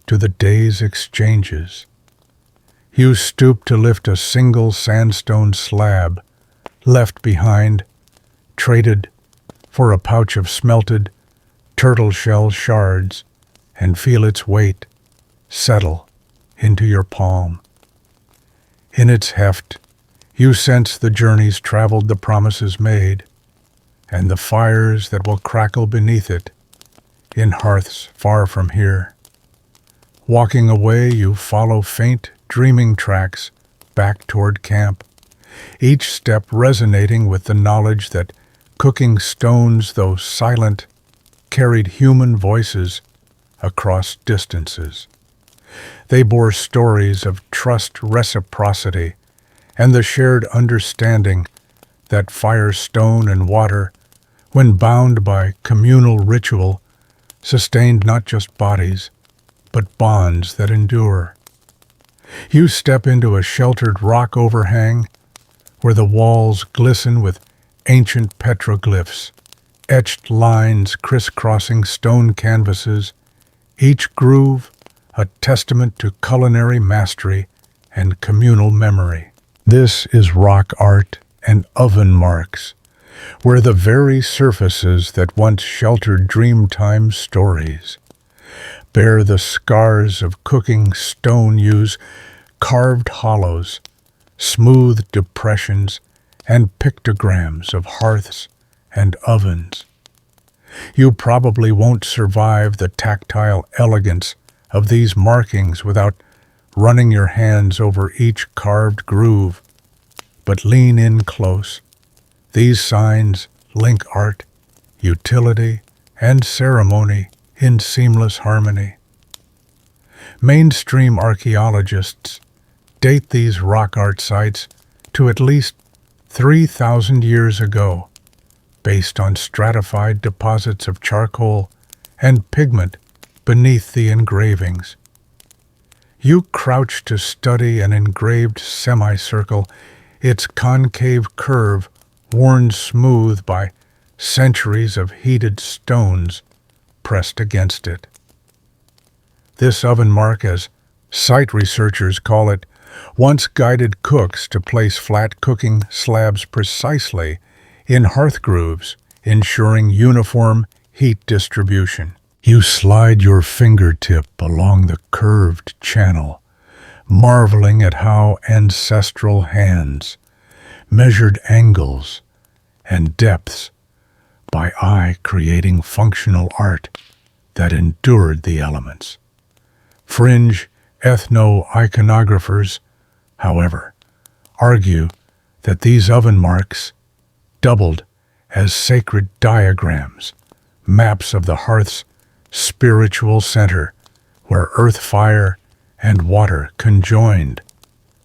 S1: to the day's exchanges. You stoop to lift a single sandstone slab left behind, traded for a pouch of smelted turtle shell shards, and feel its weight settle into your palm. In its heft, you sense the journeys traveled, the promises made, and the fires that will crackle beneath it in hearths far from here. Walking away, you follow faint, dreaming tracks back toward camp, each step resonating with the knowledge that cooking stones, though silent, carried human voices across distances. They bore stories of trust, reciprocity, and the shared understanding that fire, stone, and water, when bound by communal ritual, sustained not just bodies, but bonds that endure. You step into a sheltered rock overhang where the walls glisten with ancient petroglyphs, etched lines crisscrossing stone canvases, each groove a testament to culinary mastery and communal memory. This is rock art and oven marks, where the very surfaces that once sheltered Dreamtime stories bear the scars of cooking. Stone use carved hollows, smooth depressions, and pictograms of hearths and ovens. You probably won't survive the tactile elegance of these markings without running your hands over each carved groove, but lean in close. These signs link art, utility, and ceremony in seamless harmony. Mainstream archaeologists date these rock art sites to at least 3,000 years ago, based on stratified deposits of charcoal and pigment beneath the engravings. You crouch to study an engraved semicircle, its concave curve worn smooth by centuries of heated stones pressed against it. This oven mark, as site researchers call it, once guided cooks to place flat cooking slabs precisely in hearth grooves, ensuring uniform heat distribution. You slide your fingertip along the curved channel, marveling at how ancestral hands measured angles and depths by eye, creating functional art that endured the elements. Fringe ethno-iconographers, however, argue that these oven marks doubled as sacred diagrams, maps of the hearth's spiritual center, where earth, fire, and water conjoined.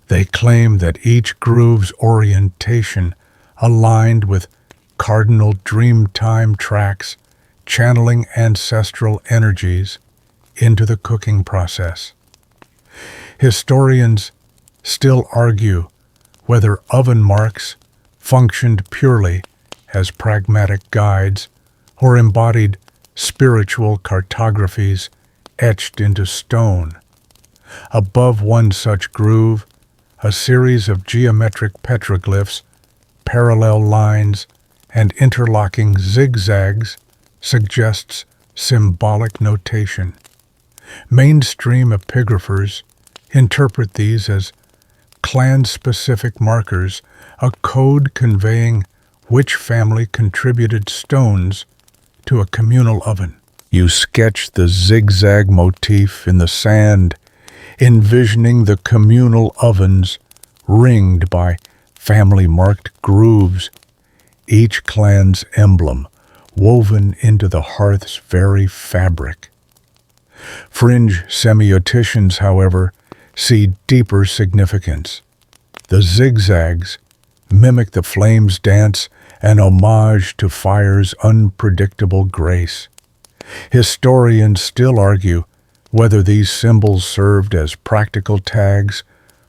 S1: They claim that each groove's orientation aligned with cardinal Dreamtime tracks, channeling ancestral energies into the cooking process. Historians still argue whether oven marks functioned purely as pragmatic guides or embodied spiritual cartographies etched into stone. Above one such groove, a series of geometric petroglyphs, parallel lines, and interlocking zigzags suggests symbolic notation. Mainstream epigraphers interpret these as clan-specific markers, a code conveying which family contributed stones to a communal oven. You sketch the zigzag motif in the sand, envisioning the communal ovens ringed by family-marked grooves, each clan's emblem woven into the hearth's very fabric. Fringe semioticians, however, see deeper significance. The zigzags mimic the flames' dance, an homage to fire's unpredictable grace. Historians still argue whether these symbols served as practical tags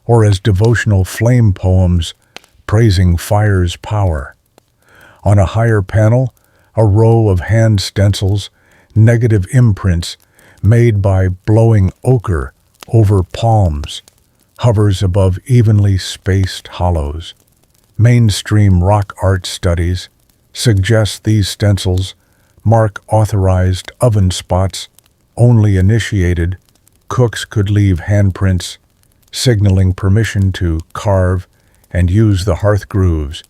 S1: or as devotional flame poems praising fire's power. On a higher panel, a row of hand stencils, negative imprints made by blowing ochre over palms, hovers above evenly spaced hollows. Mainstream rock art studies suggest these stencils mark authorized oven spots. Only initiated cooks could leave handprints, signaling permission to carve and use the hearth grooves.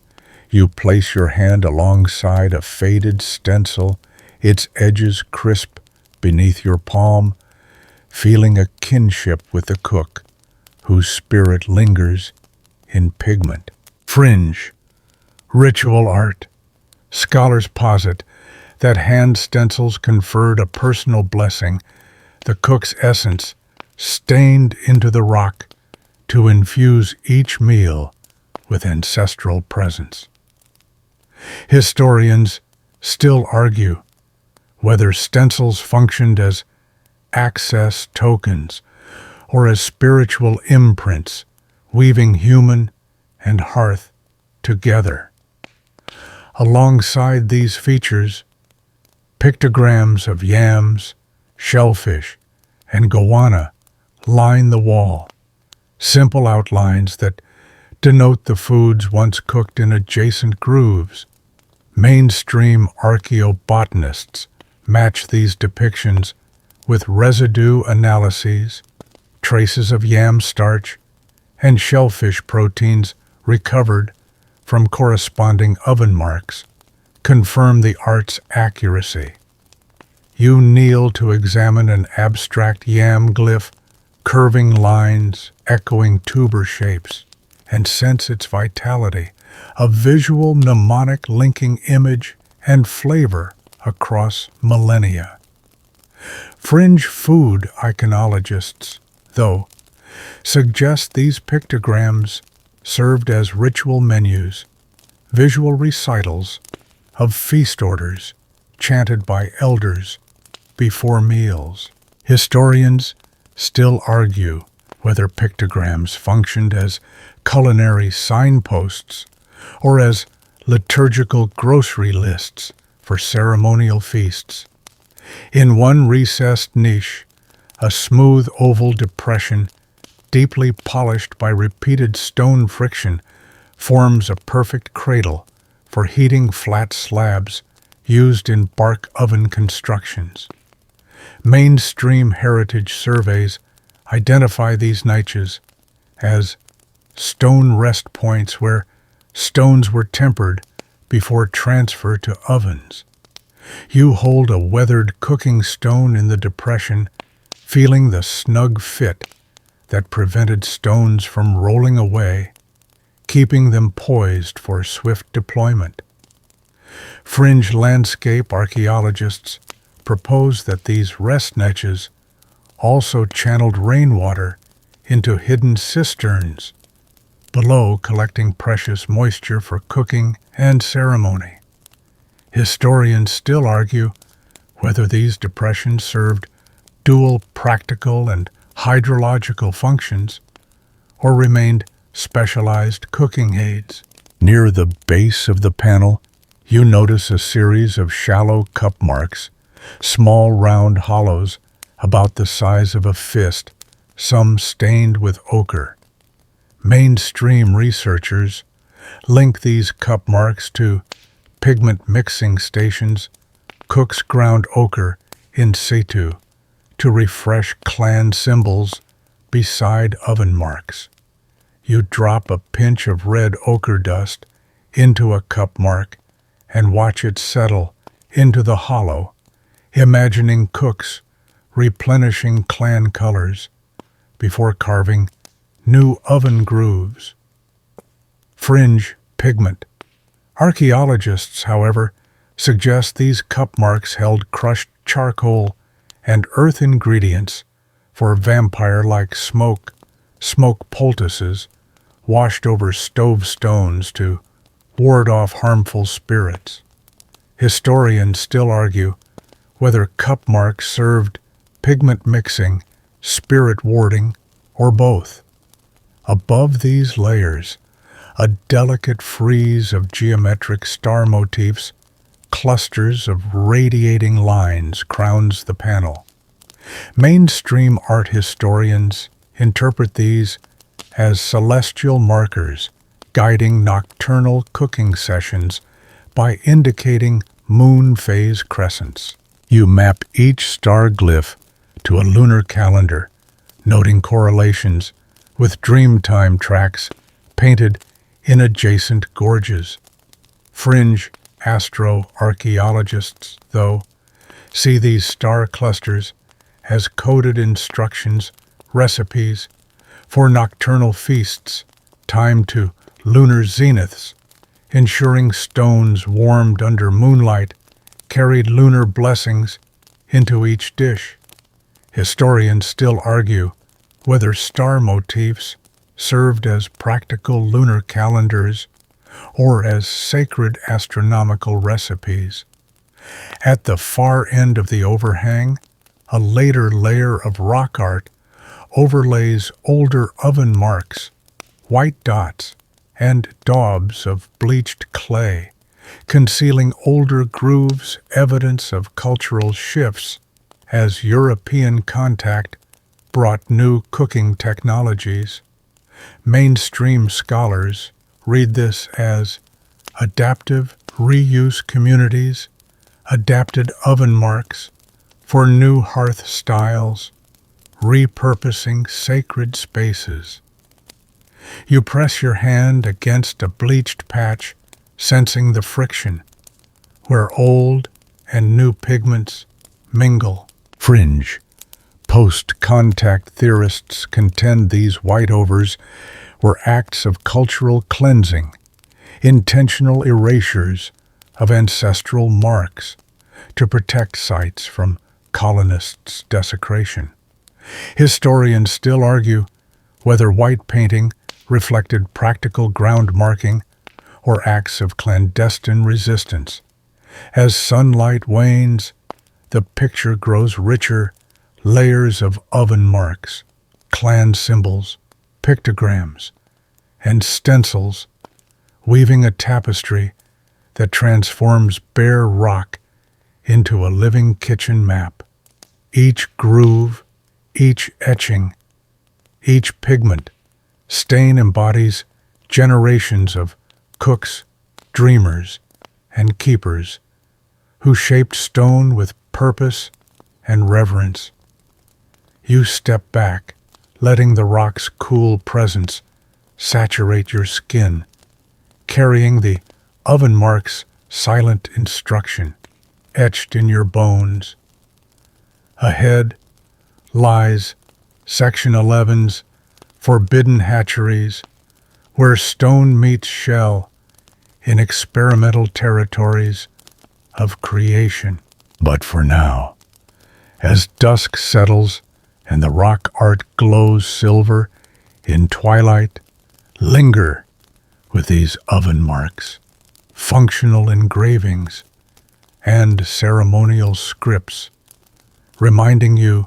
S1: You place your hand alongside a faded stencil, its edges crisp beneath your palm, feeling a kinship with the cook, whose spirit lingers in pigment. Fringe, ritual art. Scholars posit that hand stencils conferred a personal blessing, the cook's essence stained into the rock to infuse each meal with ancestral presence. Historians still argue whether stencils functioned as access tokens or as spiritual imprints, weaving human and hearth together. Alongside these features, pictograms of yams, shellfish, and goanna line the wall, simple outlines that denote the foods once cooked in adjacent grooves. Mainstream archaeobotanists match these depictions with residue analyses, traces of yam starch, and shellfish proteins recovered from corresponding oven marks confirm the art's accuracy. You kneel to examine an abstract yam glyph, curving lines, echoing tuber shapes, and sense its vitality, a visual mnemonic linking image and flavor across millennia. Fringe food iconologists, though, suggest these pictograms served as ritual menus, visual recitals of feast orders chanted by elders before meals. Historians still argue whether pictograms functioned as culinary signposts or as liturgical grocery lists for ceremonial feasts. In one recessed niche, a smooth oval depression, deeply polished by repeated stone friction, forms a perfect cradle for heating flat slabs used in bark oven constructions. Mainstream heritage surveys identify these niches as stone rest points where stones were tempered before transfer to ovens. You hold a weathered cooking stone in the depression, feeling the snug fit that prevented stones from rolling away, keeping them poised for swift deployment. Fringe landscape archaeologists propose that these rest niches also channeled rainwater into hidden cisterns below, collecting precious moisture for cooking and ceremony. Historians still argue whether these depressions served dual practical and hydrological functions or remained specialized cooking aids. Near the base of the panel, you notice a series of shallow cup marks, small round hollows about the size of a fist, some stained with ochre. Mainstream researchers link these cup marks to pigment mixing stations. Cooks ground ochre in situ to refresh clan symbols beside oven marks. You drop a pinch of red ochre dust into a cup mark and watch it settle into the hollow, imagining cooks replenishing clan colors before carving new oven grooves. Fringe pigment. Archaeologists, however, suggest these cup marks held crushed charcoal and earth ingredients for vampire-like smoke poultices washed over stove stones to ward off harmful spirits. Historians still argue whether cup marks served pigment mixing, spirit warding, or both. Above these layers, A delicate frieze of geometric star motifs, clusters of radiating lines crowns the panel. Mainstream art historians interpret these as celestial markers guiding nocturnal cooking sessions by indicating moon phase crescents. You map each star glyph to a lunar calendar, noting correlations with dreamtime tracks painted in adjacent gorges. Fringe astroarchaeologists, though, see these star clusters as coded instructions, recipes for nocturnal feasts timed to lunar zeniths, ensuring stones warmed under moonlight carried lunar blessings into each dish. Historians still argue whether star motifs served as practical lunar calendars or as sacred astronomical recipes. At the far end of the overhang, a later layer of rock art overlays older oven marks, white dots, and daubs of bleached clay, concealing older grooves, evidence of cultural shifts as European contact brought new cooking technologies. Mainstream scholars read this as adaptive reuse communities, adapted oven marks for new hearth styles, repurposing sacred spaces. You press your hand against a bleached patch, sensing the friction, where old and new pigments mingle. Fringe post-contact theorists contend these whiteovers were acts of cultural cleansing, intentional erasures of ancestral marks to protect sites from colonists' desecration. Historians still argue whether white painting reflected practical ground marking or acts of clandestine resistance. As sunlight wanes, the picture grows richer, layers of oven marks, clan symbols, pictograms, and stencils, weaving a tapestry that transforms bare rock into a living kitchen map. Each groove, each etching, each pigment, stain embodies generations of cooks, dreamers, and keepers who shaped stone with purpose and reverence. You step back, letting the rock's cool presence saturate your skin, carrying the oven mark's silent instruction etched in your bones. Ahead lies Section 11's Forbidden Hatcheries, where stone meets shell in experimental territories of creation. But for now, as dusk settles and the rock art glows silver in twilight, linger with these oven marks, functional engravings, and ceremonial scripts, reminding you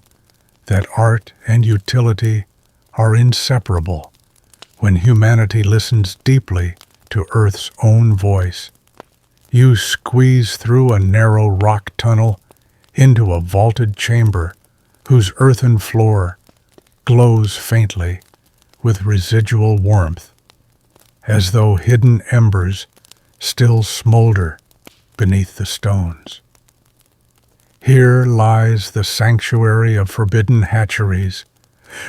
S1: that art and utility are inseparable when humanity listens deeply to Earth's own voice. You squeeze through a narrow rock tunnel into a vaulted chamber whose earthen floor glows faintly with residual warmth, as though hidden embers still smolder beneath the stones. Here lies the sanctuary of forbidden hatcheries,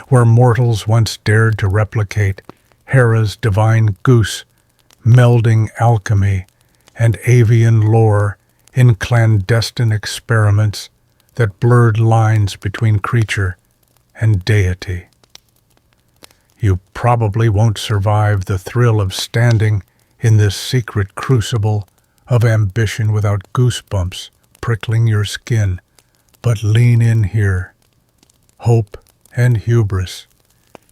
S1: where mortals once dared to replicate Hera's divine goose, melding alchemy and avian lore in clandestine experiments that blurred lines between creature and deity. You probably won't survive the thrill of standing in this secret crucible of ambition without goosebumps prickling your skin, but lean in here. Hope and hubris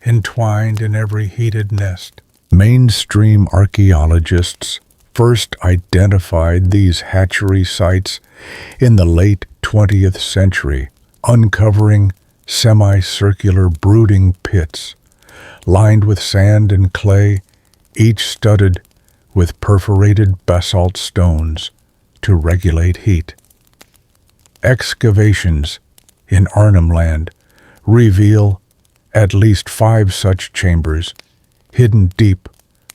S1: entwined in every heated nest. Mainstream archaeologists first identified these hatchery sites in the late 20th century, uncovering semicircular brooding pits lined with sand and clay each studded with perforated basalt stones to regulate heat. Excavations in Arnhem Land reveal at least 5 such chambers hidden deep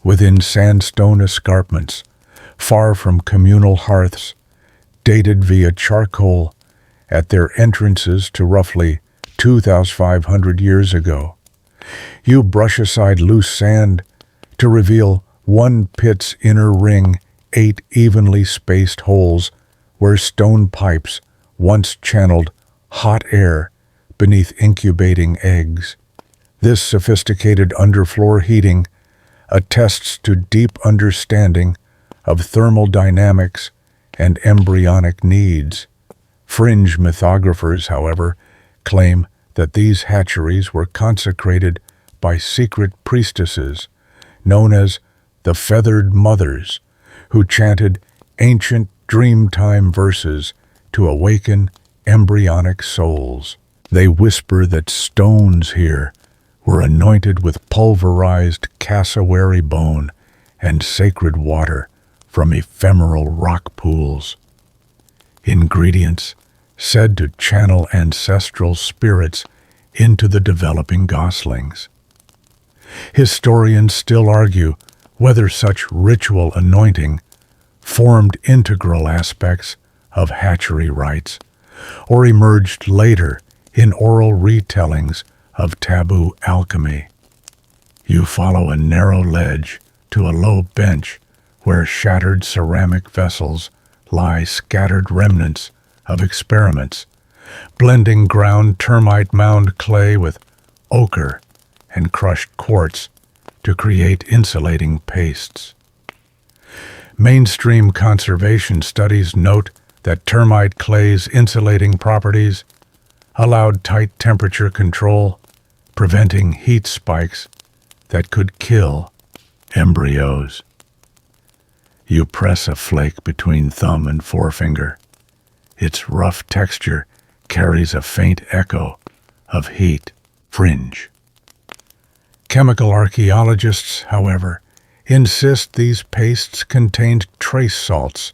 S1: within sandstone escarpments, far from communal hearths, dated via charcoal at their entrances to roughly 2,500 years ago. You brush aside loose sand to reveal one pit's inner ring, 8 evenly spaced holes where stone pipes once channeled hot air beneath incubating eggs. This sophisticated underfloor heating attests to deep understanding of thermal dynamics and embryonic needs. Fringe mythographers, however, claim that these hatcheries were consecrated by secret priestesses known as the Feathered Mothers, who chanted ancient dreamtime verses to awaken embryonic souls. They whisper that stones here were anointed with pulverized cassowary bone and sacred water from ephemeral rock pools. Ingredients said to channel ancestral spirits into the developing goslings. Historians still argue whether such ritual anointing formed integral aspects of hatchery rites or emerged later in oral retellings of taboo alchemy. You follow a narrow ledge to a low bench where shattered ceramic vessels lie scattered remnants of experiments, blending ground termite mound clay with ochre and crushed quartz to create insulating pastes. Mainstream conservation studies note that termite clay's insulating properties allowed tight temperature control, preventing heat spikes that could kill embryos. You press a flake between thumb and forefinger. Its rough texture carries a faint echo of heat. Fringe. Chemical archaeologists, however, insist these pastes contained trace salts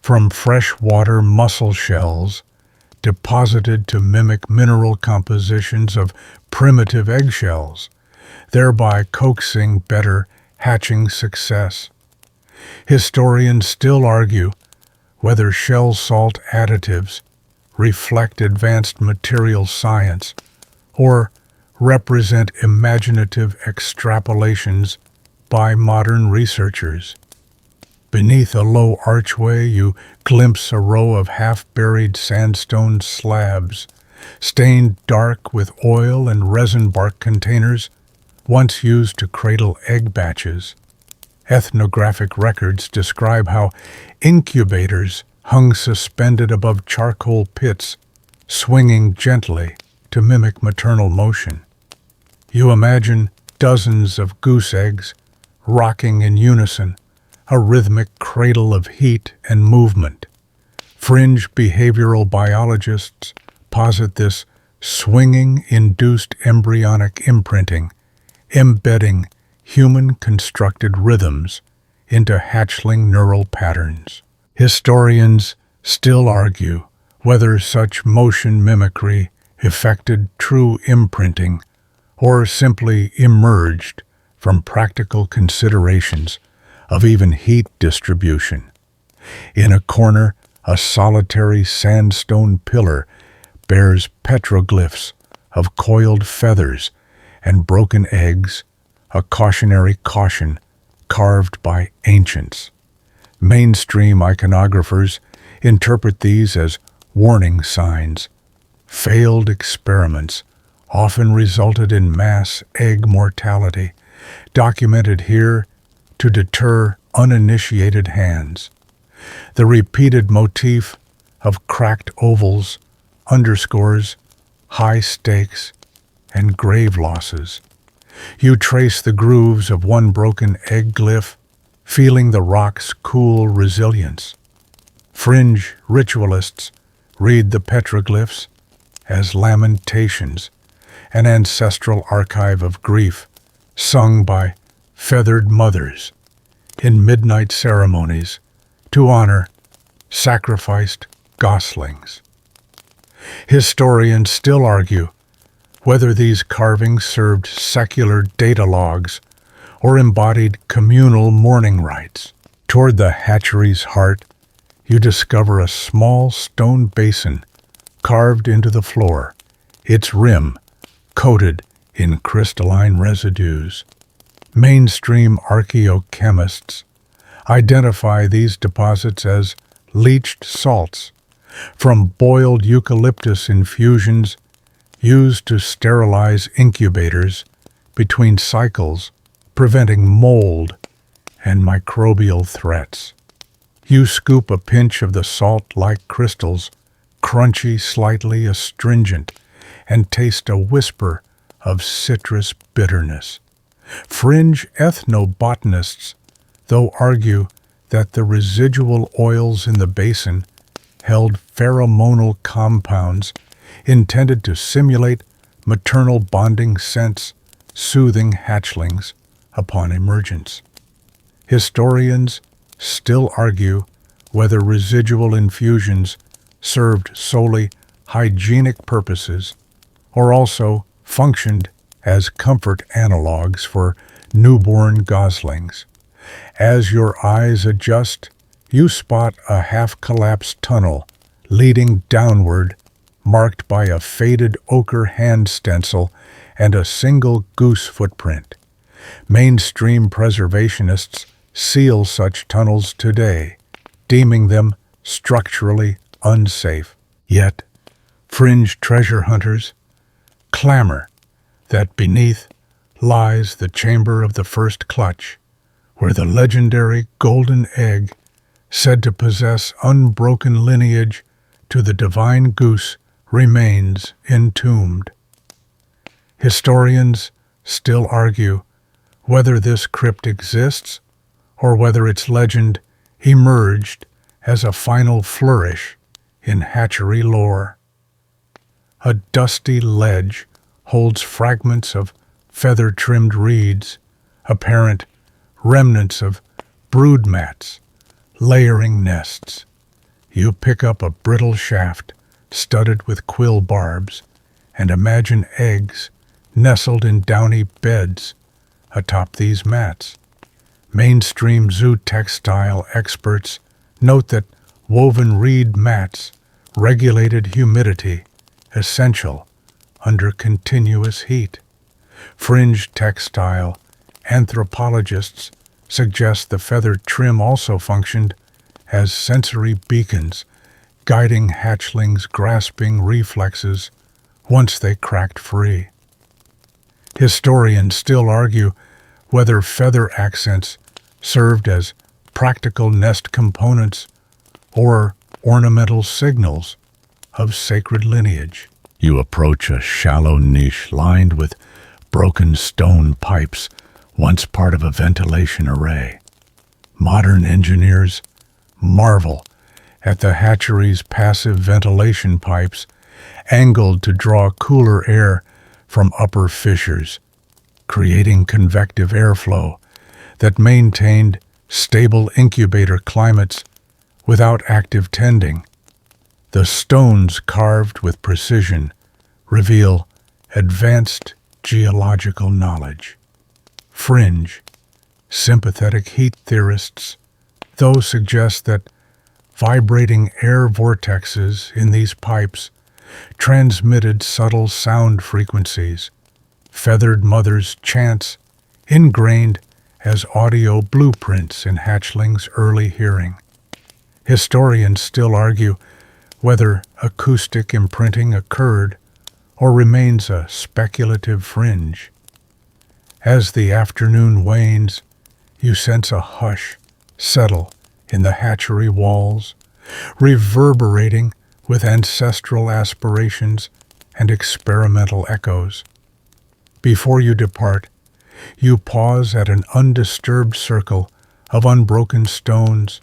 S1: from freshwater mussel shells deposited to mimic mineral compositions of primitive eggshells, thereby coaxing better hatching success. Historians still argue whether shell salt additives reflect advanced material science or represent imaginative extrapolations by modern researchers. Beneath a low archway, you glimpse a row of half-buried sandstone slabs, stained dark with oil and resin bark containers, once used to cradle egg batches. Ethnographic records describe how incubators hung suspended above charcoal pits, swinging gently to mimic maternal motion. You imagine dozens of goose eggs rocking in unison, a rhythmic cradle of heat and movement. Fringe behavioral biologists posit this swinging-induced embryonic imprinting, embedding human-constructed rhythms into hatchling neural patterns. Historians still argue whether such motion mimicry effected true imprinting or simply emerged from practical considerations of even heat distribution. In a corner, a solitary sandstone pillar bears petroglyphs of coiled feathers and broken eggs, a cautionary caution carved by ancients. Mainstream iconographers interpret these as warning signs. Failed experiments often resulted in mass egg mortality, documented here to deter uninitiated hands. The repeated motif of cracked ovals underscores high stakes and grave losses. You trace the grooves of one broken egg glyph, feeling the rock's cool resilience. Fringe ritualists read the petroglyphs as lamentations, an ancestral archive of grief sung by feathered mothers in midnight ceremonies to honor sacrificed goslings. Historians still argue whether these carvings served secular data logs or embodied communal mourning rites. Toward the hatchery's heart, you discover a small stone basin carved into the floor, its rim coated in crystalline residues. Mainstream archaeochemists identify these deposits as leached salts from boiled eucalyptus infusions used to sterilize incubators between cycles, preventing mold and microbial threats. You scoop a pinch of the salt-like crystals, crunchy, slightly astringent, and taste a whisper of citrus bitterness. Fringe ethnobotanists, though, argue that the residual oils in the basin held pheromonal compounds intended to simulate maternal bonding scents, soothing hatchlings upon emergence. Historians still argue whether residual infusions served solely hygienic purposes or also functioned as comfort analogs for newborn goslings. As your eyes adjust, you spot a half-collapsed tunnel leading downward, marked by a faded ochre hand stencil and a single goose footprint. Mainstream preservationists seal such tunnels today, deeming them structurally unsafe. Yet, fringe treasure hunters clamor that beneath lies the chamber of the first clutch, where the legendary golden egg, said to possess unbroken lineage to the divine goose, remains entombed. Historians still argue whether this crypt exists or whether its legend emerged as a final flourish in hatchery lore. A dusty ledge holds fragments of feather-trimmed reeds, apparent remnants of brood mats, layering nests. You pick up a brittle shaft studded with quill barbs and imagine eggs nestled in downy beds atop these mats. Mainstream zoo textile experts note that woven reed mats regulated humidity, essential under continuous heat. Fringe textile anthropologists suggest the feathered trim also functioned as sensory beacons, guiding hatchlings' grasping reflexes once they cracked free. Historians still argue whether feather accents served as practical nest components or ornamental signals of sacred lineage. You approach a shallow niche lined with broken stone pipes, once part of a ventilation array. Modern engineers marvel at the hatchery's passive ventilation pipes, angled to draw cooler air from upper fissures, creating convective airflow that maintained stable incubator climates without active tending. The stones carved with precision reveal advanced geological knowledge. Fringe, sympathetic heat theorists, though, suggest that vibrating air vortexes in these pipes transmitted subtle sound frequencies, feathered mothers' chants ingrained as audio blueprints in hatchlings' early hearing. Historians still argue whether acoustic imprinting occurred or remains a speculative fringe. As the afternoon wanes, you sense a hush settle in the hatchery walls, reverberating with ancestral aspirations and experimental echoes. Before you depart, you pause at an undisturbed circle of unbroken stones,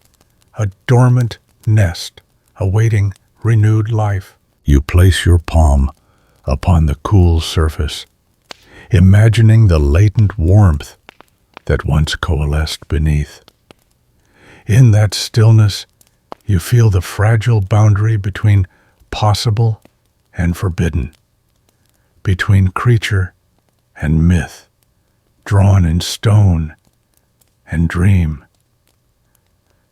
S1: a dormant nest awaiting renewed life. You place your palm upon the cool surface, imagining the latent warmth that once coalesced beneath. In that stillness, you feel the fragile boundary between possible and forbidden, between creature and myth, drawn in stone and dream.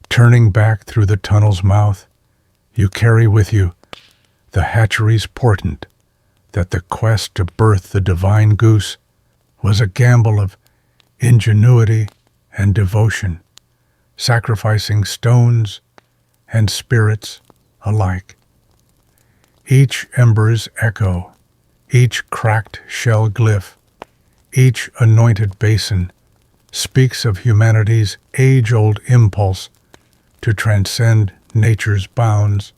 S1: Turning back through the tunnel's mouth, you carry with you the hatchery's portent that the quest to birth the divine goose was a gamble of ingenuity and devotion, sacrificing stones and spirits alike. Each ember's echo, each cracked shell glyph, each anointed basin speaks of humanity's age-old impulse to transcend nature's bounds,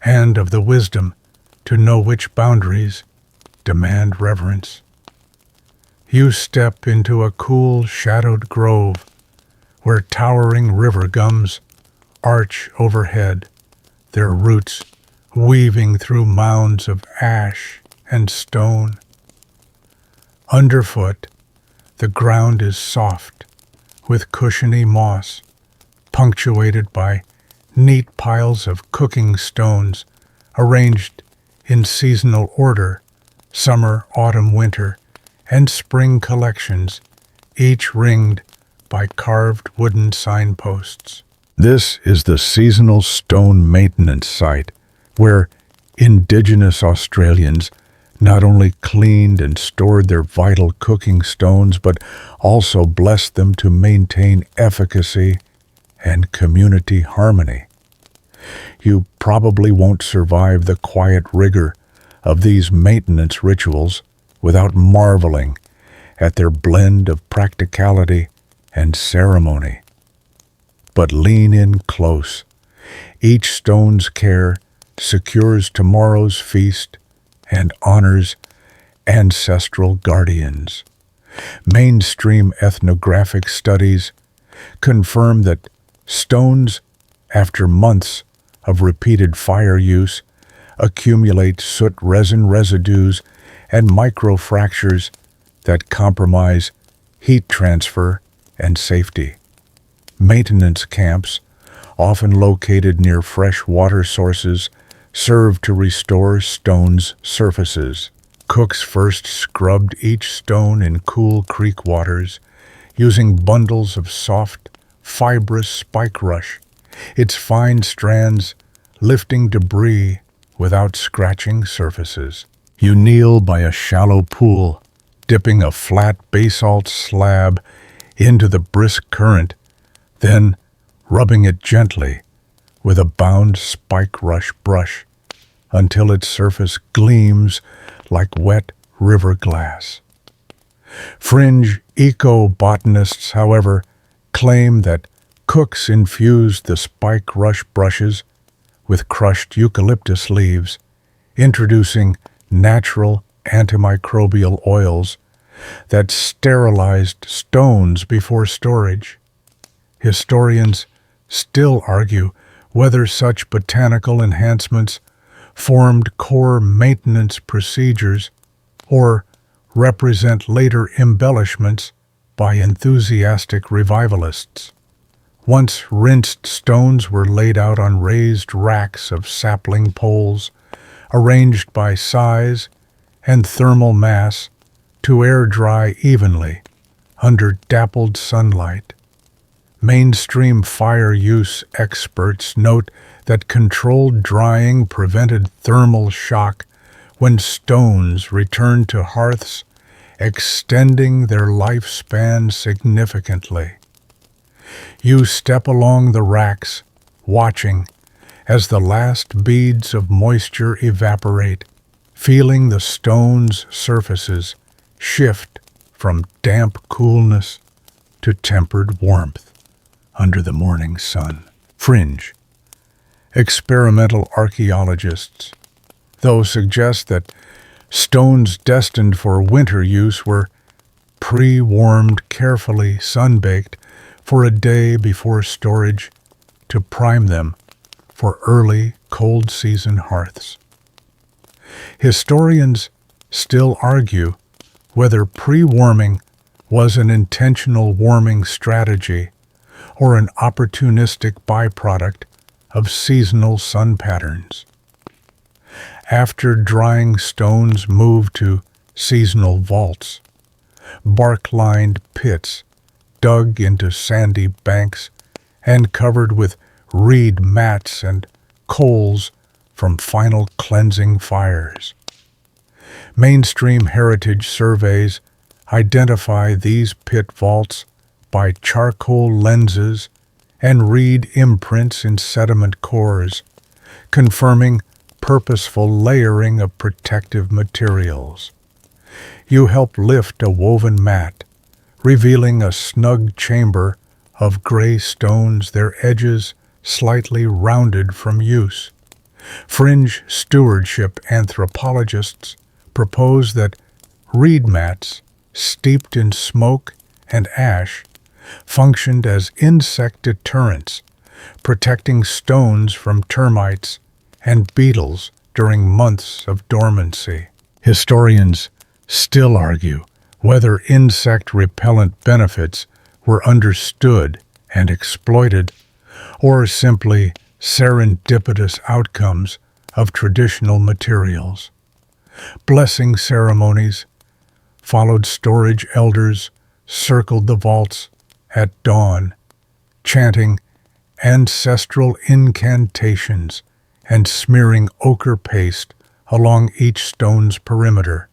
S1: and of the wisdom to know which boundaries demand reverence. You step into a cool, shadowed grove where towering river gums arch overhead, their roots weaving through mounds of ash and stone. Underfoot, the ground is soft, with cushiony moss, punctuated by neat piles of cooking stones arranged in seasonal order, summer, autumn, winter, and spring collections, each ringed by carved wooden signposts. This is the seasonal stone maintenance site where Indigenous Australians not only cleaned and stored their vital cooking stones, but also blessed them to maintain efficacy and community harmony. You probably won't survive the quiet rigor of these maintenance rituals without marveling at their blend of practicality and ceremony. But lean in close. Each stone's care secures tomorrow's feast and honors ancestral guardians. Mainstream ethnographic studies confirm that stones, after months of repeated fire use, accumulate soot resin residues and microfractures that compromise heat transfer and safety. Maintenance camps, often located near fresh water sources, serve to restore stones' surfaces. Cooks first scrubbed each stone in cool creek waters, using bundles of soft, fibrous spike rush, its fine strands lifting debris without scratching surfaces. You kneel by a shallow pool, dipping a flat basalt slab into the brisk current, then rubbing it gently with a bound spike rush brush until its surface gleams like wet river glass. Fringe eco-botanists, however, claim that cooks infused the spike rush brushes with crushed eucalyptus leaves, introducing natural antimicrobial oils that sterilized stones before storage. Historians still argue whether such botanical enhancements formed core maintenance procedures or represent later embellishments by enthusiastic revivalists. Once rinsed stones were laid out on raised racks of sapling poles, arranged by size and thermal mass to air dry evenly under dappled sunlight. Mainstream fire use experts note that controlled drying prevented thermal shock when stones returned to hearths, extending their lifespan significantly. You step along the racks, watching as the last beads of moisture evaporate, feeling the stone's surfaces shift from damp coolness to tempered warmth under the morning sun. Fringe experimental archaeologists, though, suggest that stones destined for winter use were pre-warmed, carefully sun-baked for a day before storage to prime them for early cold-season hearths. Historians still argue whether pre-warming was an intentional warming strategy or an opportunistic byproduct of seasonal sun patterns. After drying stones moved to seasonal vaults, bark-lined pits dug into sandy banks and covered with reed mats and coals from final cleansing fires. Mainstream heritage surveys identify these pit vaults by charcoal lenses and reed imprints in sediment cores, confirming purposeful layering of protective materials. You help lift a woven mat, revealing a snug chamber of gray stones, their edges slightly rounded from use. Fringe stewardship anthropologists propose that reed mats, steeped in smoke and ash, functioned as insect deterrents, protecting stones from termites and beetles during months of dormancy. Historians still argue whether insect repellent benefits were understood and exploited, or simply serendipitous outcomes of traditional materials. Blessing ceremonies followed. Storage elders circled the vaults at dawn, chanting ancestral incantations and smearing ochre paste along each stone's perimeter.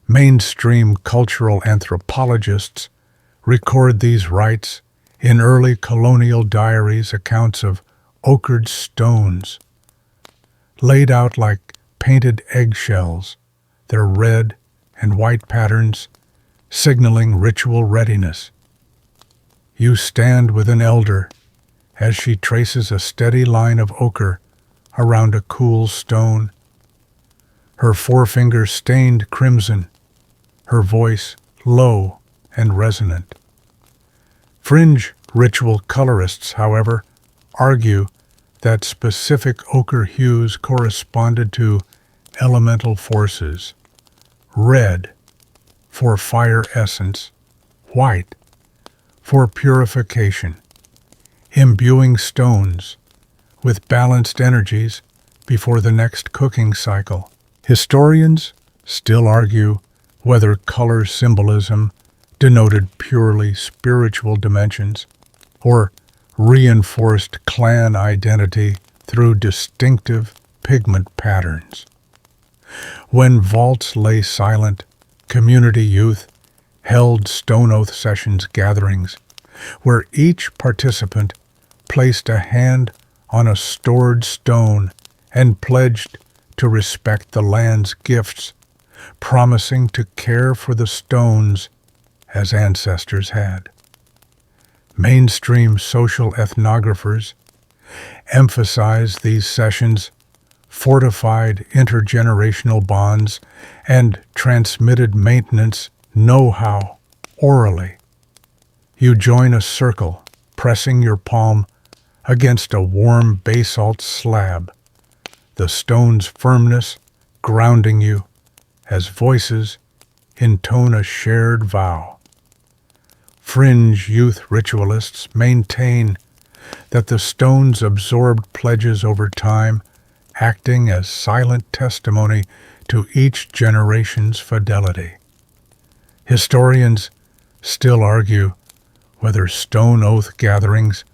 S1: Mainstream cultural anthropologists record these rites in early colonial diaries. Accounts of ochred stones, laid out like painted eggshells, their red and white patterns signaling ritual readiness. You stand with an elder as she traces a steady line of ochre around a cool stone, her forefinger stained crimson, her voice low and resonant. Fringe ritual colorists, however, argue that specific ochre hues corresponded to elemental forces: red for fire essence, white for purification, imbuing stones with balanced energies before the next cooking cycle. Historians still argue whether color symbolism denoted purely spiritual dimensions or reinforced clan identity through distinctive pigment patterns. When vaults lay silent, community youth held stone oath sessions gatherings where each participant placed a hand on a stored stone and pledged to respect the land's gifts, promising to care for the stones as ancestors had. Mainstream social ethnographers emphasize these sessions fortified intergenerational bonds and transmitted maintenance know-how orally. You join a circle, pressing your palm against a warm basalt slab, the stone's firmness grounding you as voices intone a shared vow. Fringe youth ritualists maintain that the stones absorbed pledges over time, acting as silent testimony to each generation's fidelity. Historians still argue whether stone oath gatherings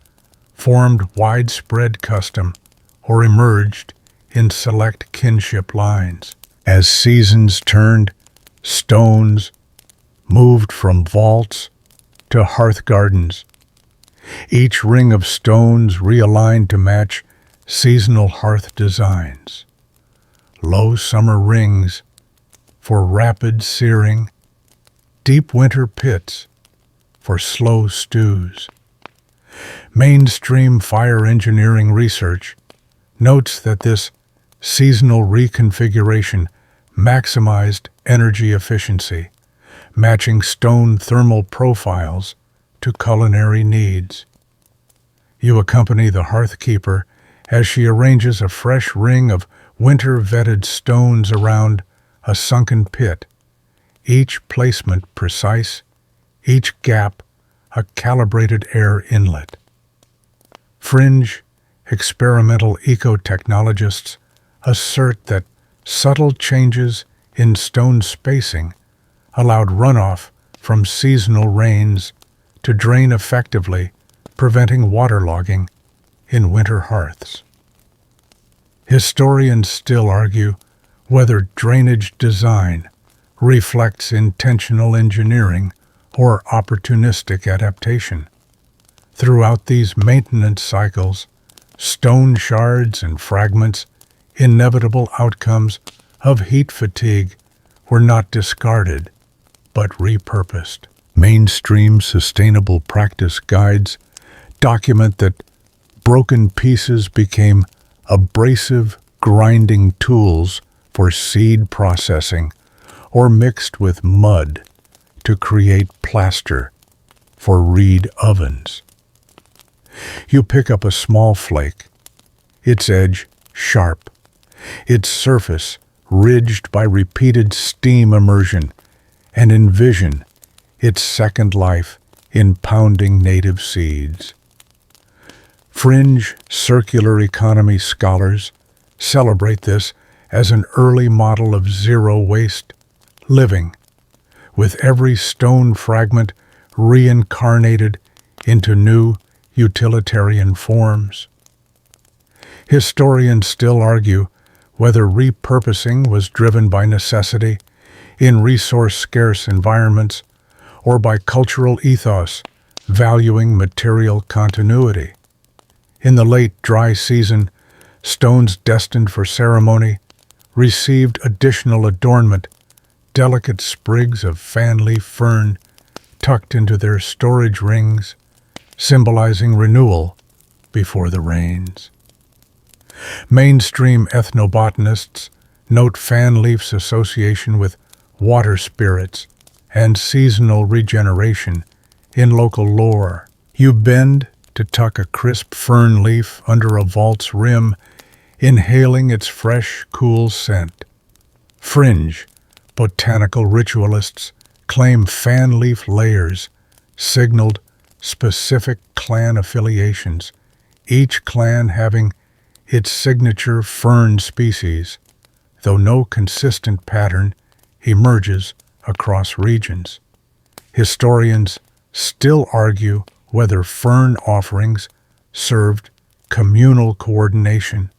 S1: formed widespread custom or emerged in select kinship lines. As seasons turned, stones moved from vaults to hearth gardens, each ring of stones realigned to match seasonal hearth designs. Low summer rings for rapid searing, deep winter pits for slow stews. Mainstream fire engineering research notes that this seasonal reconfiguration maximized energy efficiency, matching stone thermal profiles to culinary needs. You accompany the hearthkeeper as she arranges a fresh ring of winter-vetted stones around a sunken pit, each placement precise, each gap a calibrated air inlet. Fringe experimental ecotechnologists assert that subtle changes in stone spacing allowed runoff from seasonal rains to drain effectively, preventing waterlogging in winter hearths. Historians still argue whether drainage design reflects intentional engineering or opportunistic adaptation. Throughout these maintenance cycles, stone shards and fragments, inevitable outcomes of heat fatigue, were not discarded, but repurposed. Mainstream sustainable practice guides document that broken pieces became abrasive grinding tools for seed processing or mixed with mud to create plaster for reed ovens. You pick up a small flake, its edge sharp, its surface ridged by repeated steam immersion, and envision its second life in pounding native seeds. Fringe circular economy scholars celebrate this as an early model of zero-waste living, with every stone fragment reincarnated into new utilitarian forms. Historians still argue whether repurposing was driven by necessity in resource-scarce environments or by cultural ethos valuing material continuity. In the late dry season, stones destined for ceremony received additional adornment, delicate sprigs of fanleaf fern tucked into their storage rings, symbolizing renewal before the rains. Mainstream ethnobotanists note fanleaf's association with water spirits and seasonal regeneration in local lore. You bend to tuck a crisp fern leaf under a vault's rim, inhaling its fresh, cool scent. Fringe botanical ritualists claim fanleaf layers signaled specific clan affiliations, each clan having its signature fern species, though no consistent pattern emerges across regions. Historians still argue whether fern offerings served communal coordination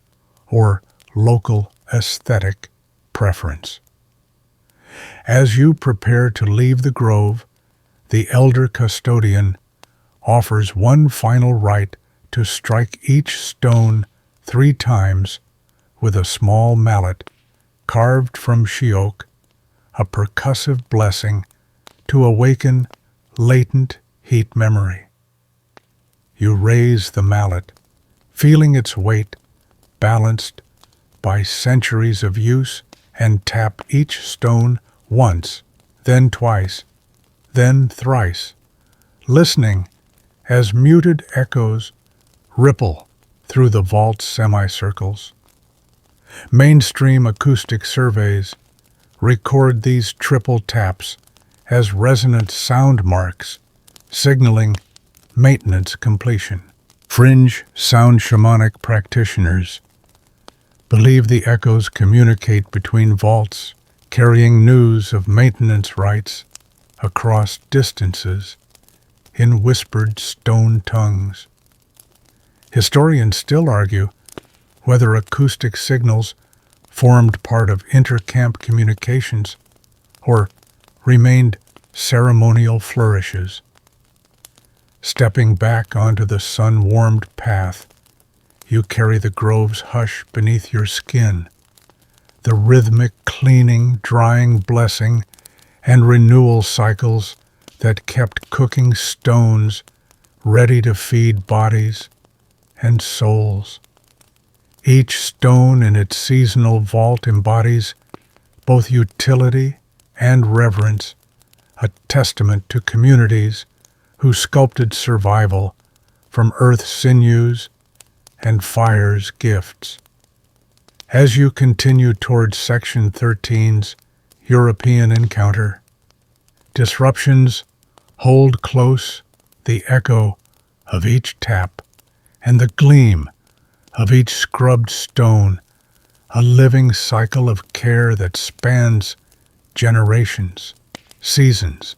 S1: or local aesthetic preference. As you prepare to leave the grove, the elder custodian offers one final rite to strike each stone 3 times with a small mallet carved from she oak, a percussive blessing to awaken latent heat memory. You raise the mallet, feeling its weight balanced by centuries of use, and tap each stone once, then twice, then thrice, listening as muted echoes ripple through the vault's semicircles. Mainstream acoustic surveys record these triple taps as resonant sound marks, signaling maintenance completion. Fringe sound shamanic practitioners believe the echoes communicate between vaults, carrying news of maintenance rites across distances in whispered stone tongues. Historians still argue whether acoustic signals formed part of inter-camp communications or remained ceremonial flourishes. Stepping back onto the sun-warmed path, you carry the grove's hush beneath your skin, the rhythmic cleaning, drying blessing, and renewal cycles that kept cooking stones ready to feed bodies and souls. Each stone in its seasonal vault embodies both utility and reverence, a testament to communities who sculpted survival from earth's sinews and fire's gifts. As you continue towards Section 13's European encounter, disruptions Hold close the echo of each tap and the gleam of each scrubbed stone, a living cycle of care that spans generations, seasons,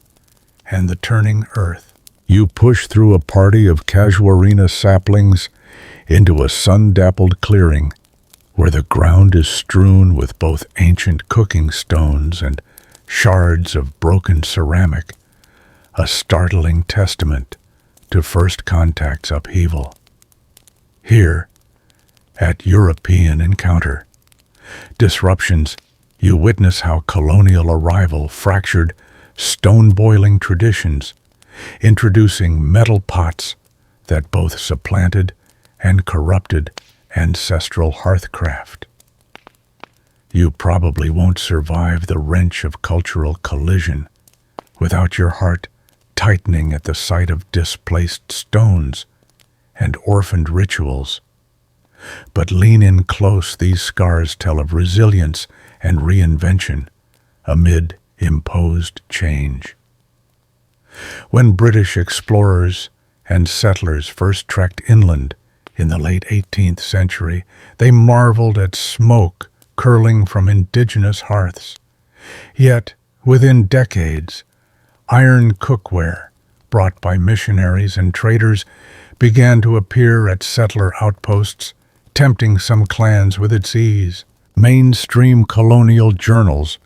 S1: and the turning earth. You push through a party of casuarina saplings into a sun-dappled clearing where the ground is strewn with both ancient cooking stones and shards of broken ceramic, a startling testament to First Contact's upheaval. Here, at European Encounter Disruptions, you witness how colonial arrival fractured stone-boiling traditions, introducing metal pots that both supplanted and corrupted ancestral hearthcraft. You probably won't survive the wrench of cultural collision without your heart tightening at the sight of displaced stones and orphaned rituals. But lean in close, these scars tell of resilience and reinvention amid imposed change. When British explorers and settlers first trekked inland in the late 18th century, they marveled at smoke curling from indigenous hearths. Yet, within decades, iron cookware brought by missionaries and traders began to appear at settler outposts, tempting some clans with its ease. Mainstream colonial journals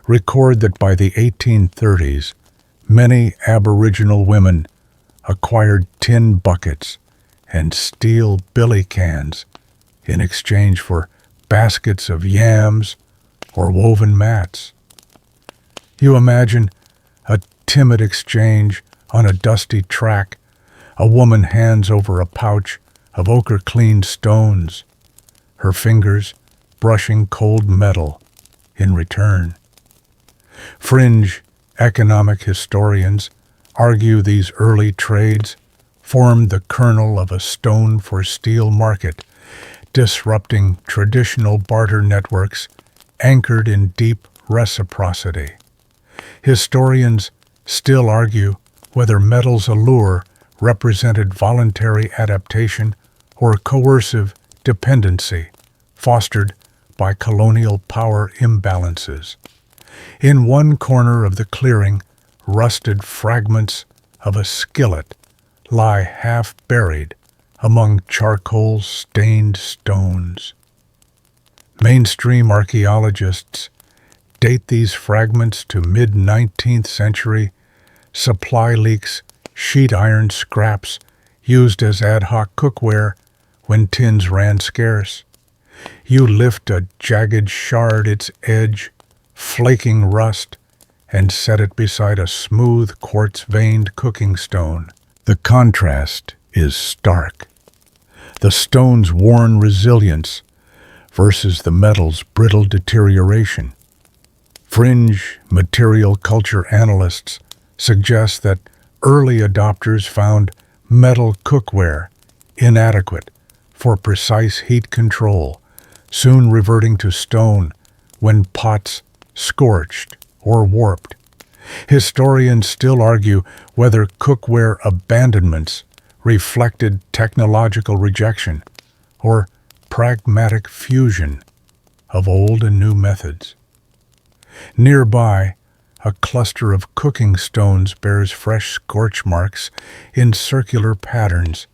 S1: record that by the 1830s, many Aboriginal women acquired tin buckets and steel billy cans in exchange for baskets of yams or woven mats. You imagine a timid exchange on a dusty track. A woman hands over a pouch of ochre-cleaned stones, her fingers brushing cold metal in return. Fringe economic historians argue these early trades formed the kernel of a stone-for-steel market, disrupting traditional barter networks anchored in deep reciprocity. Historians still argue whether metal's allure represented voluntary adaptation or coercive dependency fostered by colonial power imbalances. In one corner of the clearing, rusted fragments of a skillet lie half buried among charcoal-stained stones. Mainstream archaeologists date these fragments to mid-19th century. Supply leaks, sheet iron scraps used as ad hoc cookware when tins ran scarce. You lift a jagged shard, its edge flaking rust, and set it beside a smooth quartz-veined cooking stone. The contrast is stark. The stone's worn resilience versus the metal's brittle deterioration. Fringe material culture analysts suggest that early adopters found metal cookware inadequate for precise heat control, soon reverting to stone when pots scorched or warped. Historians still argue whether cookware abandonments reflected technological rejection or pragmatic fusion of old and new methods. Nearby, a cluster of cooking stones bears fresh scorch marks in circular patterns,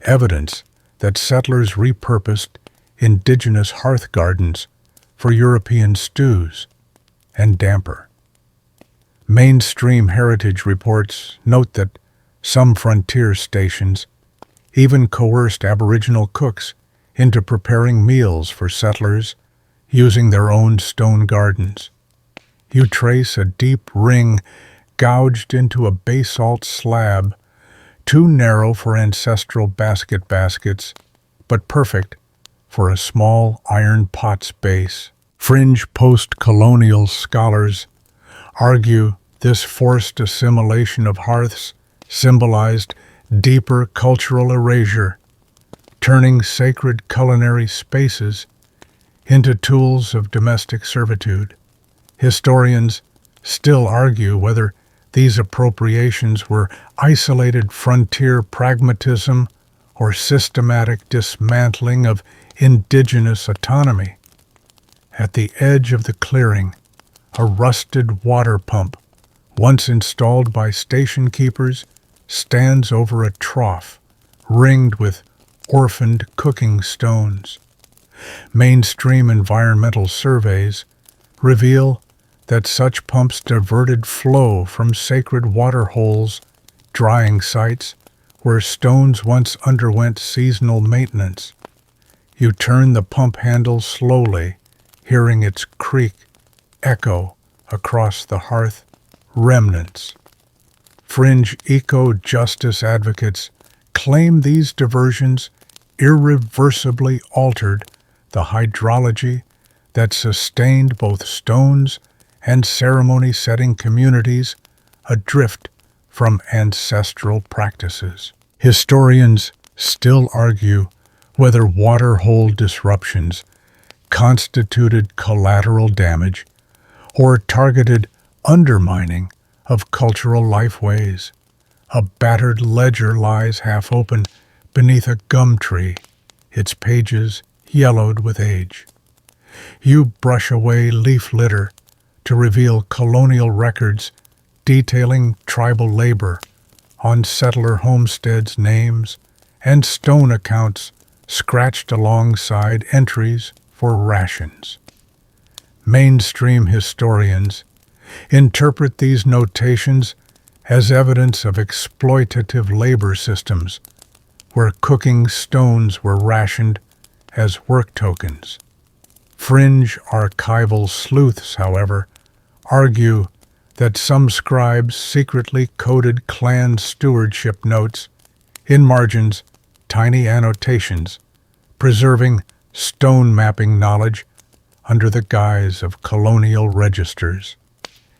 S1: evidence that settlers repurposed indigenous hearth gardens for European stews and damper. Mainstream heritage reports note that some frontier stations even coerced Aboriginal cooks into preparing meals for settlers using their own stone gardens. You trace a deep ring gouged into a basalt slab, too narrow for ancestral baskets, but perfect for a small iron pot's base. Fringe post-colonial scholars argue this forced assimilation of hearths symbolized deeper cultural erasure, turning sacred culinary spaces into tools of domestic servitude. Historians still argue whether These appropriations were isolated frontier pragmatism or systematic dismantling of indigenous autonomy. At the edge of the clearing, a rusted water pump, once installed by station keepers, stands over a trough ringed with orphaned cooking stones. Mainstream environmental surveys reveal that such pumps diverted flow from sacred water holes, drying sites where stones once underwent seasonal maintenance. You turn the pump handle slowly, hearing its creak echo across the hearth. Remnants. Fringe eco-justice advocates claim these diversions irreversibly altered the hydrology that sustained both stones and ceremony-setting communities adrift from ancestral practices. Historians still argue whether waterhole disruptions constituted collateral damage or targeted undermining of cultural lifeways. A battered ledger lies half open beneath a gum tree, its pages yellowed with age. You brush away leaf litter to reveal colonial records detailing tribal labor on settler homesteads' names and stone accounts scratched alongside entries for rations. Mainstream historians interpret these notations as evidence of exploitative labor systems where cooking stones were rationed as work tokens. Fringe archival sleuths, however, argue that some scribes secretly coded clan stewardship notes in margins, tiny annotations, preserving stone mapping knowledge under the guise of colonial registers.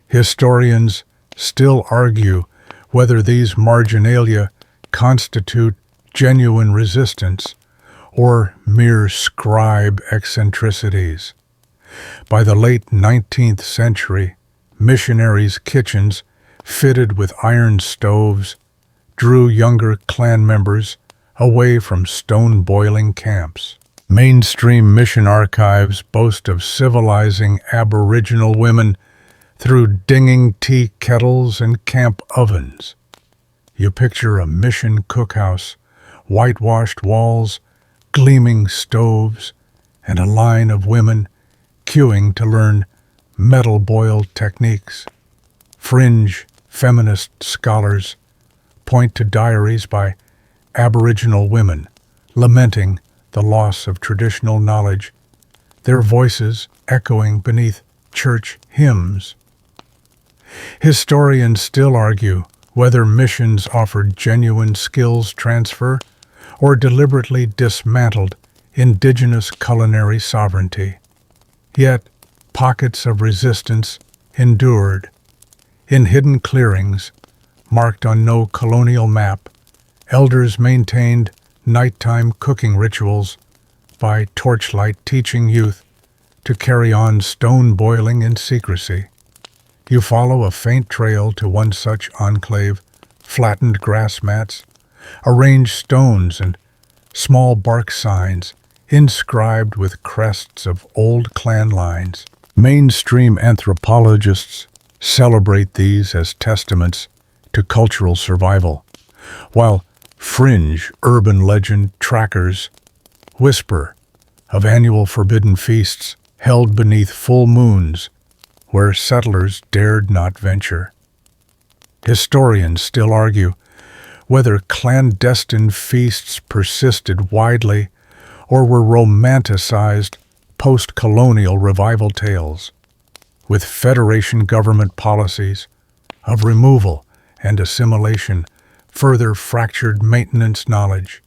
S1: Historians still argue whether these marginalia constitute genuine resistance or mere scribe eccentricities. By the late 19th century, missionaries' kitchens, fitted with iron stoves, drew younger clan members away from stone-boiling camps. Mainstream mission archives boast of civilizing Aboriginal women through dinging tea kettles and camp ovens. You picture a mission cookhouse, whitewashed walls, gleaming stoves, and a line of women queuing to learn metal boil techniques. Fringe feminist scholars point to diaries by Aboriginal women lamenting the loss of traditional knowledge, their voices echoing beneath church hymns. Historians still argue whether missions offered genuine skills transfer or deliberately dismantled indigenous culinary sovereignty. Yet, pockets of resistance endured. In hidden clearings, marked on no colonial map, elders maintained nighttime cooking rituals by torchlight teaching youth to carry on stone boiling in secrecy. You follow a faint trail to one such enclave, flattened grass mats, arranged stones and small bark signs inscribed with crests of old clan lines. Mainstream anthropologists celebrate these as testaments to cultural survival, while fringe urban legend trackers whisper of annual forbidden feasts held beneath full moons where settlers dared not venture. Historians still argue whether clandestine feasts persisted widely or were romanticized post-colonial revival tales, with Federation government policies of removal and assimilation further fractured maintenance knowledge.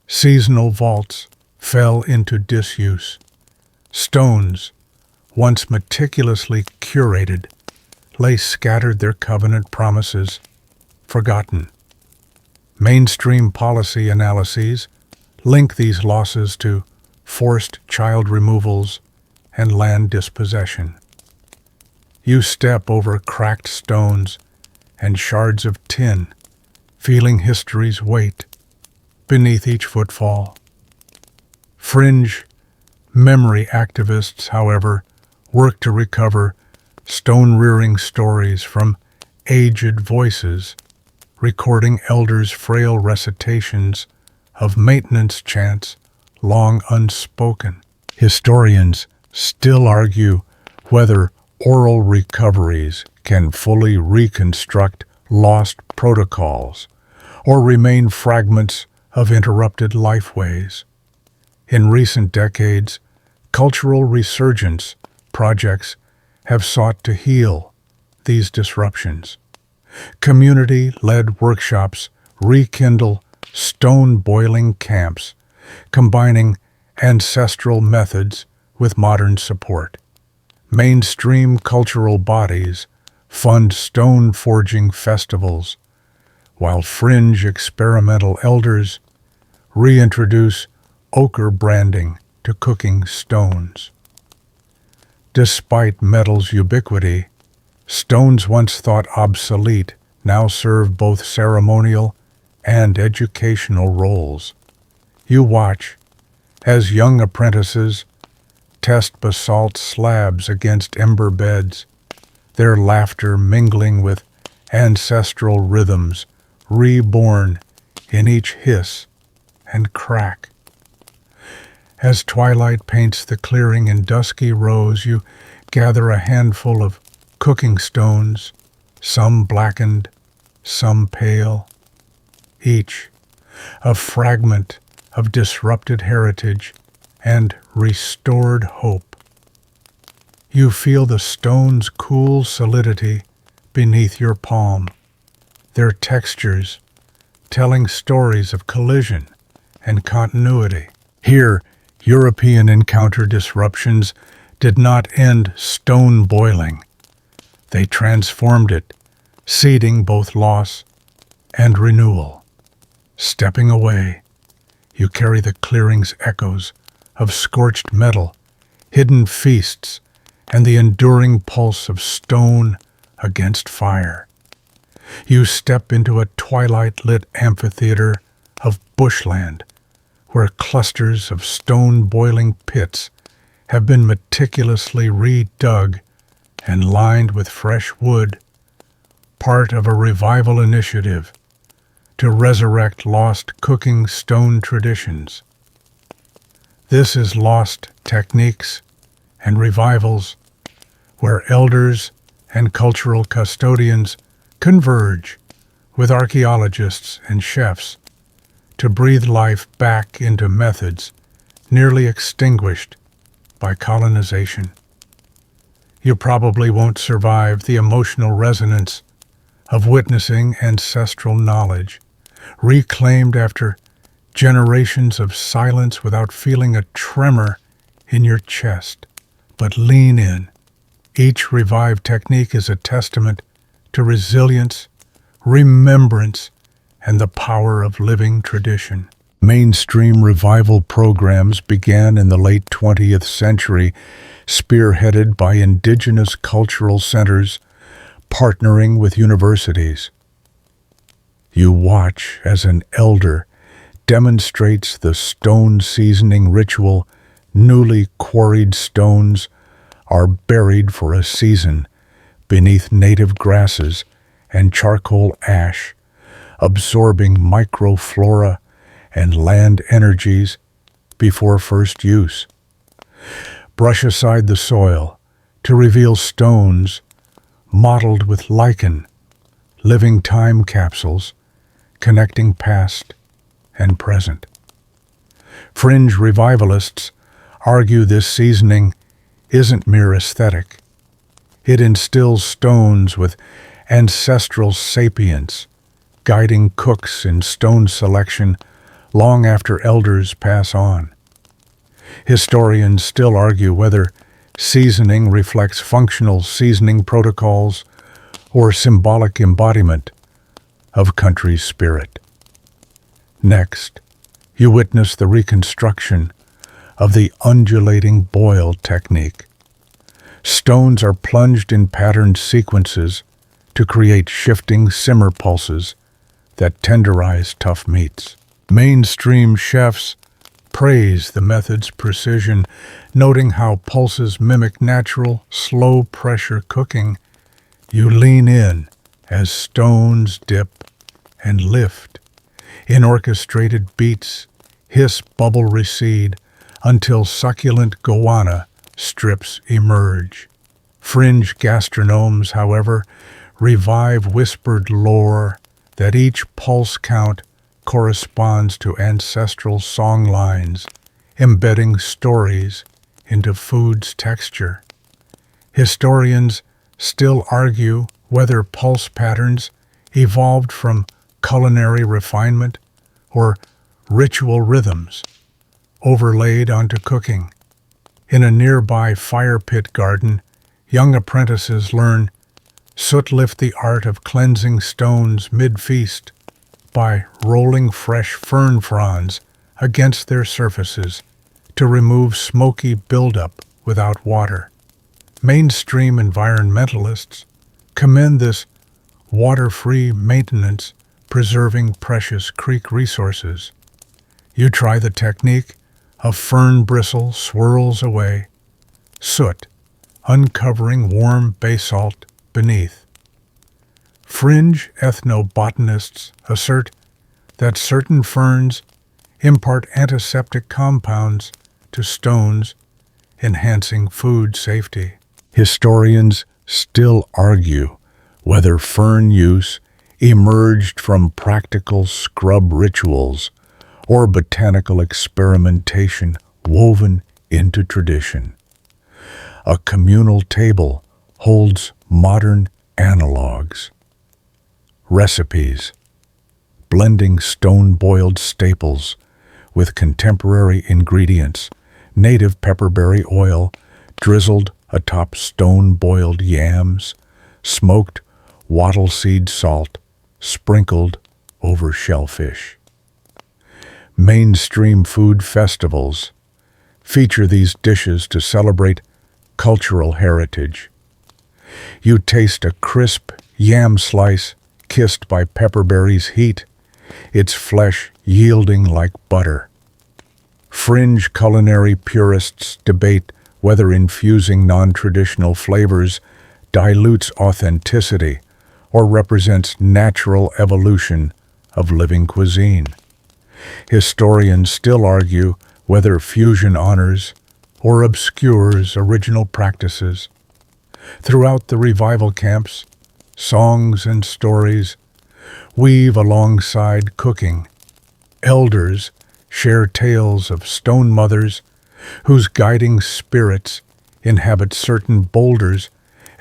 S1: Seasonal vaults fell into disuse. Stones, once meticulously curated, lay scattered, their covenant promises forgotten. Mainstream policy analyses link these losses to forced child removals and land dispossession. You step over cracked stones, and shards of tin, feeling history's weight beneath each footfall. Fringe memory activists, however, work to recover stone-rearing stories from aged voices, recording elders' frail recitations of maintenance chants long unspoken. Historians still argue whether oral recoveries can fully reconstruct lost protocols or remain fragments of interrupted lifeways. In recent decades, cultural resurgence projects have sought to heal these disruptions. Community-led workshops rekindle stone-boiling camps, combining ancestral methods with modern support. Mainstream cultural bodies fund stone-forging festivals, while fringe experimental elders reintroduce ochre branding to cooking stones. Despite metal's ubiquity, stones once thought obsolete now serve both ceremonial and educational roles. You watch as young apprentices test basalt slabs against ember beds, their laughter mingling with ancestral rhythms reborn in each hiss and crack. As twilight paints the clearing in dusky rows, you gather a handful of cooking stones, some blackened, some pale, each a fragment of disrupted heritage and restored hope. You feel the stone's cool solidity beneath your palm, their textures telling stories of collision and continuity. Here, European encounter disruptions did not end stone boiling. They transformed it, seeding both loss and renewal. Stepping away, you carry the clearing's echoes of scorched metal, hidden feasts, and the enduring pulse of stone against fire. You step into a twilight-lit amphitheater of bushland, where clusters of stone-boiling pits have been meticulously redug and lined with fresh wood, part of a revival initiative to resurrect lost cooking stone traditions. This is Lost Techniques and Revivals, where elders and cultural custodians converge with archaeologists and chefs to breathe life back into methods nearly extinguished by colonization. You probably won't survive the emotional resonance of witnessing ancestral knowledge, reclaimed after generations of silence without feeling a tremor in your chest. But lean in. Each revived technique is a testament to resilience, remembrance, and the power of living tradition. Mainstream revival programs began in the late 20th century, spearheaded by indigenous cultural centers partnering with universities. You watch as an elder demonstrates the stone seasoning ritual. Newly quarried stones are buried for a season beneath native grasses and charcoal ash, absorbing microflora and land energies before first use. Brush aside the soil to reveal stones mottled with lichen, living time capsules connecting past and present. Fringe revivalists argue this seasoning isn't mere aesthetic. It instills stones with ancestral sapience, guiding cooks in stone selection long after elders pass on. Historians still argue whether seasoning reflects functional seasoning protocols or symbolic embodiment of country's spirit. Next, you witness the reconstruction of the undulating boil technique. Stones are plunged in patterned sequences to create shifting simmer pulses that tenderize tough meats. Mainstream chefs praise the method's precision, noting how pulses mimic natural, slow-pressure cooking. You lean in as stones dip and lift. In orchestrated beats, hiss bubble recede until succulent goanna strips emerge. Fringe gastronomes, however, revive whispered lore that each pulse count corresponds to ancestral song lines, embedding stories into food's texture. Historians still argue whether pulse patterns evolved from culinary refinement or ritual rhythms overlaid onto cooking. In a nearby fire pit garden, young apprentices learn soot lift the art of cleansing stones mid-feast by rolling fresh fern fronds against their surfaces to remove smoky buildup without water. Mainstream environmentalists commend this water-free maintenance, preserving precious creek resources. You try the technique, a fern bristle swirls away, soot uncovering warm basalt beneath. Fringe ethnobotanists assert that certain ferns impart antiseptic compounds to stones, enhancing food safety. Historians still argue whether fern use emerged from practical scrub rituals or botanical experimentation woven into tradition. A communal table holds modern analogs. Recipes, blending stone-boiled staples with contemporary ingredients, native pepperberry oil drizzled atop stone-boiled yams, smoked wattle seed salt sprinkled over shellfish. Mainstream food festivals feature these dishes to celebrate cultural heritage. You taste a crisp yam slice kissed by pepperberry's heat, its flesh yielding like butter. Fringe culinary purists debate whether infusing non-traditional flavors dilutes authenticity or represents natural evolution of living cuisine. Historians still argue whether fusion honors or obscures original practices. Throughout the revival camps, songs and stories weave alongside cooking. Elders share tales of stone mothers whose guiding spirits inhabit certain boulders,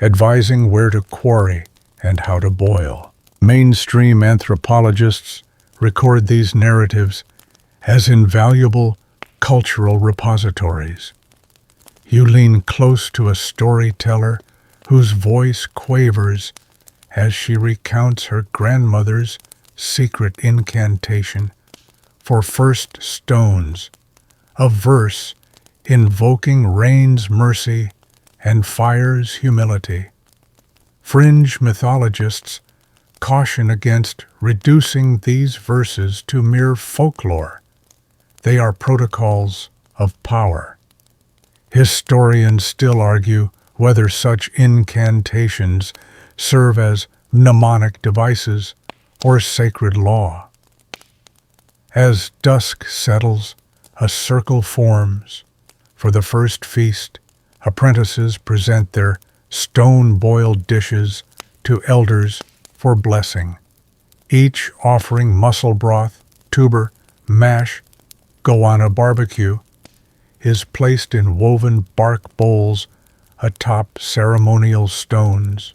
S1: advising where to quarry and how to boil. Mainstream anthropologists record these narratives as invaluable cultural repositories. You lean close to a storyteller whose voice quavers as she recounts her grandmother's secret incantation for first stones, a verse invoking rain's mercy and fire's humility. Fringe mythologists caution against reducing these verses to mere folklore. They are protocols of power. Historians still argue whether such incantations serve as mnemonic devices or sacred law. As dusk settles, a circle forms. For the first feast, apprentices present their stone-boiled dishes to elders for blessing, each offering mussel broth, tuber, mash, goanna barbecue, is placed in woven bark bowls atop ceremonial stones.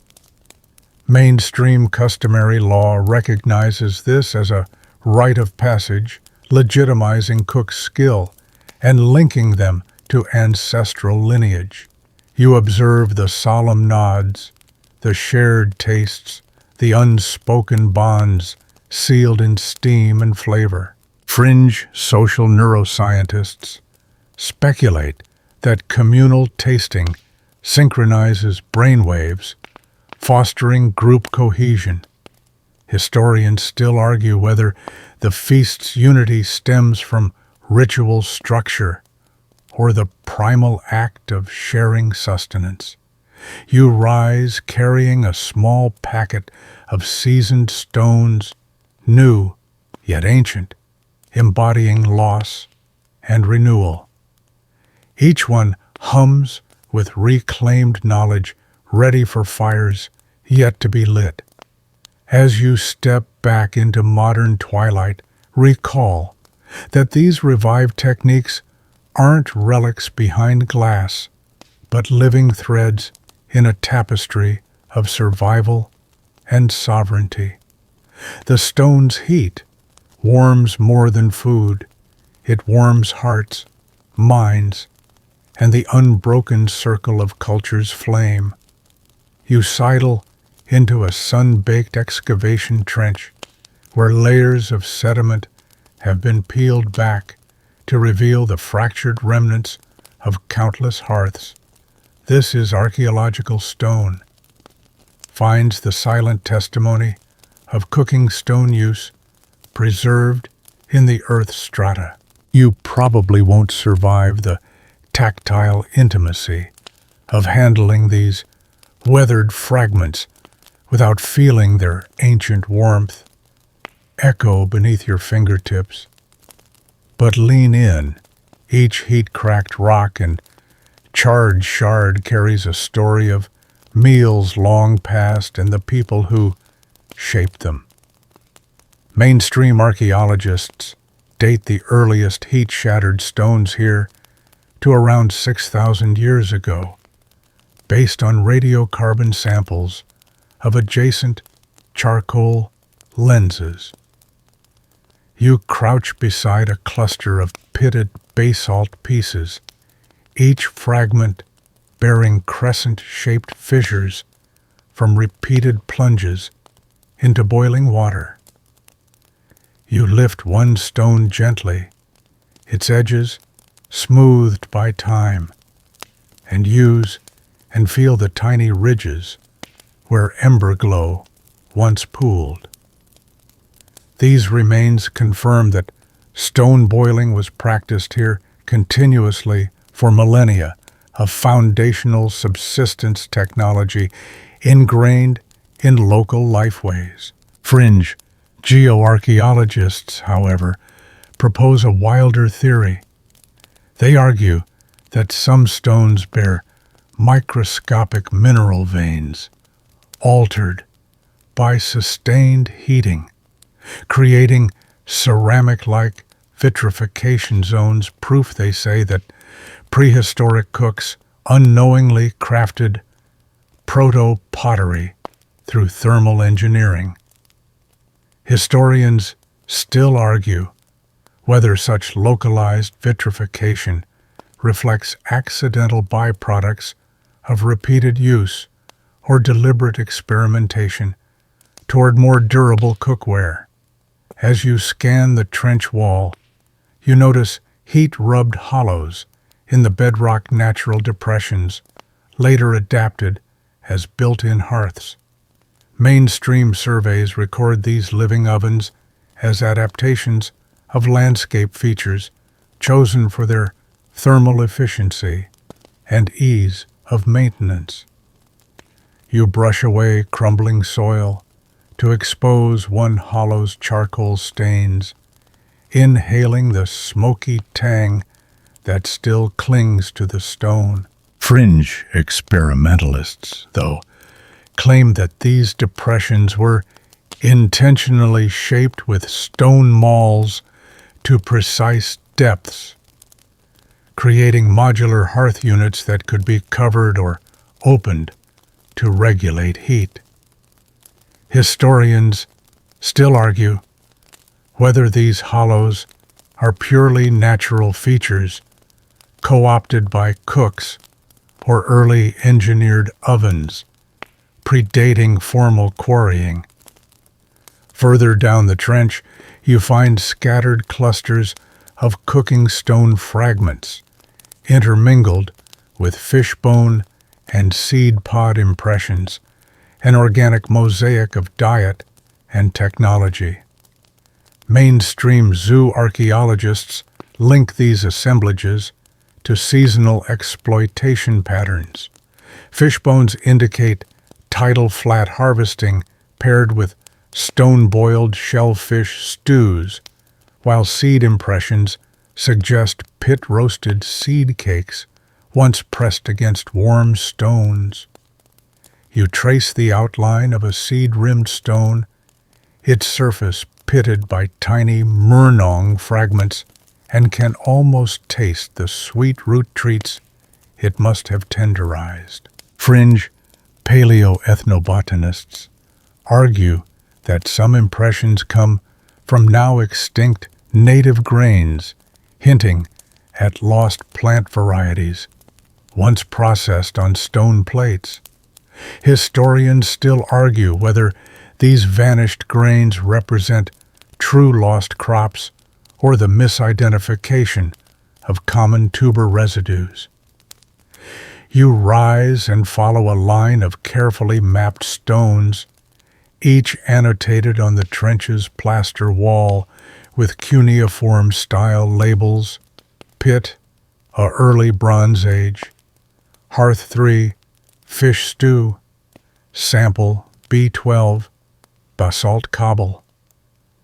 S1: Mainstream customary law recognizes this as a rite of passage, legitimizing cooks' skill and linking them to ancestral lineage. You observe the solemn nods, the shared tastes, the unspoken bonds sealed in steam and flavor. Fringe social neuroscientists speculate that communal tasting synchronizes brainwaves, fostering group cohesion. Historians still argue whether the feast's unity stems from ritual structure or the primal act of sharing sustenance. You rise carrying a small packet of seasoned stones, new yet ancient, embodying loss and renewal. Each one hums with reclaimed knowledge, ready for fires yet to be lit. As you step back into modern twilight, recall that these revived techniques aren't relics behind glass, but living threads in a tapestry of survival and sovereignty. The stone's heat warms more than food. It warms hearts, minds, and the unbroken circle of culture's flame. You sidle into a sun-baked excavation trench where layers of sediment have been peeled back to reveal the fractured remnants of countless hearths. This is archaeological stone, finds the silent testimony of cooking stone use preserved in the earth strata. You probably won't survive the tactile intimacy of handling these weathered fragments without feeling their ancient warmth echo beneath your fingertips. But lean in. Each heat-cracked rock and charred shard carries a story of meals long past and the people who shaped them. Mainstream archaeologists date the earliest heat-shattered stones here to around 6,000 years ago, based on radiocarbon samples of adjacent charcoal lenses. You crouch beside a cluster of pitted basalt pieces, each fragment bearing crescent-shaped fissures from repeated plunges into boiling water. You lift one stone gently, its edges smoothed by time, and use and feel the tiny ridges where ember glow once pooled. These remains confirm that stone boiling was practiced here continuously for millennia, a foundational subsistence technology ingrained in local lifeways. Fringe geoarchaeologists, however, propose a wilder theory. They argue that some stones bear microscopic mineral veins, altered by sustained heating, creating ceramic-like vitrification zones, proof, they say, that prehistoric cooks unknowingly crafted proto-pottery through thermal engineering. Historians still argue whether such localized vitrification reflects accidental byproducts of repeated use or deliberate experimentation toward more durable cookware. As you scan the trench wall, you notice heat-rubbed hollows in the bedrock natural depressions, later adapted as built-in hearths. Mainstream surveys record these living ovens as adaptations of landscape features chosen for their thermal efficiency and ease of maintenance. You brush away crumbling soil to expose one hollow's charcoal stains, inhaling the smoky tang that still clings to the stone. Fringe experimentalists, though, claim that these depressions were intentionally shaped with stone mauls to precise depths, creating modular hearth units that could be covered or opened to regulate heat. Historians still argue whether these hollows are purely natural features co-opted by cooks or early engineered ovens predating formal quarrying. Further down the trench, you find scattered clusters of cooking stone fragments, intermingled with fishbone and seed pod impressions, an organic mosaic of diet and technology. Mainstream zoo archaeologists link these assemblages to seasonal exploitation patterns. Fish bones indicate tidal flat harvesting paired with stone-boiled shellfish stews, while seed impressions suggest pit-roasted seed cakes once pressed against warm stones. You trace the outline of a seed-rimmed stone, its surface pitted by tiny murnong fragments, and can almost taste the sweet root treats it must have tenderized. Fringe paleoethnobotanists argue that some impressions come from now extinct native grains, hinting at lost plant varieties once processed on stone plates. Historians still argue whether these vanished grains represent true lost crops or the misidentification of common tuber residues. You rise and follow a line of carefully mapped stones, each annotated on the trench's plaster wall with cuneiform-style labels: Pit, a early Bronze Age; Hearth 3, fish stew; Sample B12, basalt cobble.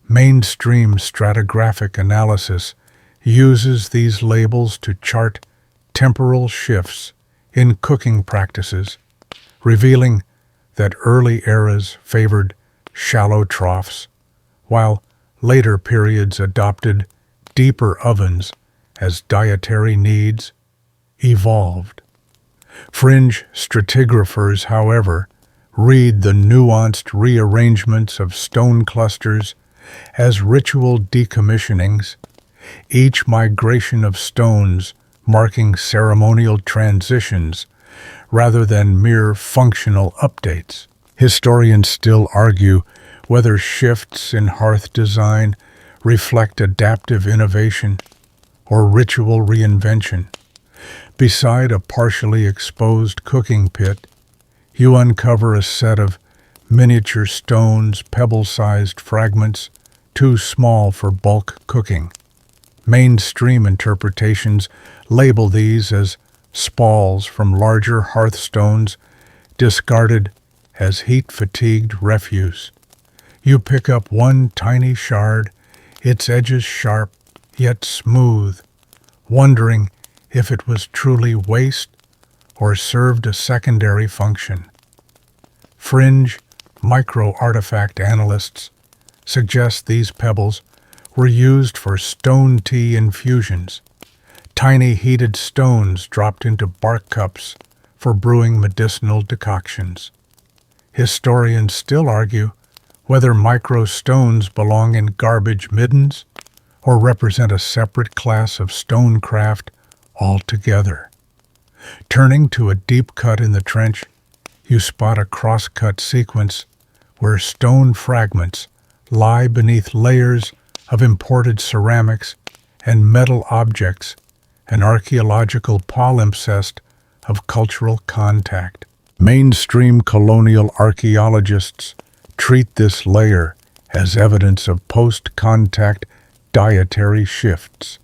S1: Mainstream stratigraphic analysis uses these labels to chart temporal shifts in cooking practices, revealing that early eras favored shallow troughs, while later periods adopted deeper ovens as dietary needs evolved. Fringe stratigraphers, however, read the nuanced rearrangements of stone clusters as ritual decommissionings, each migration of stones marking ceremonial transitions rather than mere functional updates. Historians still argue whether shifts in hearth design reflect adaptive innovation or ritual reinvention. Beside a partially exposed cooking pit, you uncover a set of miniature stones, pebble-sized fragments, too small for bulk cooking. Mainstream interpretations label these as spalls from larger hearthstones discarded as heat-fatigued refuse. You pick up one tiny shard, its edges sharp yet smooth, wondering if it was truly waste or served a secondary function. Fringe micro-artifact analysts suggest these pebbles were used for stone tea infusions, tiny heated stones dropped into bark cups for brewing medicinal decoctions. Historians still argue whether micro-stones belong in garbage middens or represent a separate class of stonecraft altogether. Turning to a deep cut in the trench, you spot a cross-cut sequence where stone fragments lie beneath layers of imported ceramics and metal objects, an archaeological palimpsest of cultural contact. Mainstream colonial archaeologists treat this layer as evidence of post-contact dietary shifts.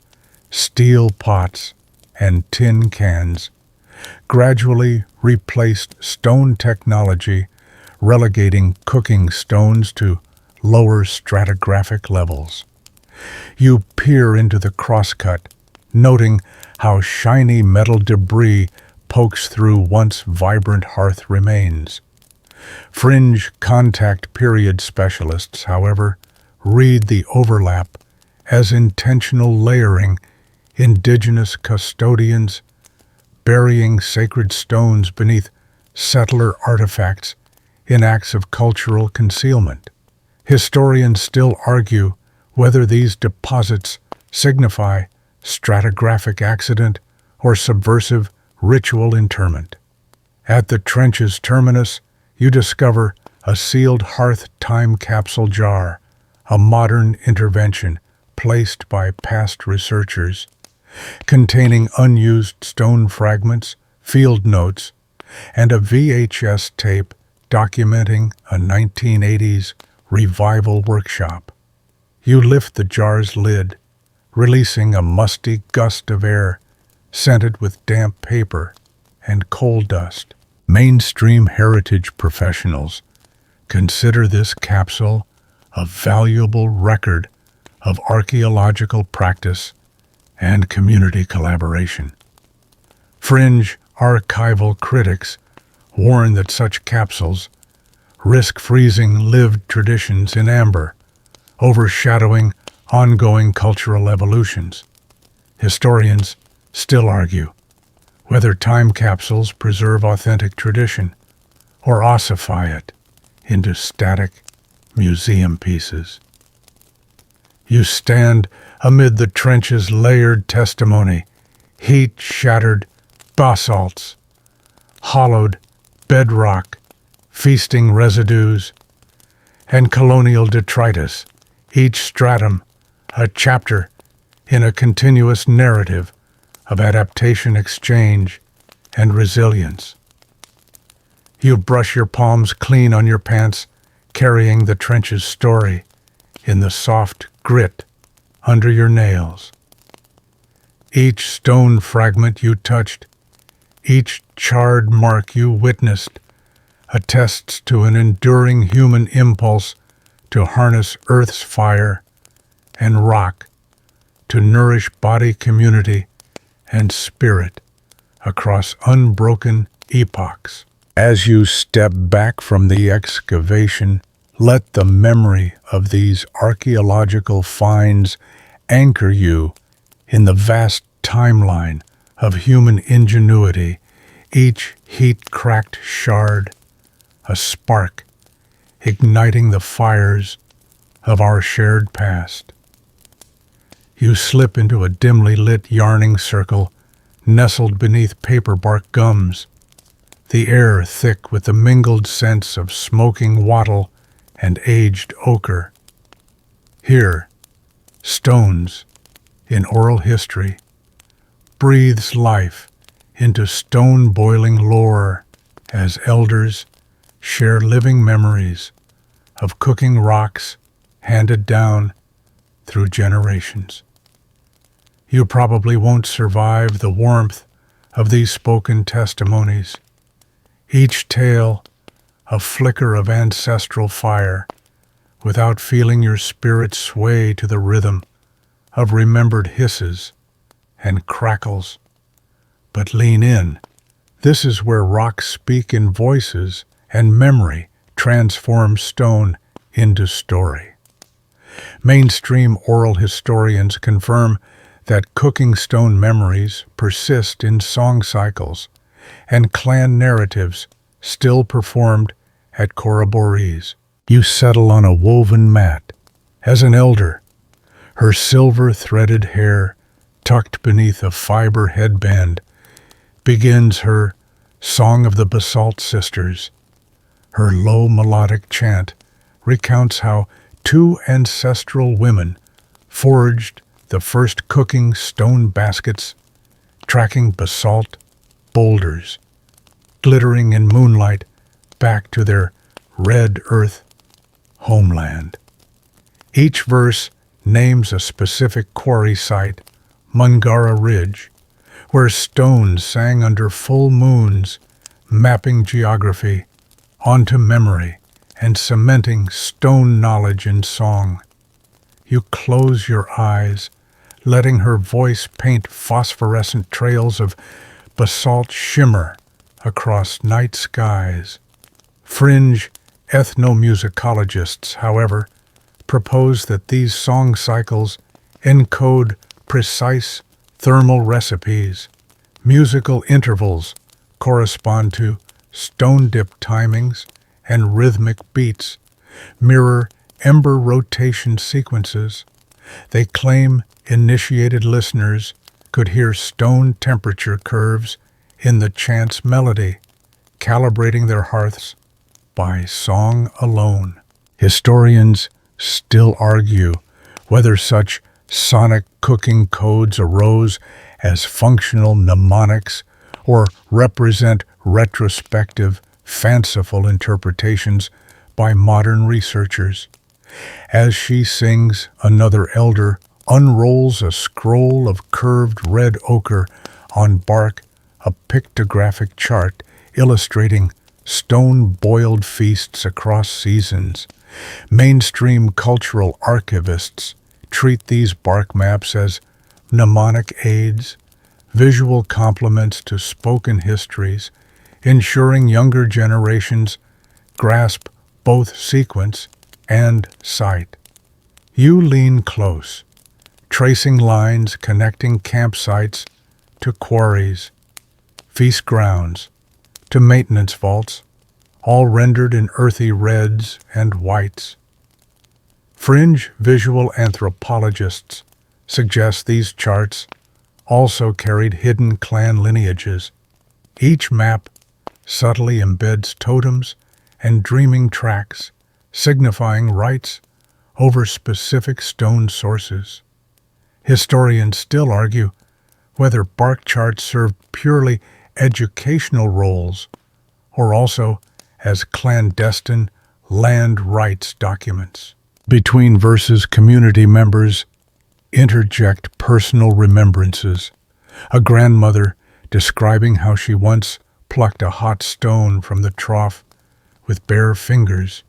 S1: Steel pots and tin cans gradually replaced stone technology, relegating cooking stones to lower stratigraphic levels. You peer into the crosscut, noting how shiny metal debris pokes through once vibrant hearth remains. Fringe contact period specialists, however, read the overlap as intentional layering. Indigenous custodians burying sacred stones beneath settler artifacts in acts of cultural concealment. Historians still argue whether these deposits signify stratigraphic accident or subversive ritual interment. At the trench's terminus, you discover a sealed hearth time capsule jar, a modern intervention placed by past researchers, containing unused stone fragments, field notes, and a VHS tape documenting a 1980s revival workshop. You lift the jar's lid, releasing a musty gust of air scented with damp paper and coal dust. Mainstream heritage professionals consider this capsule a valuable record of archaeological practice and community collaboration. Fringe archival critics warn that such capsules risk freezing lived traditions in amber, overshadowing ongoing cultural evolutions. Historians still argue whether time capsules preserve authentic tradition or ossify it into static museum pieces. You stand amid the trench's layered testimony, heat-shattered basalts, hollowed bedrock, feasting residues, and colonial detritus, each stratum a chapter in a continuous narrative of adaptation, exchange, and resilience. You brush your palms clean on your pants, carrying the trench's story in the soft grit under your nails. Each stone fragment you touched, each charred mark you witnessed, attests to an enduring human impulse to harness Earth's fire and rock, to nourish body, community, and spirit across unbroken epochs. As you step back from the excavation, let the memory of these archaeological finds anchor you in the vast timeline of human ingenuity, each heat-cracked shard a spark igniting the fires of our shared past. You slip into a dimly lit yarning circle nestled beneath paperbark gums, the air thick with the mingled scents of smoking wattle and aged ochre. Here, stones, in oral history, breathes life into stone-boiling lore as elders share living memories of cooking rocks handed down through generations. You probably won't survive the warmth of these spoken testimonies, each tale a flicker of ancestral fire, without feeling your spirit sway to the rhythm of remembered hisses and crackles. But lean in. This is where rocks speak in voices and memory transforms stone into story. Mainstream oral historians confirm that cooking stone memories persist in song cycles and clan narratives still performed at corroborees. You settle on a woven mat as an elder, her silver-threaded hair tucked beneath a fiber headband, begins her Song of the Basalt Sisters. Her low melodic chant recounts how two ancestral women forged the first cooking stone baskets, tracking basalt boulders, glittering in moonlight back to their red earth homeland. Each verse names a specific quarry site, Mungara Ridge, where stones sang under full moons, mapping geography onto memory and cementing stone knowledge in song. You close your eyes, letting her voice paint phosphorescent trails of basalt shimmer across night skies. Fringe ethnomusicologists, however, propose that these song cycles encode precise thermal recipes. Musical intervals correspond to stone-dip timings and rhythmic beats, mirror ember rotation sequences. They claim initiated listeners could hear stone temperature curves in the chant's melody, calibrating their hearths by song alone. Historians still argue whether such sonic cooking codes arose as functional mnemonics or represent retrospective fanciful interpretations by modern researchers. As she sings, another elder unrolls a scroll of curved red ochre on bark, a pictographic chart illustrating stone-boiled feasts across seasons. Mainstream cultural archivists treat these bark maps as mnemonic aids, visual complements to spoken histories, ensuring younger generations grasp both sequence and sight. You lean close, tracing lines connecting campsites to quarries, feast grounds to maintenance vaults, all rendered in earthy reds and whites. Fringe visual anthropologists suggest these charts also carried hidden clan lineages. Each map subtly embeds totems and dreaming tracks, signifying rights over specific stone sources. Historians still argue whether bark charts served purely educational roles or also as clandestine land rights documents. Between verses, community members interject personal remembrances. A grandmother describing how she once plucked a hot stone from the trough with bare fingers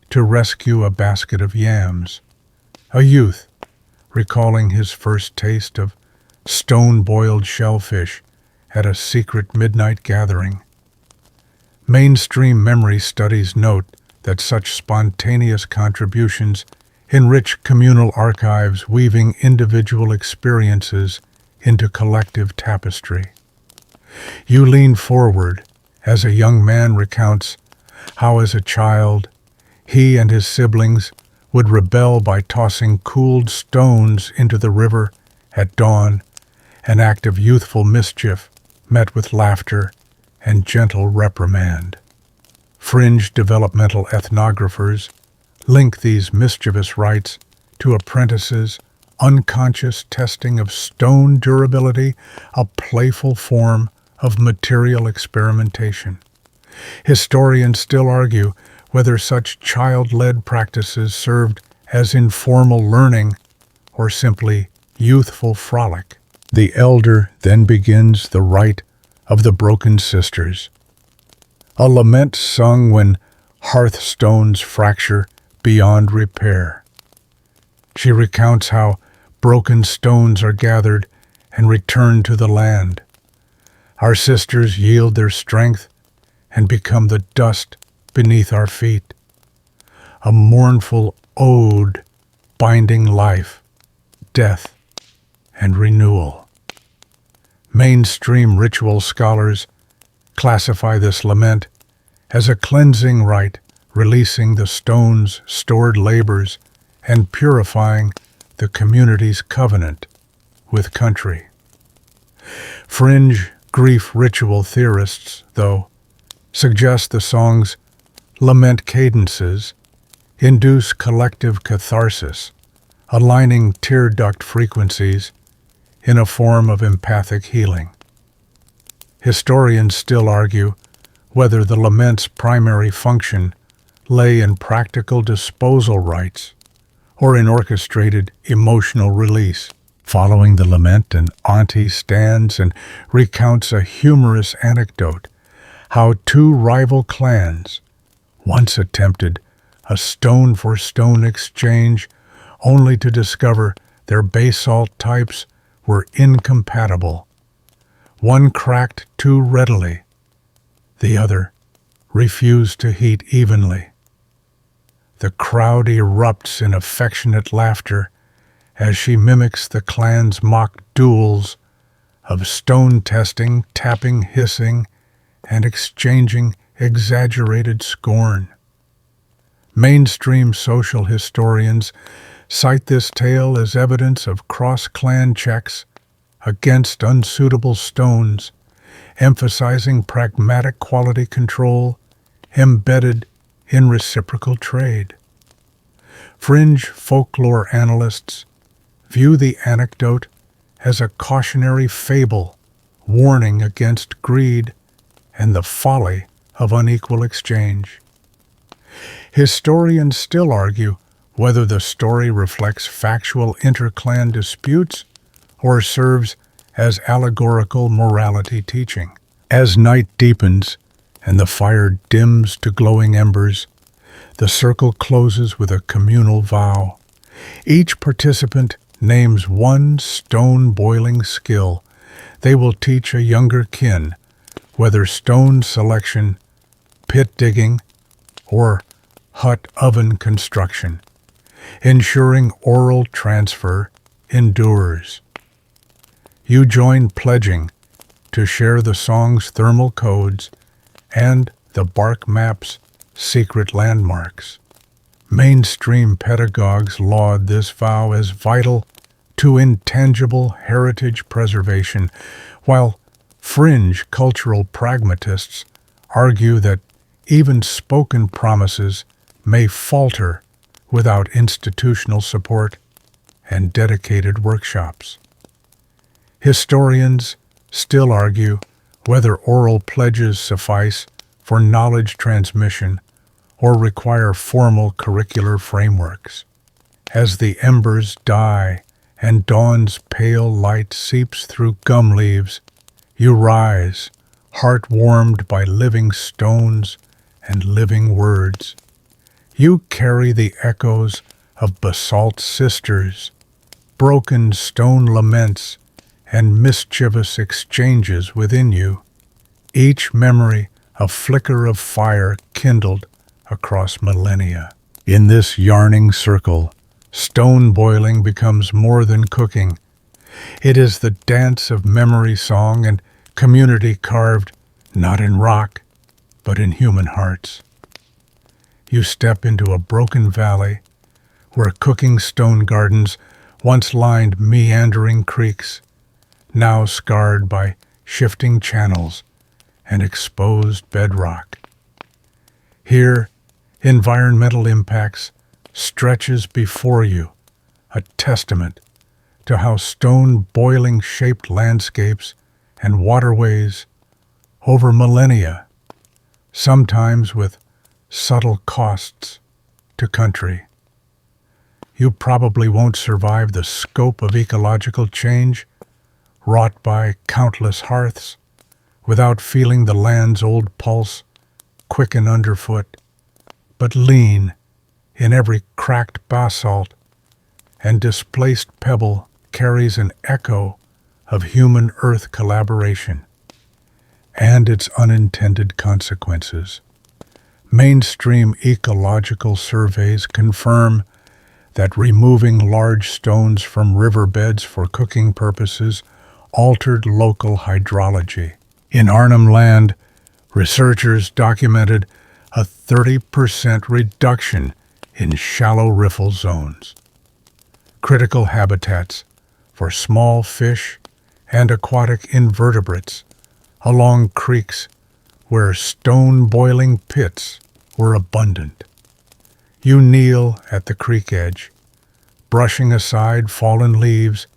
S1: to rescue a basket of yams. A youth recalling his first taste of stone-boiled shellfish at a secret midnight gathering. Mainstream memory studies note that such spontaneous contributions enrich communal archives, weaving individual experiences into collective tapestry. You lean forward as a young man recounts how, as a child, he and his siblings would rebel by tossing cooled stones into the river at dawn, an act of youthful mischief met with laughter and gentle reprimand. Fringe developmental ethnographers link these mischievous rites to apprentices' unconscious testing of stone durability, a playful form of material experimentation. Historians still argue whether such child-led practices served as informal learning or simply youthful frolic. The elder then begins the rite of the broken sisters, a lament sung when hearthstones fracture beyond repair. She recounts how broken stones are gathered and returned to the land. Our sisters yield their strength and become the dust beneath our feet, a mournful ode binding life, death, and renewal. Mainstream ritual scholars classify this lament as a cleansing rite, releasing the stone's stored labors and purifying the community's covenant with country. Fringe grief ritual theorists, though, suggest the song's lament cadences induce collective catharsis, aligning tear duct frequencies in a form of empathic healing. Historians still argue whether the lament's primary function lay in practical disposal rites or in orchestrated emotional release. Following the lament, an auntie stands and recounts a humorous anecdote, how two rival clans once attempted a stone-for-stone exchange only to discover their basalt types were incompatible. One cracked too readily, the other refused to heat evenly. The crowd erupts in affectionate laughter as she mimics the clan's mock duels of stone testing, tapping, hissing, and exchanging exaggerated scorn. Mainstream social historians cite this tale as evidence of cross-clan checks against unsuitable stones, emphasizing pragmatic quality control embedded in reciprocal trade. Fringe folklore analysts view the anecdote as a cautionary fable, warning against greed and the folly of unequal exchange. Historians still argue whether the story reflects factual interclan disputes or serves as allegorical morality teaching. As night deepens and the fire dims to glowing embers, the circle closes with a communal vow. Each participant names one stone-boiling skill they will teach a younger kin, whether stone selection, pit digging, or hut oven construction, ensuring oral transfer endures. You join pledging to share the song's thermal codes and the bark map's secret landmarks. Mainstream pedagogues laud this vow as vital to intangible heritage preservation, while fringe cultural pragmatists argue that even spoken promises may falter without institutional support and dedicated workshops. Historians still argue whether oral pledges suffice for knowledge transmission or require formal curricular frameworks. As the embers die and dawn's pale light seeps through gum leaves, you rise, heart warmed by living stones and living words. You carry the echoes of basalt sisters, broken stone laments, and mischievous exchanges within you, each memory a flicker of fire kindled across millennia. In this yarning circle, stone boiling becomes more than cooking. It is the dance of memory song and community carved not in rock, but in human hearts. You step into a broken valley where cooking stone gardens once lined meandering creeks, now scarred by shifting channels and exposed bedrock. Here, environmental impacts stretches before you, a testament to how stone boiling shaped landscapes and waterways over millennia, sometimes with subtle costs to country. You probably won't survive the scope of ecological change wrought by countless hearths without feeling the land's old pulse quicken underfoot, but lean in every cracked basalt and displaced pebble carries an echo of human-earth collaboration and its unintended consequences. Mainstream ecological surveys confirm that removing large stones from riverbeds for cooking purposes altered local hydrology. In Arnhem Land, researchers documented a 30% reduction in shallow riffle zones, critical habitats for small fish and aquatic invertebrates along creeks where stone-boiling pits were abundant. You kneel at the creek edge, brushing aside fallen leaves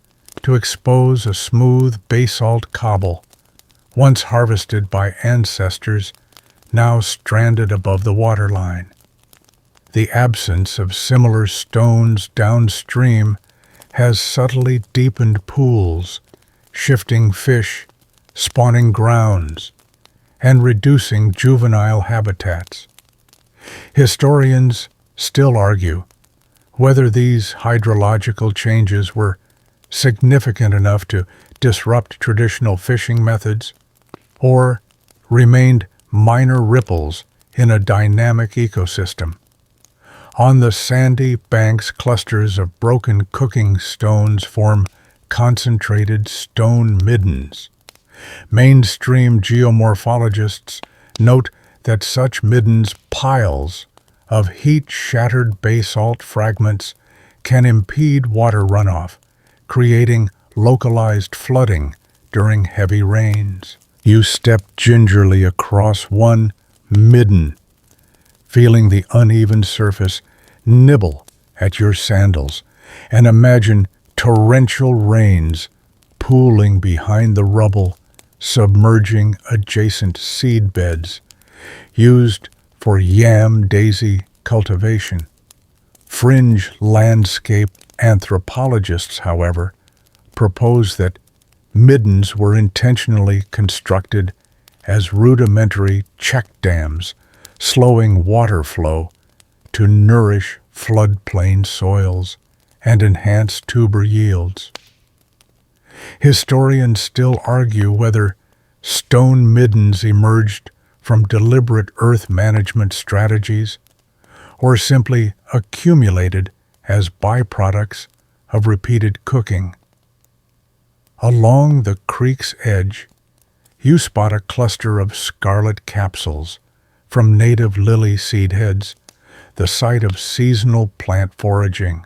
S1: to expose a smooth basalt cobble, once harvested by ancestors, now stranded above the waterline. The absence of similar stones downstream has subtly deepened pools, shifting fish, spawning grounds, and reducing juvenile habitats. Historians still argue whether these hydrological changes were significant enough to disrupt traditional fishing methods or remained minor ripples in a dynamic ecosystem. On the sandy banks, clusters of broken cooking stones form concentrated stone middens. Mainstream geomorphologists note that such middens piles of heat-shattered basalt fragments can impede water runoff, creating localized flooding during heavy rains. You step gingerly across one midden, feeling the uneven surface nibble at your sandals, and imagine torrential rains pooling behind the rubble, submerging adjacent seed beds, used for yam daisy cultivation. Fringe landscape anthropologists, however, propose that middens were intentionally constructed as rudimentary check dams, slowing water flow to nourish floodplain soils and enhance tuber yields. Historians still argue whether stone middens emerged from deliberate earth management strategies or simply accumulated as byproducts of repeated cooking. Along the creek's edge, you spot a cluster of scarlet capsules from native lily seed heads, the site of seasonal plant foraging.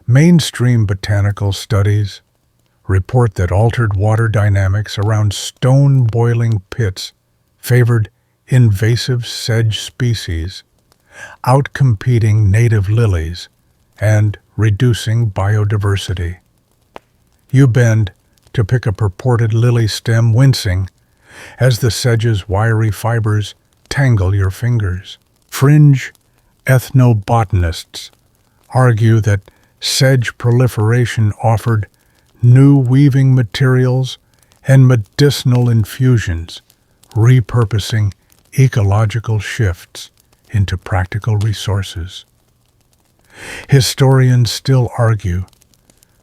S1: Mainstream botanical studies report that altered water dynamics around stone boiling pits favored invasive sedge species, outcompeting native lilies and reducing biodiversity. You bend to pick a purported lily stem, wincing as the sedge's wiry fibers tangle your fingers. Fringe ethnobotanists argue that sedge proliferation offered new weaving materials and medicinal infusions, repurposing ecological shifts into practical resources. Historians still argue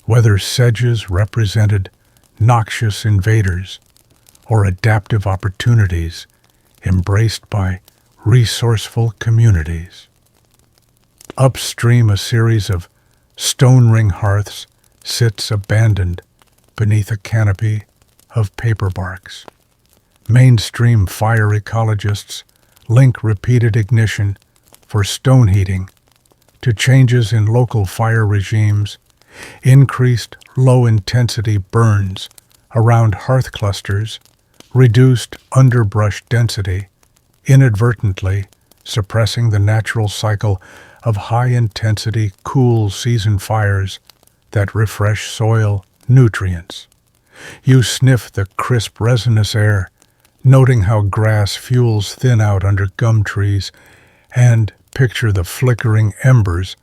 S1: whether sedges represented noxious invaders or adaptive opportunities embraced by resourceful communities. Upstream, a series of stone ring hearths sits abandoned beneath a canopy of paper barks. Mainstream fire ecologists link repeated ignition for stone heating to changes in local fire regimes, increased low-intensity burns around hearth clusters, reduced underbrush density, inadvertently suppressing the natural cycle of high-intensity cool season fires that refresh soil nutrients. You sniff the crisp resinous air, noting how grass fuels thin out under gum trees, and picture the flickering embers,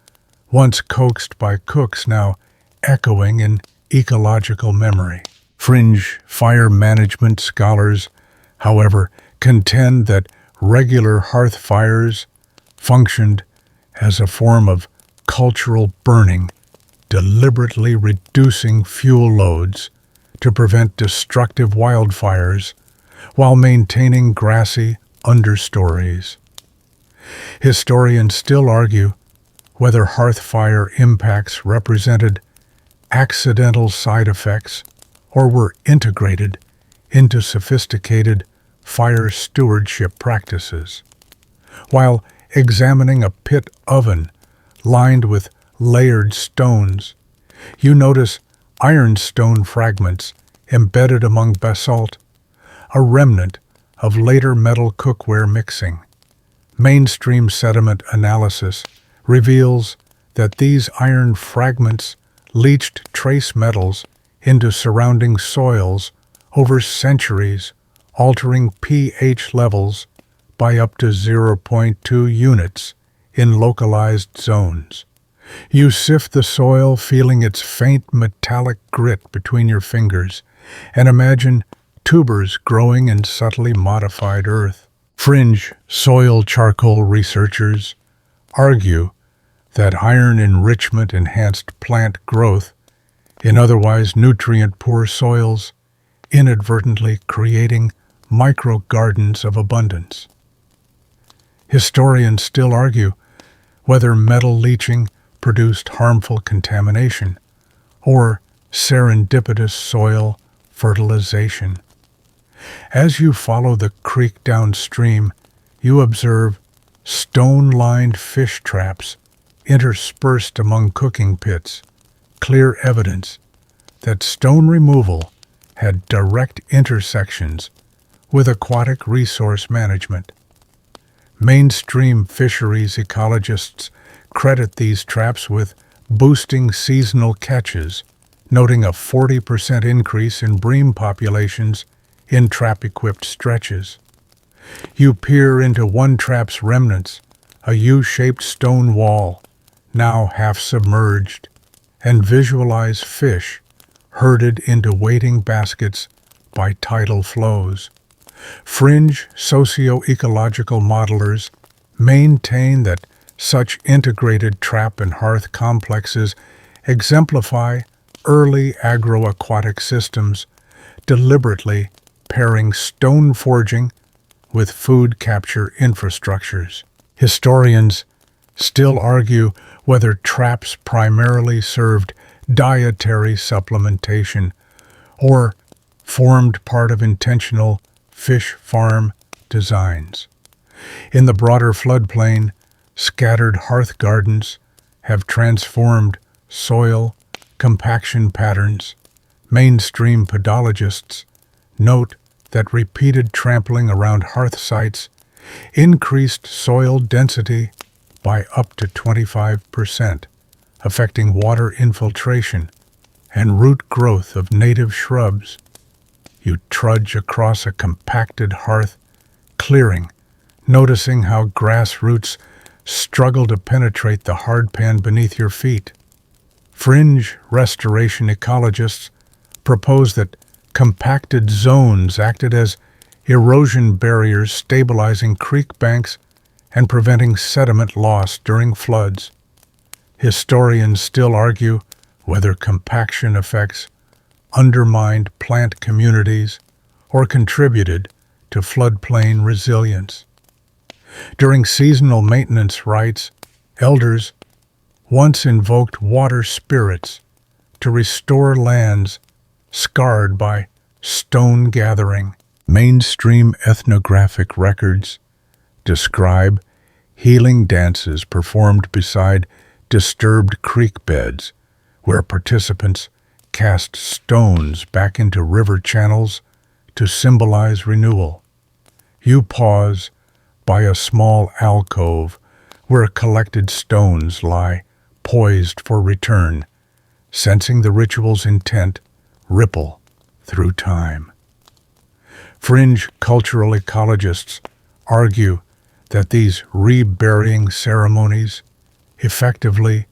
S1: once coaxed by cooks, now echoing in ecological memory. Fringe fire management scholars, however, contend that regular hearth fires functioned as a form of cultural burning, deliberately reducing fuel loads to prevent destructive wildfires while maintaining grassy understories. Historians still argue whether hearth fire impacts represented accidental side effects or were integrated into sophisticated fire stewardship practices. While examining a pit oven lined with layered stones, you notice ironstone fragments embedded among basalt, a remnant of later metal cookware mixing. Mainstream sediment analysis reveals that these iron fragments leached trace metals into surrounding soils over centuries, altering pH levels by up to 0.2 units in localized zones. You sift the soil, feeling its faint metallic grit between your fingers, and imagine tubers growing in subtly modified earth. Fringe soil charcoal researchers argue that iron enrichment enhanced plant growth in otherwise nutrient-poor soils, inadvertently creating micro-gardens of abundance. Historians still argue whether metal leaching produced harmful contamination or serendipitous soil fertilization. As you follow the creek downstream, you observe stone-lined fish traps interspersed among cooking pits, clear evidence that stone removal had direct intersections with aquatic resource management. Mainstream fisheries ecologists credit these traps with boosting seasonal catches, noting a 40% increase in bream populations in trap-equipped stretches. You peer into one trap's remnants, a U-shaped stone wall, now half submerged, and visualize fish herded into waiting baskets by tidal flows. Fringe socio-ecological modelers maintain that such integrated trap and hearth complexes exemplify early agroaquatic systems, deliberately pairing stone forging with food capture infrastructures. Historians still argue whether traps primarily served dietary supplementation or formed part of intentional fish farm designs. In the broader floodplain, scattered hearth gardens have transformed soil compaction patterns. Mainstream podologists note that repeated trampling around hearth sites increased soil density by up to 25%, affecting water infiltration and root growth of native shrubs. You trudge across a compacted hearth clearing, noticing how grass roots struggle to penetrate the hardpan beneath your feet. Fringe restoration ecologists propose that compacted zones acted as erosion barriers, stabilizing creek banks and preventing sediment loss during floods. Historians still argue whether compaction effects undermined plant communities or contributed to floodplain resilience. During seasonal maintenance rites, elders once invoked water spirits to restore lands scarred by stone gathering. Mainstream ethnographic records describe healing dances performed beside disturbed creek beds, where participants cast stones back into river channels to symbolize renewal. You pause by a small alcove where collected stones lie poised for return, sensing the ritual's intent ripple through time. Fringe cultural ecologists argue that these reburying ceremonies effectively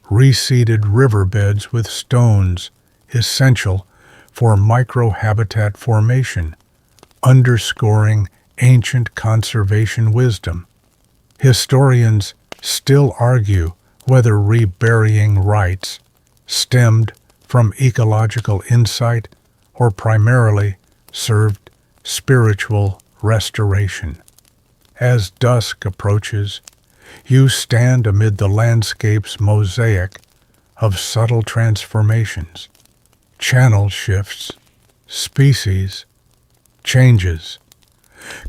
S1: reseeded riverbeds with stones essential for microhabitat formation, underscoring ancient conservation wisdom. Historians still argue whether reburying rites stemmed from ecological insight or primarily served spiritual restoration. As dusk approaches, you stand amid the landscape's mosaic of subtle transformations, channel shifts, species changes,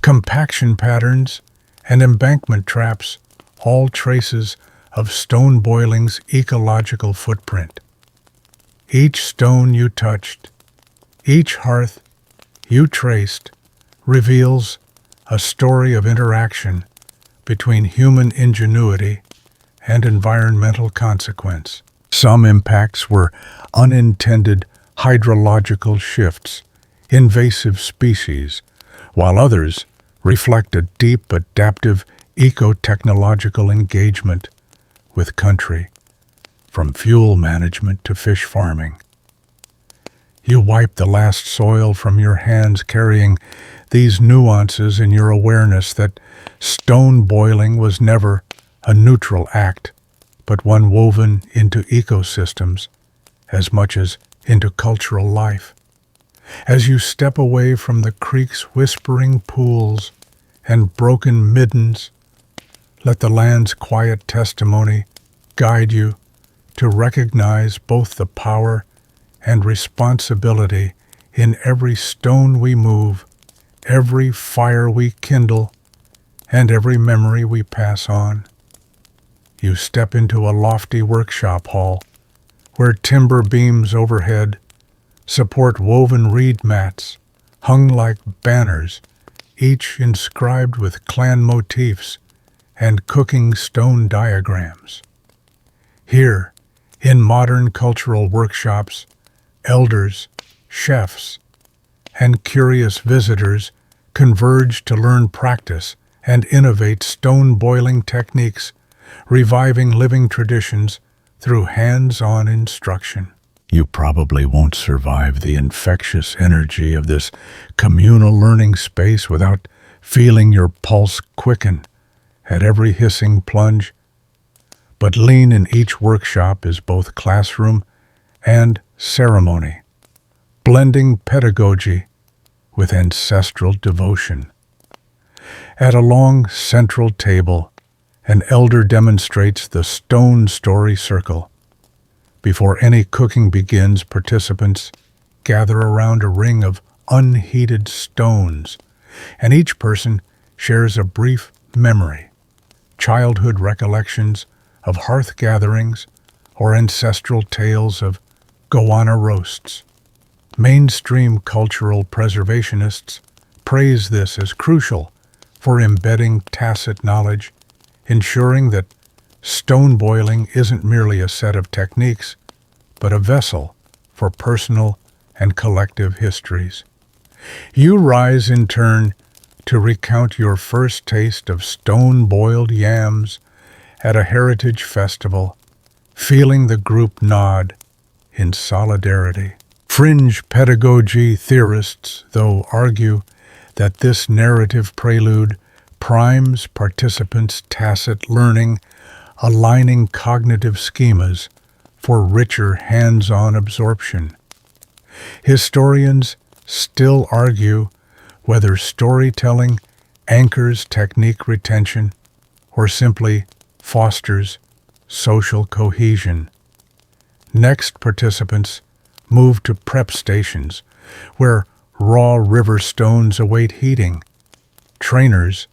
S1: compaction patterns, and embankment traps, all traces of stone boiling's ecological footprint. Each stone you touched, each hearth you traced, reveals a story of interaction between human ingenuity and environmental consequence. Some impacts were unintended hydrological shifts, invasive species, while others reflect a deep adaptive eco-technological engagement with country, from fuel management to fish farming. You wipe the last soil from your hands, carrying these nuances in your awareness that stone boiling was never a neutral act, but one woven into ecosystems as much as into cultural life. As you step away from the creek's whispering pools and broken middens, let the land's quiet testimony guide you to recognize both the power and responsibility in every stone we move, every fire we kindle, and every memory we pass on. You step into a lofty workshop hall where timber beams overhead support woven reed mats hung like banners, each inscribed with clan motifs and cooking stone diagrams. Here, in modern cultural workshops, elders, chefs, and curious visitors converge to learn, practice, and innovate stone boiling techniques, reviving living traditions through hands-on instruction. You probably won't survive the infectious energy of this communal learning space without feeling your pulse quicken at every hissing plunge. But lean in each workshop is both classroom and ceremony, blending pedagogy with ancestral devotion. At a long central table, an elder demonstrates the stone story circle. Before any cooking begins, participants gather around a ring of unheated stones, and each person shares a brief memory, childhood recollections of hearth gatherings or ancestral tales of goanna roasts. Mainstream cultural preservationists praise this as crucial for embedding tacit knowledge, ensuring that stone boiling isn't merely a set of techniques, but a vessel for personal and collective histories. You rise in turn to recount your first taste of stone-boiled yams at a heritage festival, feeling the group nod in solidarity. Fringe pedagogy theorists, though, argue that this narrative prelude primes participants' tacit learning, aligning cognitive schemas for richer hands-on absorption. Historians still argue whether storytelling anchors technique retention or simply fosters social cohesion. Next, participants move to prep stations, where raw river stones await heating. Trainers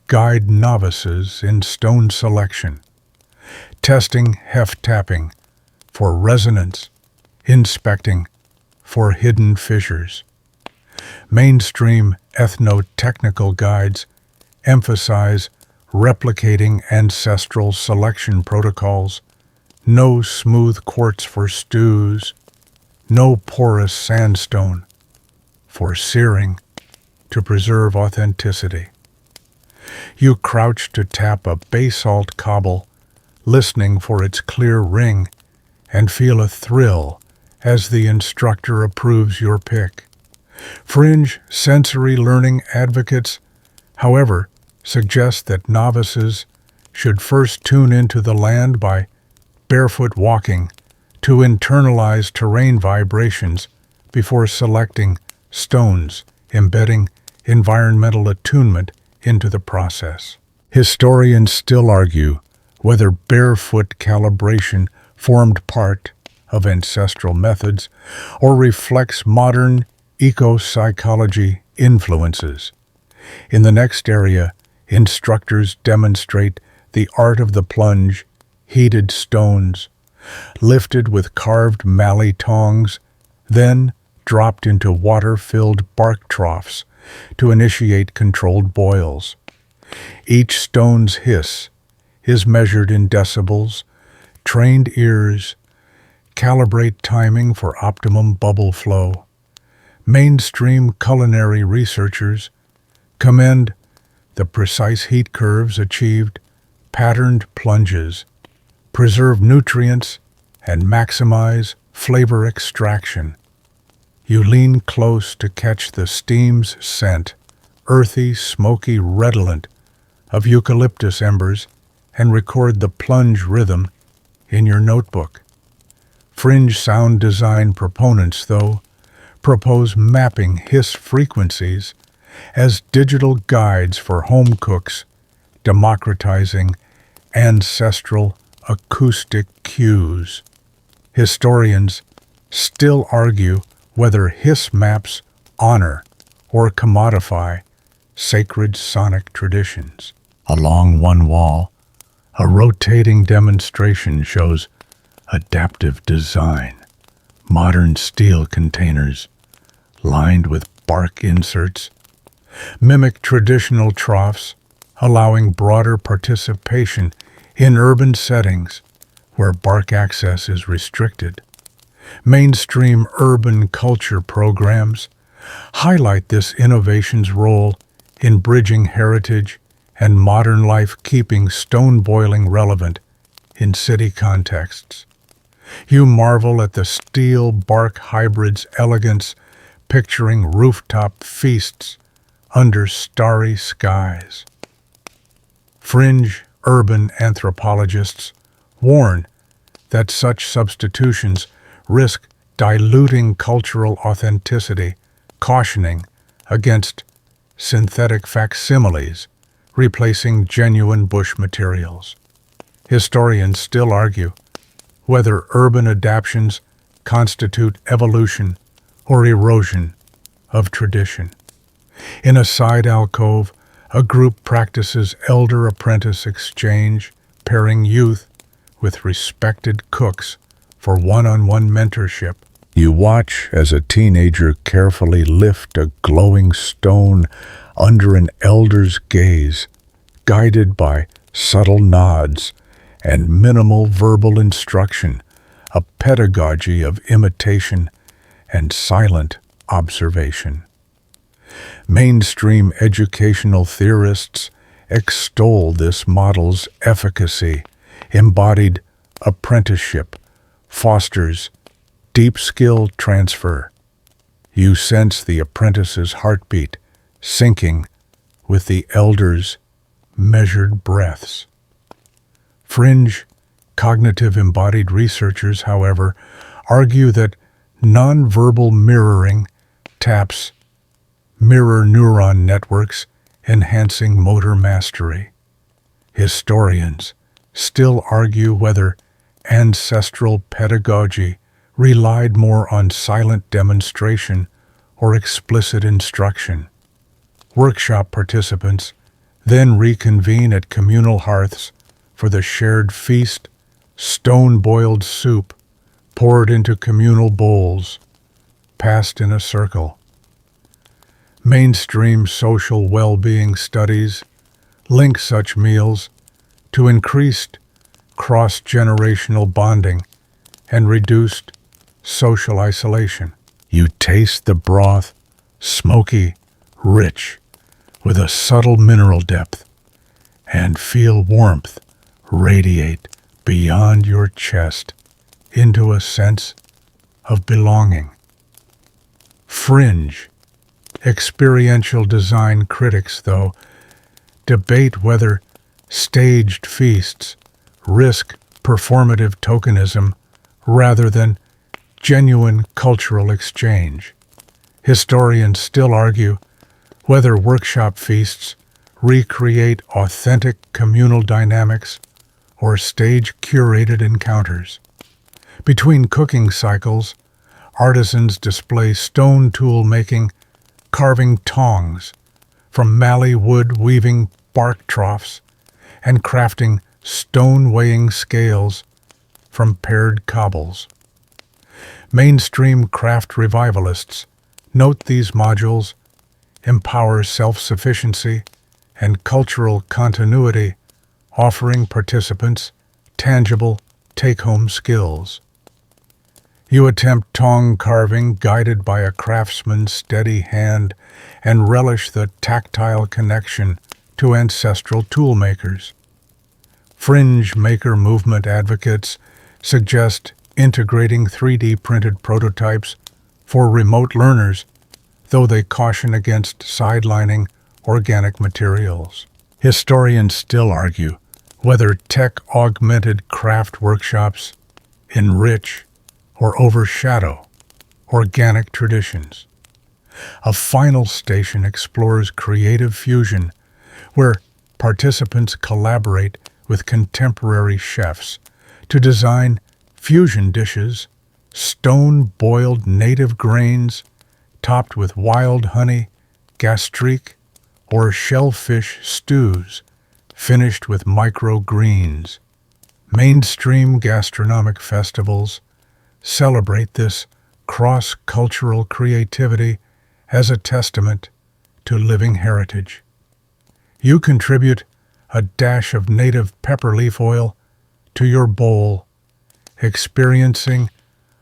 S1: guide novices in stone selection, testing heft tapping for resonance, inspecting for hidden fissures. Mainstream ethno-technical guides emphasize replicating ancestral selection protocols, no smooth quartz for stews, no porous sandstone for searing to preserve authenticity. You crouch to tap a basalt cobble, listening for its clear ring, and feel a thrill as the instructor approves your pick. Fringe sensory learning advocates, however, suggest that novices should first tune into the land by barefoot walking to internalize terrain vibrations before selecting stones, embedding environmental attunement into the process. Historians still argue whether barefoot calibration formed part of ancestral methods or reflects modern eco-psychology influences. In the next area, instructors demonstrate the art of the plunge, heated stones, lifted with carved mallee tongs, then dropped into water-filled bark troughs to initiate controlled boils. Each stone's hiss is measured in decibels. Trained ears calibrate timing for optimum bubble flow. Mainstream culinary researchers commend the precise heat curves achieved, patterned plunges, preserve nutrients, and maximize flavor extraction. You lean close to catch the steam's scent, earthy, smoky redolent of eucalyptus embers, and record the plunge rhythm in your notebook. Fringe sound design proponents, though, propose mapping hiss frequencies as digital guides for home cooks, democratizing ancestral acoustic cues. Historians still argue whether hiss maps honor or commodify sacred sonic traditions. Along one wall, a rotating demonstration shows adaptive design, modern steel containers lined with bark inserts mimic traditional troughs, allowing broader participation in urban settings where bark access is restricted. Mainstream urban culture programs highlight this innovation's role in bridging heritage and modern life, keeping stone boiling relevant in city contexts. You marvel at the steel bark hybrid's elegance, picturing rooftop feasts under starry skies. Fringe urban anthropologists warn that such substitutions risk diluting cultural authenticity, cautioning against synthetic facsimiles replacing genuine bush materials. Historians still argue whether urban adaptations constitute evolution or erosion of tradition. In a side alcove, a group practices elder-apprentice exchange, pairing youth with respected cooks for one-on-one mentorship. You watch as a teenager carefully lift a glowing stone under an elder's gaze, guided by subtle nods and minimal verbal instruction, a pedagogy of imitation and silent observation. Mainstream educational theorists extol this model's efficacy. Embodied apprenticeship fosters deep skill transfer. You sense the apprentice's heartbeat syncing with the elder's measured breaths. Fringe cognitive embodied researchers, however, argue that nonverbal mirroring taps mirror neuron networks, enhancing motor mastery. Historians still argue whether ancestral pedagogy relied more on silent demonstration or explicit instruction. Workshop participants then reconvene at communal hearths for the shared feast, stone-boiled soup poured into communal bowls, passed in a circle. Mainstream social well-being studies link such meals to increased cross-generational bonding and reduced social isolation. You taste the broth, smoky, rich, with a subtle mineral depth, and feel warmth radiate beyond your chest into a sense of belonging. Fringe experiential design critics, though, debate whether staged feasts risk performative tokenism rather than genuine cultural exchange. Historians still argue whether workshop feasts recreate authentic communal dynamics or stage-curated encounters. Between cooking cycles, artisans display stone tool making, carving tongs from mallee wood, weaving bark troughs, and crafting stone weighing scales from paired cobbles. Mainstream craft revivalists note these modules empower self-sufficiency and cultural continuity, offering participants tangible take-home skills. You attempt tong carving guided by a craftsman's steady hand and relish the tactile connection to ancestral toolmakers. Fringe maker movement advocates suggest integrating 3D printed prototypes for remote learners, though they caution against sidelining organic materials. Historians still argue whether tech-augmented craft workshops enrich or overshadow organic traditions. A final station explores creative fusion, where participants collaborate with contemporary chefs to design fusion dishes, stone-boiled native grains topped with wild honey, gastrique, or shellfish stews finished with microgreens. Mainstream gastronomic festivals celebrate this cross-cultural creativity as a testament to living heritage. You contribute a dash of native pepper leaf oil to your bowl, experiencing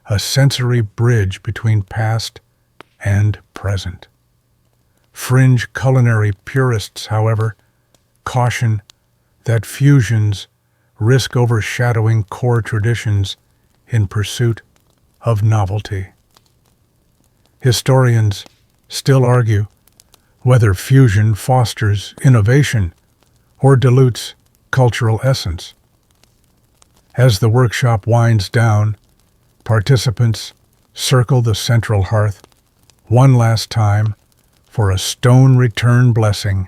S1: a sensory bridge between past and present. Fringe culinary purists, however, caution that fusions risk overshadowing core traditions in pursuit of novelty. Historians still argue whether fusion fosters innovation or dilutes cultural essence. As the workshop winds down, participants circle the central hearth one last time for a stone return blessing.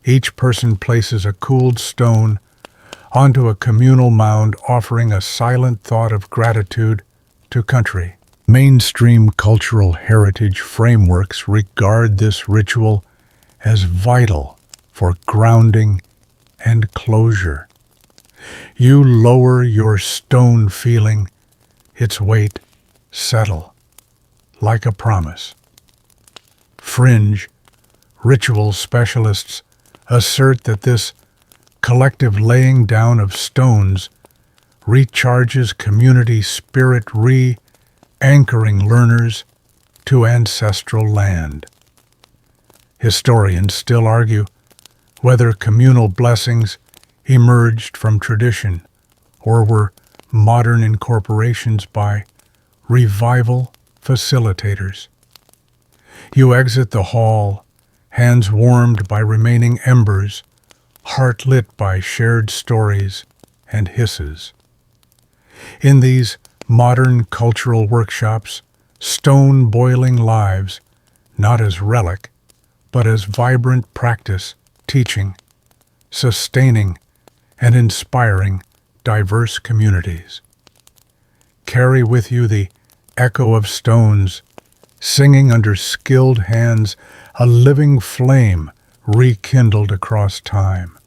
S1: Each person places a cooled stone onto a communal mound, offering a silent thought of gratitude to country. Mainstream cultural heritage frameworks regard this ritual as vital for grounding and closure. You lower your stone, feeling its weight settle like a promise. Fringe ritual specialists assert that this collective laying down of stones recharges community spirit, re-anchoring learners to ancestral land. Historians still argue whether communal blessings emerged from tradition or were modern incorporations by revival facilitators. You exit the hall, hands warmed by remaining embers, heart lit by shared stories and hisses. In these modern cultural workshops, stone boiling lives, not as relic, but as vibrant practice, teaching, sustaining, and inspiring diverse communities. Carry with you the echo of stones, singing under skilled hands, a living flame rekindled across time.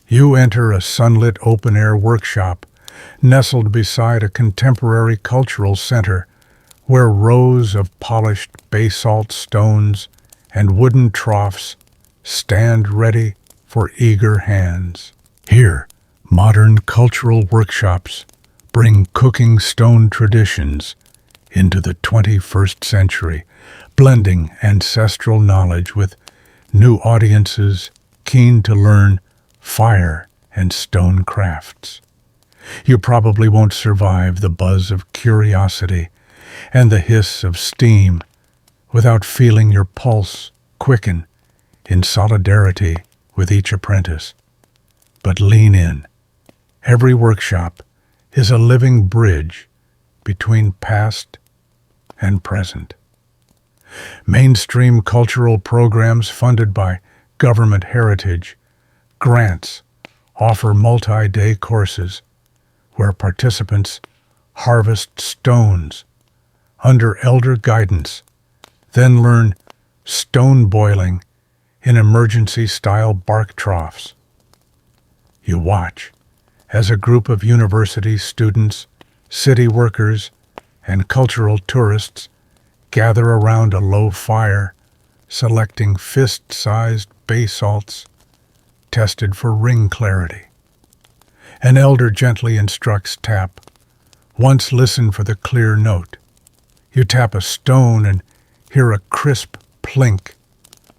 S1: You enter a sunlit open-air workshop nestled beside a contemporary cultural center where rows of polished basalt stones and wooden troughs stand ready for eager hands. Here, modern cultural workshops bring cooking stone traditions into the 21st century, blending ancestral knowledge with new audiences keen to learn fire and stone crafts. You probably won't survive the buzz of curiosity and the hiss of steam without feeling your pulse quicken in solidarity with each apprentice. But lean in. Every workshop is a living bridge between past and present. Mainstream cultural programs funded by government heritage grants offer multi-day courses where participants harvest stones under elder guidance, then learn stone boiling in emergency-style bark troughs. You watch as a group of university students, city workers, and cultural tourists gather around a low fire, selecting fist-sized basalts tested for ring clarity. An elder gently instructs tap. Once listen for the clear note. You tap a stone and hear a crisp plink,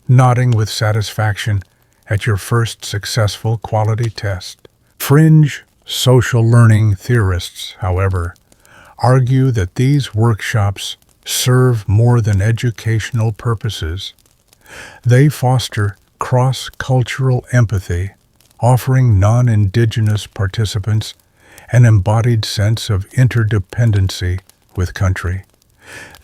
S1: nodding with satisfaction at your first successful quality test. Fringe social learning theorists, however, argue that these workshops serve more than educational purposes. They foster cross-cultural empathy, offering non-Indigenous participants an embodied sense of interdependency with country.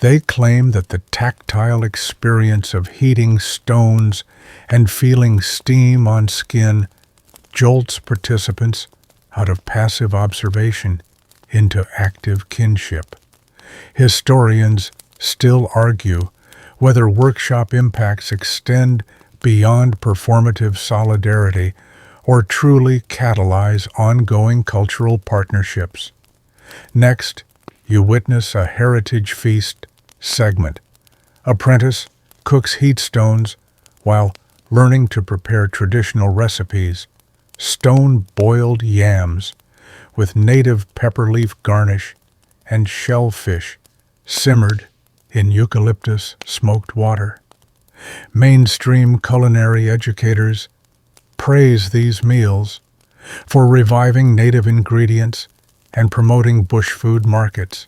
S1: They claim that the tactile experience of heating stones and feeling steam on skin jolts participants out of passive observation into active kinship. Historians still argue whether workshop impacts extend beyond performative solidarity or truly catalyze ongoing cultural partnerships. Next, you witness a heritage feast segment. Apprentice cooks heat stones while learning to prepare traditional recipes, stone-boiled yams with native pepper leaf garnish and shellfish simmered in eucalyptus smoked water. Mainstream culinary educators praise these meals for reviving native ingredients and promoting bush food markets.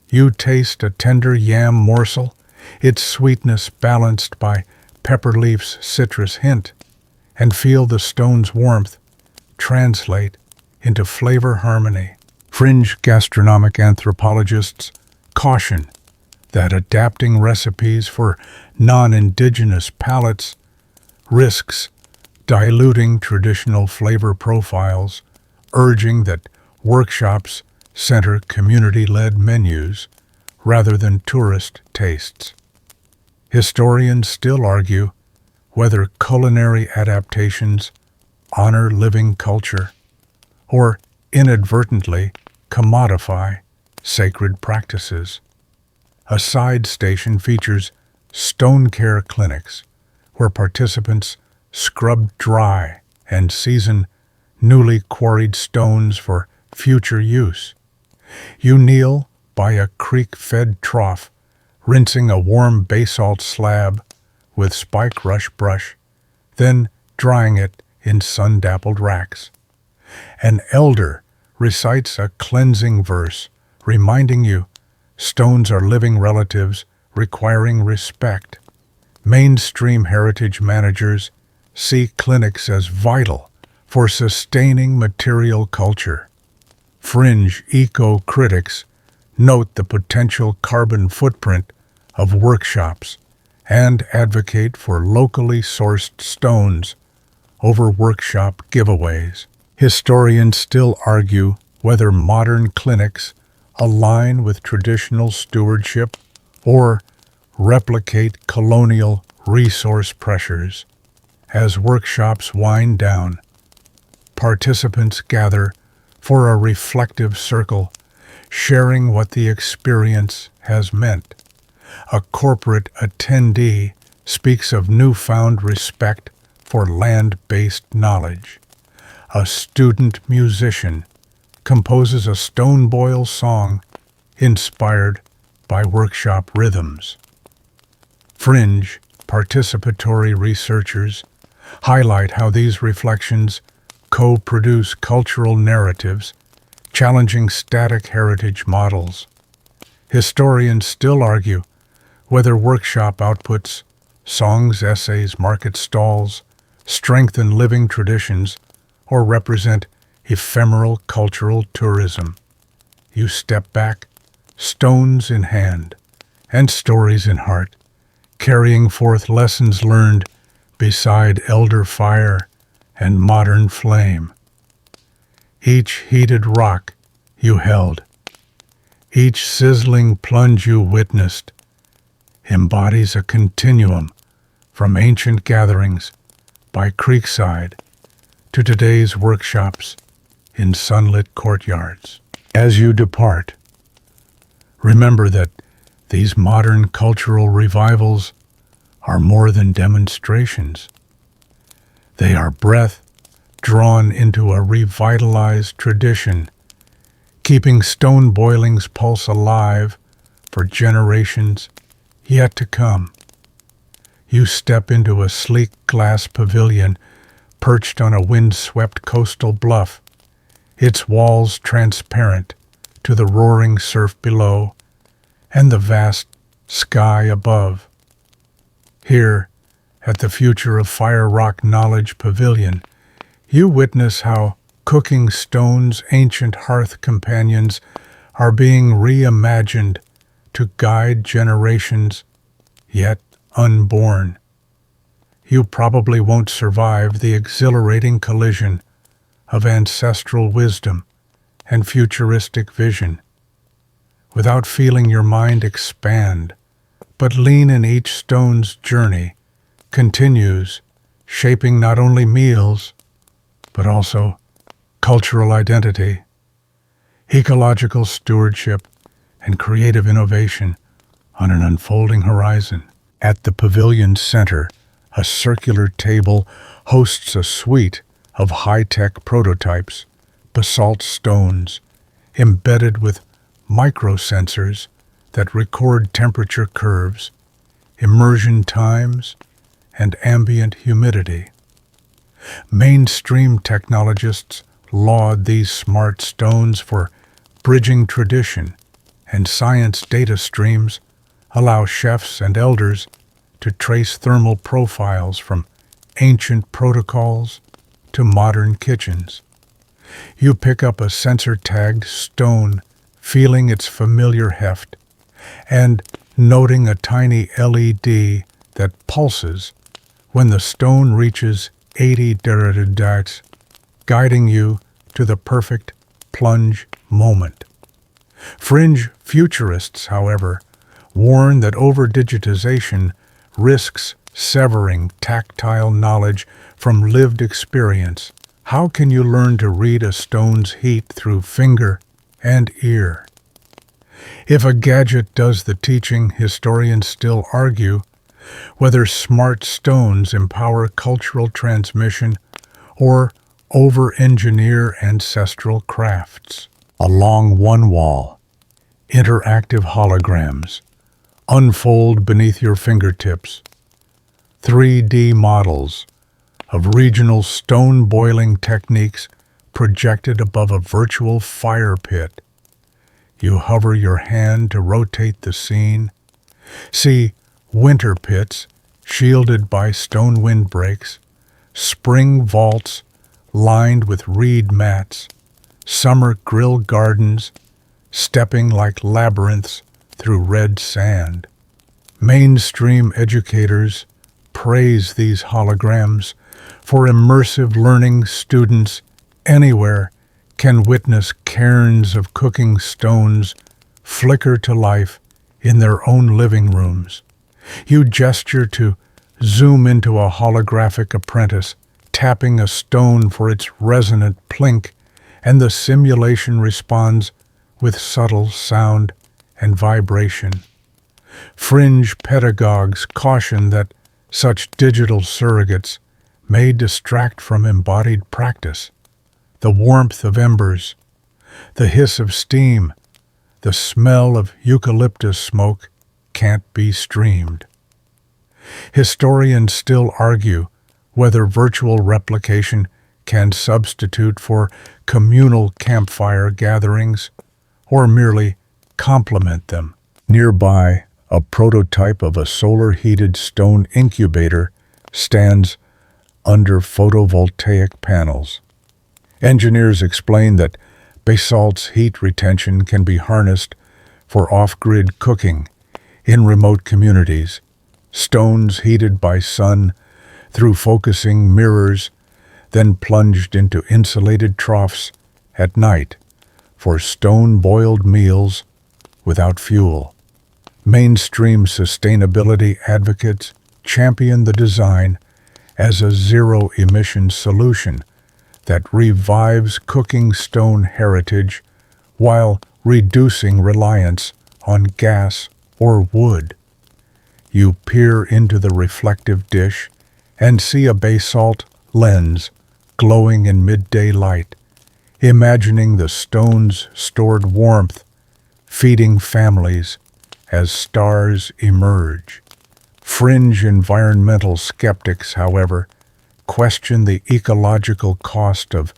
S1: You taste a tender yam morsel, its sweetness balanced by pepper leaf's citrus hint, and feel the stone's warmth translate into flavor harmony. Fringe gastronomic anthropologists caution that adapting recipes for non-indigenous palates risks diluting traditional flavor profiles, urging that workshops center community-led menus rather than tourist tastes. Historians still argue whether culinary adaptations honor living culture or inadvertently commodify sacred practices. A side station features stone care clinics where participants scrub dry and season newly quarried stones for future use. You kneel by a creek-fed trough, rinsing a warm basalt slab with spike rush brush, then drying it in sun-dappled racks. An elder recites a cleansing verse, reminding you stones are living relatives requiring respect. Mainstream heritage managers see clinics as vital for sustaining material culture. Fringe eco-critics note the potential carbon footprint of workshops and advocate for locally sourced stones over workshop giveaways. Historians still argue whether modern clinics align with traditional stewardship or replicate colonial resource pressures. As workshops wind down, participants gather for a reflective circle, sharing what the experience has meant. A corporate attendee speaks of newfound respect for land-based knowledge. A student musician composes a stone boil song inspired by workshop rhythms. Fringe participatory researchers highlight how these reflections co-produce cultural narratives, challenging static heritage models. Historians still argue whether workshop outputs, songs, essays, market stalls, strengthen living traditions, or represent ephemeral cultural tourism. You step back, stones in hand, and stories in heart, carrying forth lessons learned beside elder fire and modern flame. Each heated rock you held, each sizzling plunge you witnessed, embodies a continuum from ancient gatherings by creekside to today's workshops in sunlit courtyards. As you depart, remember that these modern cultural revivals are more than demonstrations. They are breath drawn into a revitalized tradition, keeping stone boiling's pulse alive for generations yet to come. You step into a sleek glass pavilion perched on a wind-swept coastal bluff, its walls transparent to the roaring surf below and the vast sky above. Here, at the Future of Fire Rock Knowledge Pavilion, you witness how cooking stone's ancient hearth companions are being reimagined to guide generations yet unborn. You probably won't survive the exhilarating collision of ancestral wisdom and futuristic vision without feeling your mind expand, but lean in each stone's journey continues, shaping not only meals, but also cultural identity, ecological stewardship, and creative innovation on an unfolding horizon. At the pavilion's center, a circular table hosts a suite of high-tech prototypes, basalt stones, embedded with microsensors that record temperature curves, immersion times, and ambient humidity. Mainstream technologists laud these smart stones for bridging tradition, and science data streams allow chefs and elders to trace thermal profiles from ancient protocols to modern kitchens. You pick up a sensor-tagged stone, feeling its familiar heft, and noting a tiny LED that pulses when the stone reaches 80 degrees, guiding you to the perfect plunge moment. Fringe futurists, however, warn that over-digitization risks severing tactile knowledge from lived experience. How can you learn to read a stone's heat through finger and ear? If a gadget does the teaching, historians still argue whether smart stones empower cultural transmission or over-engineer ancestral crafts. Along one wall, interactive holograms unfold beneath your fingertips. 3D models of regional stone boiling techniques projected above a virtual fire pit. You hover your hand to rotate the scene. See winter pits shielded by stone windbreaks, spring vaults lined with reed mats, summer grill gardens stepping like labyrinths through red sand. Mainstream educators praise these holograms for immersive learning. Students anywhere can witness cairns of cooking stones flicker to life in their own living rooms. You gesture to zoom into a holographic apprentice, tapping a stone for its resonant plink, and the simulation responds with subtle sound and vibration. Fringe pedagogues caution that such digital surrogates may distract from embodied practice. The warmth of embers, the hiss of steam, the smell of eucalyptus smoke can't be streamed. Historians still argue whether virtual replication can substitute for communal campfire gatherings or merely complement them. Nearby, a prototype of a solar-heated stone incubator stands under photovoltaic panels. Engineers explain that basalt's heat retention can be harnessed for off-grid cooking in remote communities. Stones heated by sun through focusing mirrors, then plunged into insulated troughs at night for stone-boiled meals without fuel. Mainstream sustainability advocates champion the design as a zero-emission solution that revives cooking stone heritage while reducing reliance on gas or wood. You peer into the reflective dish and see a basalt lens glowing in midday light, imagining the stone's stored warmth feeding families as stars emerge. Fringe environmental skeptics, however, question the ecological cost of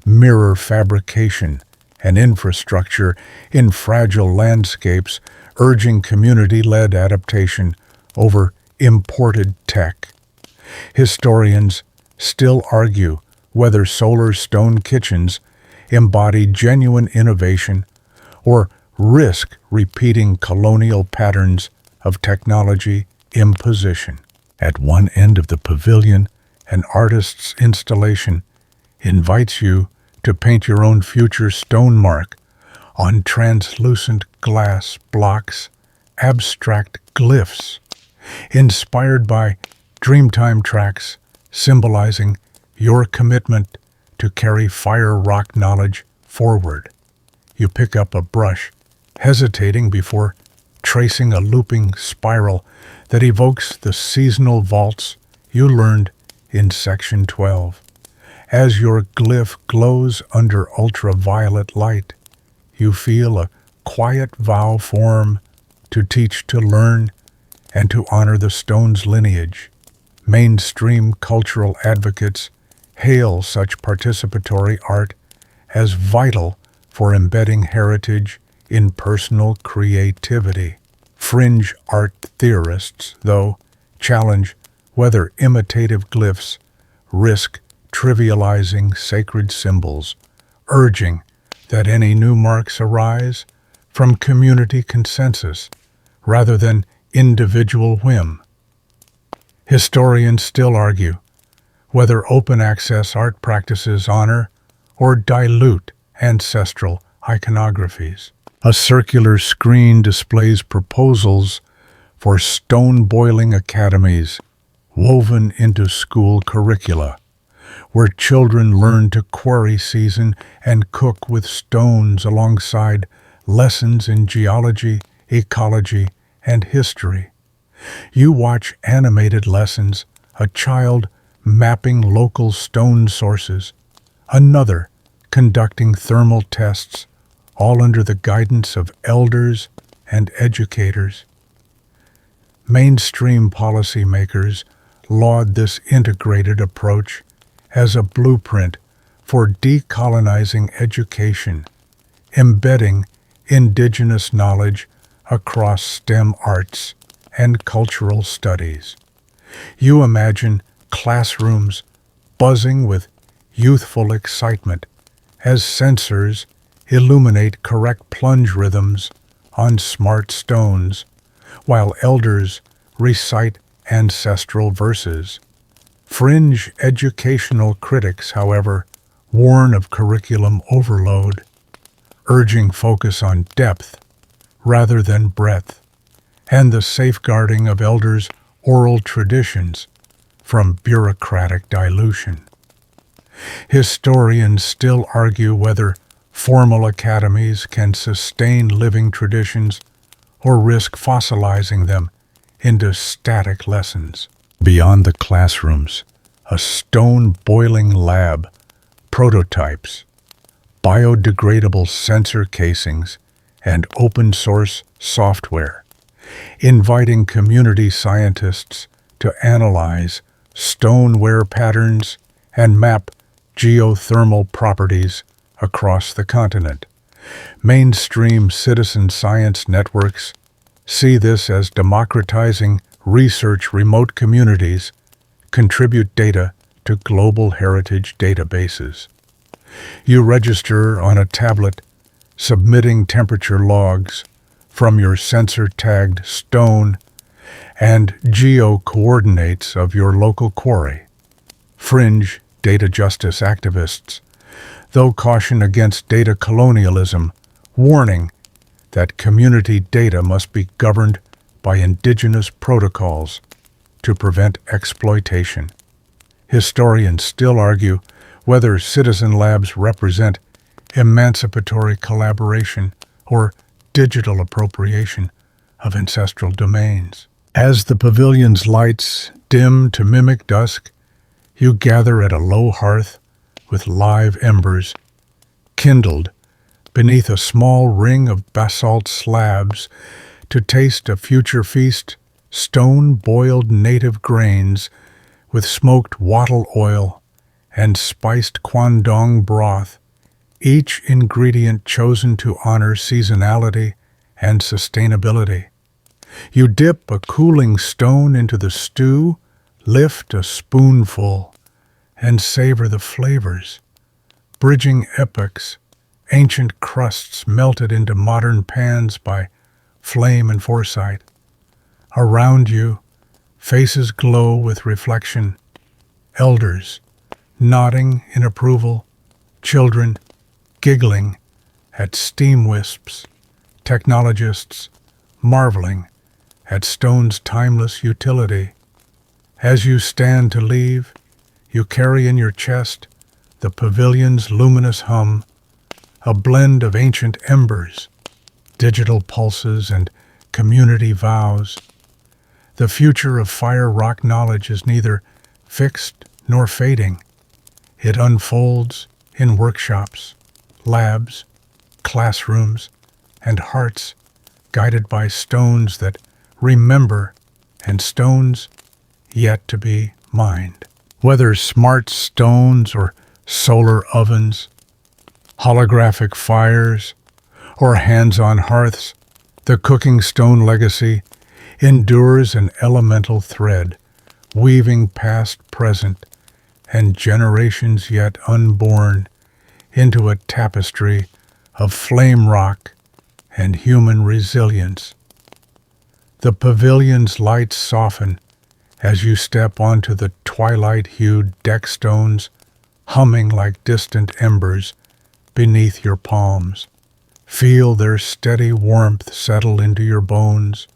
S1: mirror fabrication and infrastructure in fragile landscapes, urging community-led adaptation over imported tech. Historians still argue whether solar stone kitchens embody genuine innovation or risk repeating colonial patterns of technology imposition. At one end of the pavilion, an artist's installation invites you to paint your own future stone mark on translucent glass blocks, abstract glyphs, inspired by Dreamtime tracks symbolizing your commitment to carry fire rock knowledge forward. You pick up a brush, hesitating before tracing a looping spiral that evokes the seasonal vaults you learned in Section 12. As your glyph glows under ultraviolet light, you feel a quiet vow form to teach, to learn, and to honor the stone's lineage. Mainstream cultural advocates hail such participatory art as vital for embedding heritage in personal creativity. Fringe art theorists, though, challenge whether imitative glyphs risk trivializing sacred symbols, urging that any new marks arise from community consensus rather than individual whim. Historians still argue whether open access art practices honor or dilute ancestral iconographies. A circular screen displays proposals for stone boiling academies woven into school curricula, where children learn to quarry, season, and cook with stones alongside lessons in geology, ecology, and history. You watch animated lessons, a child mapping local stone sources, another conducting thermal tests, all under the guidance of elders and educators. Mainstream policymakers laud this integrated approach as a blueprint for decolonizing education, embedding Indigenous knowledge across STEM arts and cultural studies. You imagine classrooms buzzing with youthful excitement as sensors illuminate correct plunge rhythms on smart stones, while elders recite ancestral verses. Fringe educational critics, however, warn of curriculum overload, urging focus on depth rather than breadth, and the safeguarding of elders' oral traditions from bureaucratic dilution. Historians still argue whether formal academies can sustain living traditions or risk fossilizing them into static lessons. Beyond the classrooms, a stone boiling lab, prototypes, biodegradable sensor casings, and open-source software, inviting community scientists to analyze stone wear patterns and map geothermal properties across the continent. Mainstream citizen science networks see this as democratizing research. Remote communities contribute data to global heritage databases. You register on a tablet, submitting temperature logs from your sensor-tagged stone and geo-coordinates of your local quarry. Fringe data justice activists, though, caution against data colonialism, warning that community data must be governed by Indigenous protocols to prevent exploitation. Historians still argue whether citizen labs represent emancipatory collaboration or digital appropriation of ancestral domains. As the pavilion's lights dim to mimic dusk, you gather at a low hearth with live embers kindled beneath a small ring of basalt slabs to taste a future feast, stone-boiled native grains with smoked wattle oil and spiced quandong broth, each ingredient chosen to honor seasonality and sustainability. You dip a cooling stone into the stew, lift a spoonful, and savor the flavors, bridging epochs, ancient crusts melted into modern pans by flame and foresight. Around you, faces glow with reflection, elders nodding in approval, children giggling at steam wisps, technologists marveling at stone's timeless utility. As you stand to leave, you carry in your chest the pavilion's luminous hum, a blend of ancient embers, digital pulses, and community vows. The future of fire rock knowledge is neither fixed nor fading. It unfolds in workshops, labs, classrooms, and hearts guided by stones that remember and stones yet to be mined. Whether smart stones or solar ovens, holographic fires, or hands-on hearths, the cooking stone legacy endures an elemental thread, weaving past, present, and generations yet unborn into a tapestry of flame rock and human resilience. The pavilion's lights soften as you step onto the twilight-hued deck stones, humming like distant embers beneath your palms. Feel their steady warmth settle into your bones,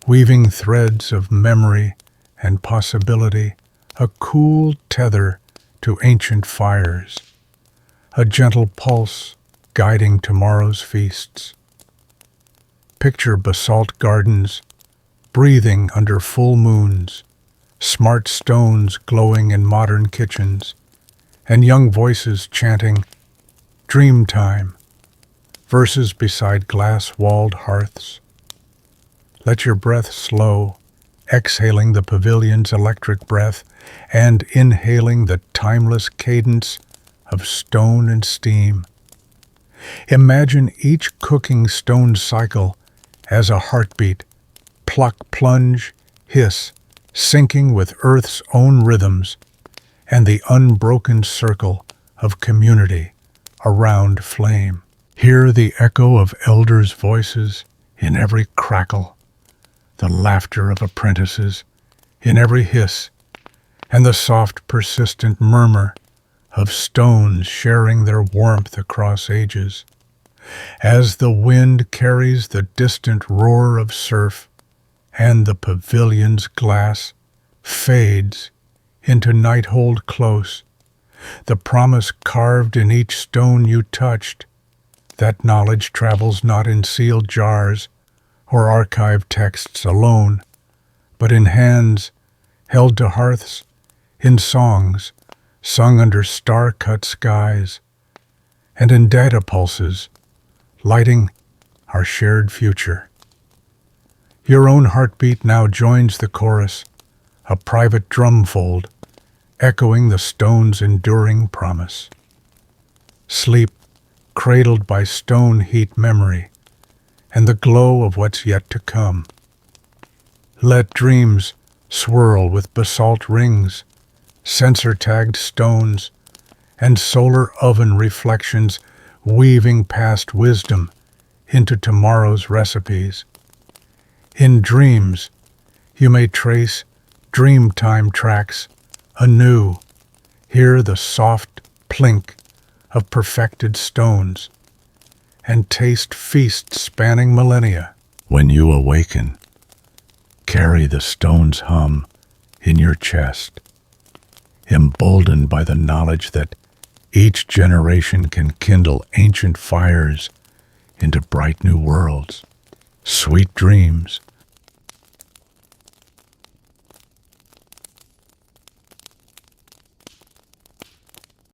S1: weaving threads of memory and possibility, a cool tether to ancient fires, a gentle pulse guiding tomorrow's feasts. Picture basalt gardens breathing under full moons, smart stones glowing in modern kitchens, and young voices chanting dream time, verses beside glass-walled hearths. Let your breath slow, exhaling the pavilion's electric breath and inhaling the timeless cadence of stone and steam. Imagine each cooking stone cycle as a heartbeat, pluck, plunge, hiss, syncing with Earth's own rhythms and the unbroken circle of community around flame. Hear the echo of elders' voices in every crackle, the laughter of apprentices in every hiss, and the soft, persistent murmur of stones sharing their warmth across ages. As the wind carries the distant roar of surf and the pavilion's glass fades into night hold close, the promise carved in each stone you touched, that knowledge travels not in sealed jars or archived texts alone, but in hands held to hearths, in songs sung under star-cut skies, and in data pulses lighting our shared future. Your own heartbeat now joins the chorus, a private drumfold echoing the stone's enduring promise. Sleep, cradled by stone heat memory and the glow of what's yet to come. Let dreams swirl with basalt rings, sensor-tagged stones, and solar oven reflections weaving past wisdom into tomorrow's recipes. In dreams, you may trace dream time tracks anew, hear the soft plink of perfected stones, and taste feasts spanning millennia. When you awaken, carry the stone's hum in your chest, emboldened by the knowledge that each generation can kindle ancient fires into bright new worlds. Sweet dreams,